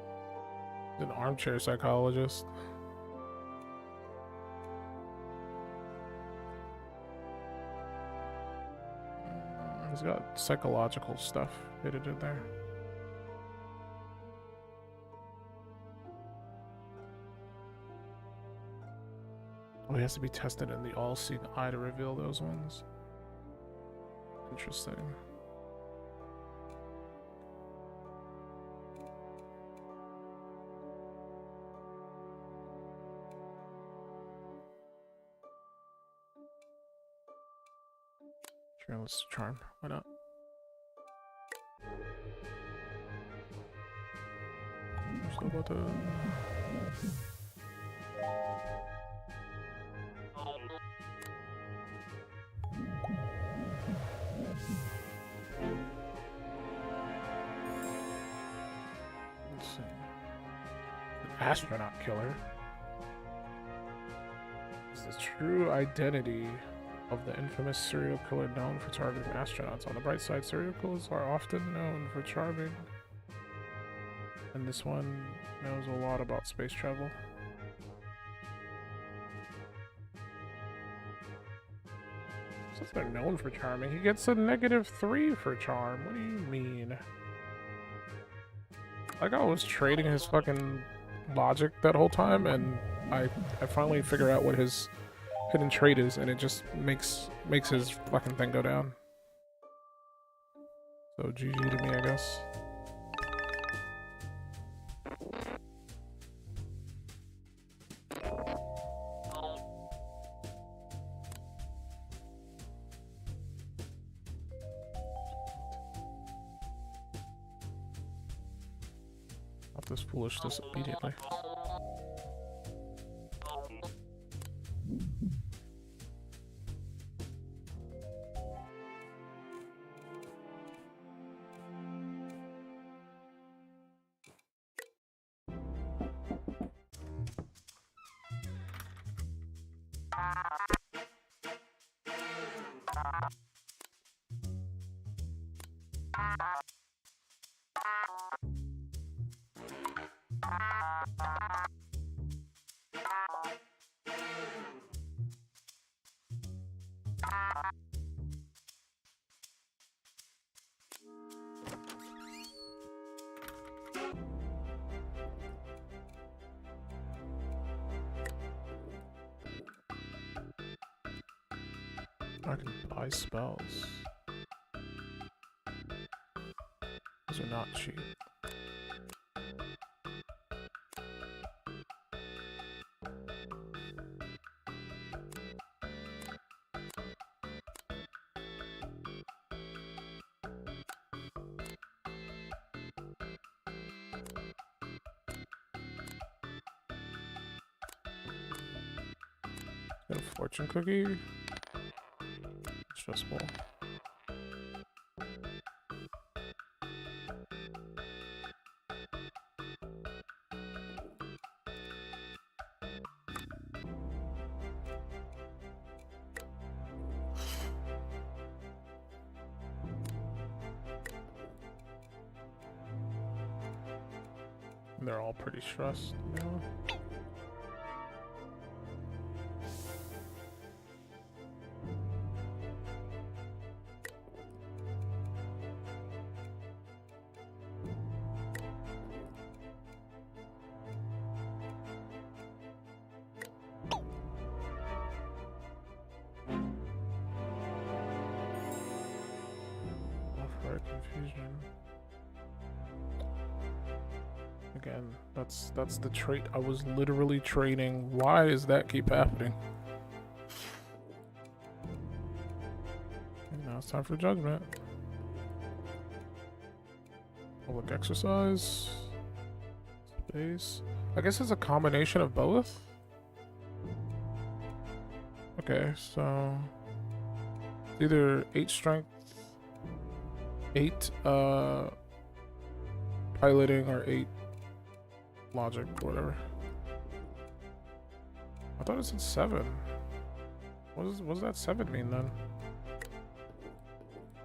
Speaker 1: an armchair psychologist. He's got psychological stuff fitted in there. Oh, he has to be tested in the all-seeing eye to reveal those ones. Interesting. Sure, let's charm. Why not? Slow button. Let's see. An astronaut killer is the true identity of the infamous serial killer known for targeting astronauts. On the bright side, serial killers are often known for charming, and this one knows a lot about space travel. Since they're known for charming, he gets a -3 for charm. What do you mean? Like, I was trading his fucking logic that whole time, and I finally figure out what his hidden trait is, and it just makes his fucking thing go down. So GG to me, I guess. Stop this foolishness immediately. I can buy spells. Those are not cheap. Got a fortune cookie. Stressful. They're all pretty stressed, you know? Confusion. Again, that's the trait I was literally training. Why does that keep happening? And now it's time for judgment. Public exercise. Space. I guess it's a combination of both. Okay, so it's either 8 strength, 8 piloting, or 8 logic, or whatever. I thought it said 7. What does that 7 mean then?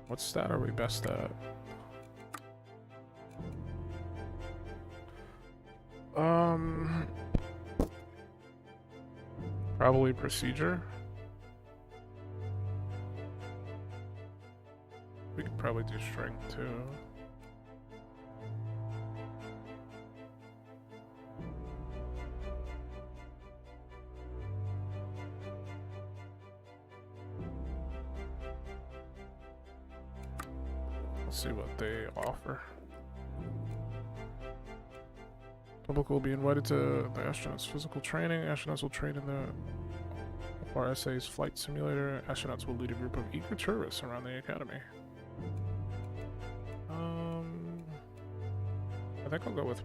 Speaker 1: What stat are we best at? Probably procedure. We could probably do strength too. Let's see what they offer. Public will be invited to the astronauts' physical training. Astronauts will train in the RSA's flight simulator. Astronauts will lead a group of eager tourists around the academy. I think I'll go with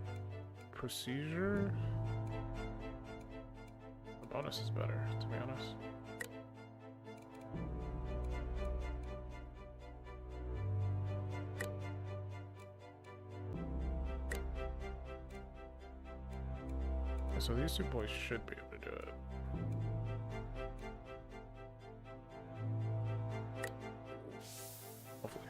Speaker 1: procedure. The bonus is better, to be honest. So these two boys should be able to do it. Hopefully.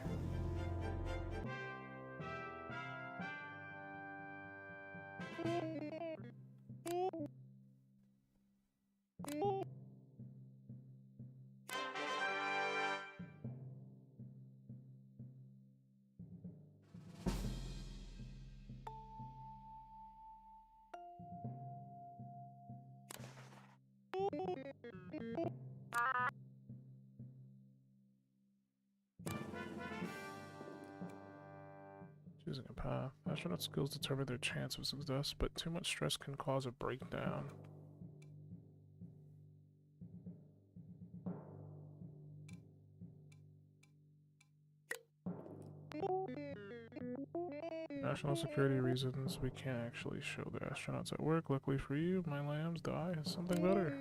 Speaker 1: Choosing a path. Astronaut skills determine their chance of success, but too much stress can cause a breakdown. National security reasons, we can't actually show the astronauts at work. Luckily for you, my lambs, die has something better.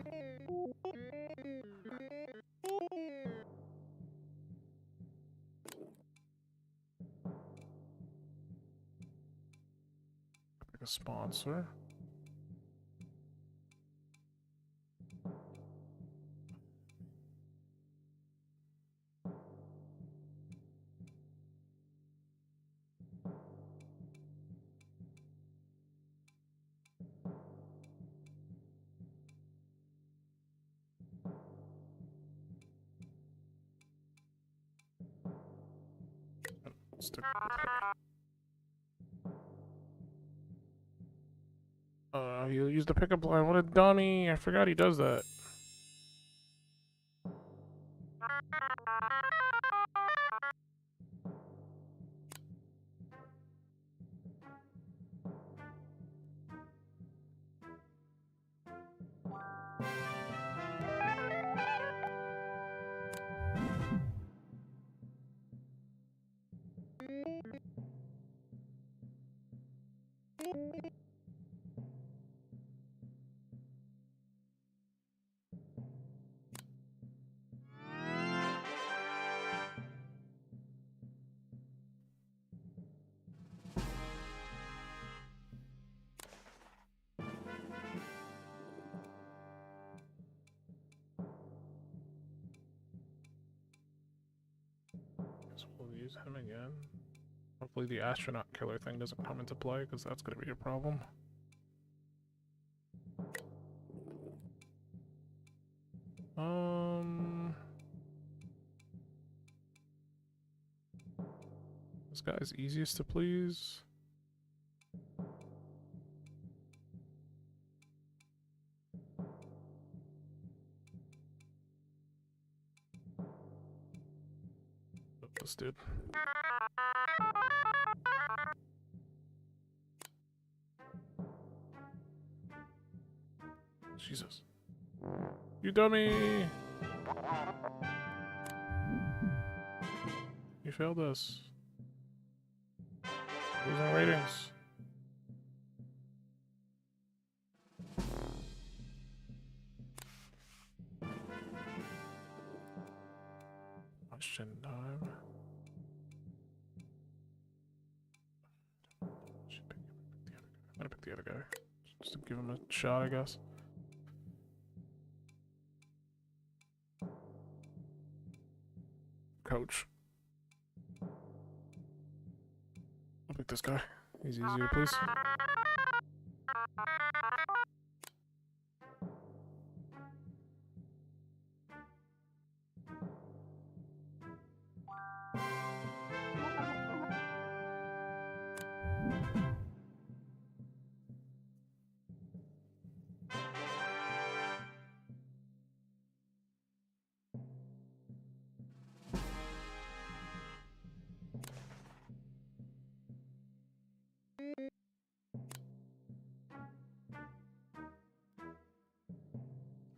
Speaker 1: Pick a sponsor. Stick he'll use the pickup line. What a dummy! I forgot he does that. So we'll use him again. Hopefully the astronaut killer thing doesn't come into play, because that's going to be a problem. This guy's easiest to please. This dude. Jesus. You dummy! You failed us. Losing ratings. Question time. I'm gonna pick the other guy. Just to give him a shot, I guess. Coach. I'll pick this guy. He's easier, please.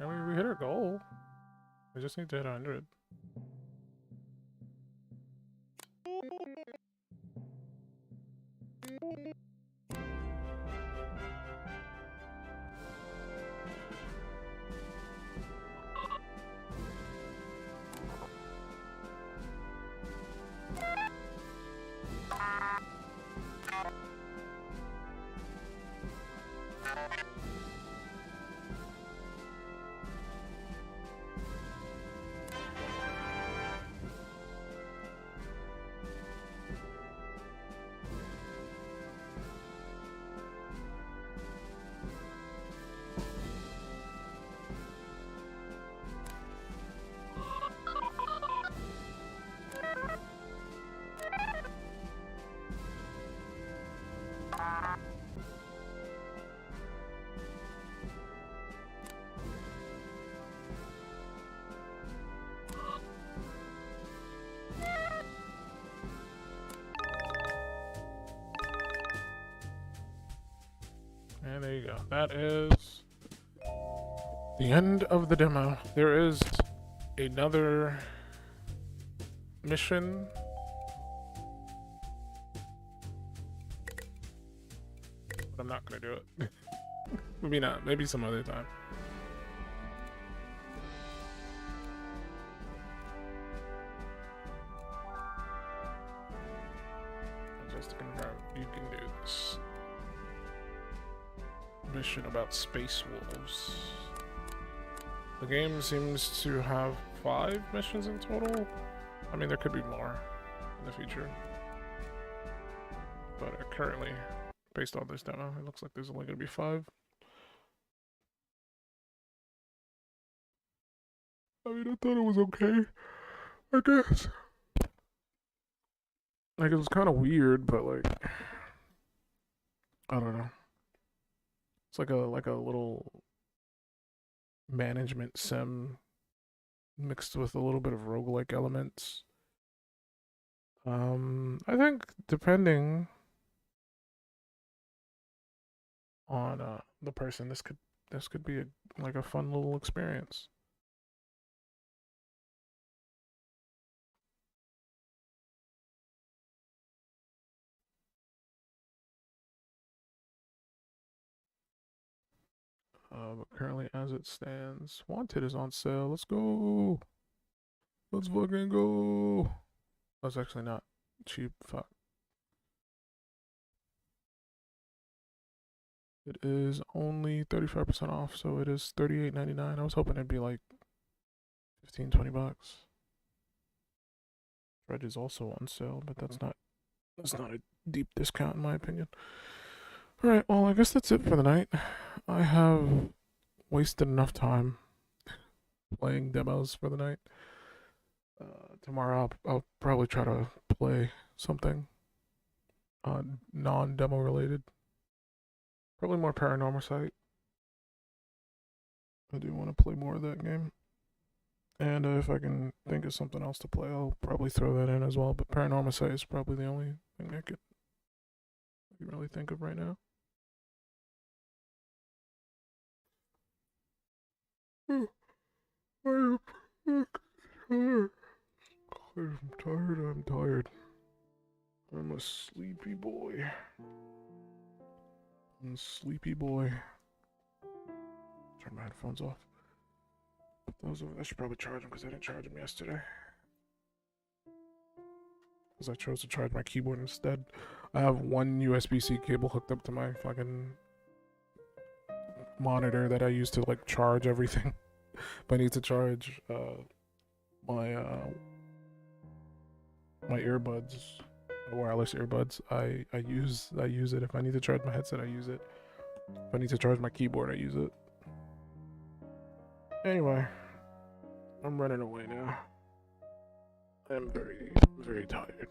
Speaker 1: I mean, we hit our goal. We just need to hit 100. And there you go. That is the end of the demo. There is another mission. But I'm not gonna do it. Maybe not. Maybe some other time. Just to confirm, you can do this. Mission about space wolves. The game seems to have 5 missions in total. I mean, there could be more in the future. But currently, based on this demo, it looks like there's only going to be 5. I mean, I thought it was okay, I guess. Like, it was kind of weird, but like, I don't know. It's like a little management sim mixed with a little bit of roguelike elements. I think depending on the person, this could be like a fun little experience. But currently, as it stands, Wanted is on sale. Let's go. Let's fucking go. That's actually not cheap. Fuck. It is only 35% off, so it is $38.99. I was hoping it'd be like 15-20 bucks. Red is also on sale, but that's not a deep discount in my opinion. All right, well, I guess that's it for the night. I have wasted enough time playing demos for the night. Tomorrow I'll probably try to play something non-demo related. Probably more Paranormal Site. I do want to play more of that game. And if I can think of something else to play, I'll probably throw that in as well. But Paranormal Site is probably the only thing I can really think of right now. I'm tired. I'm tired. I'm a sleepy boy. I'm a sleepy boy. Turn my headphones off. I should probably charge them because I didn't charge them yesterday. Because I chose to charge my keyboard instead. I have one USB-C cable hooked up to my fucking monitor that I use to like charge everything. If I need to charge my my earbuds, wireless earbuds, I use it. If I need to charge my headset, I use it. If I need to charge my keyboard, I use it. Anyway, I'm running away now. I'm very, very tired.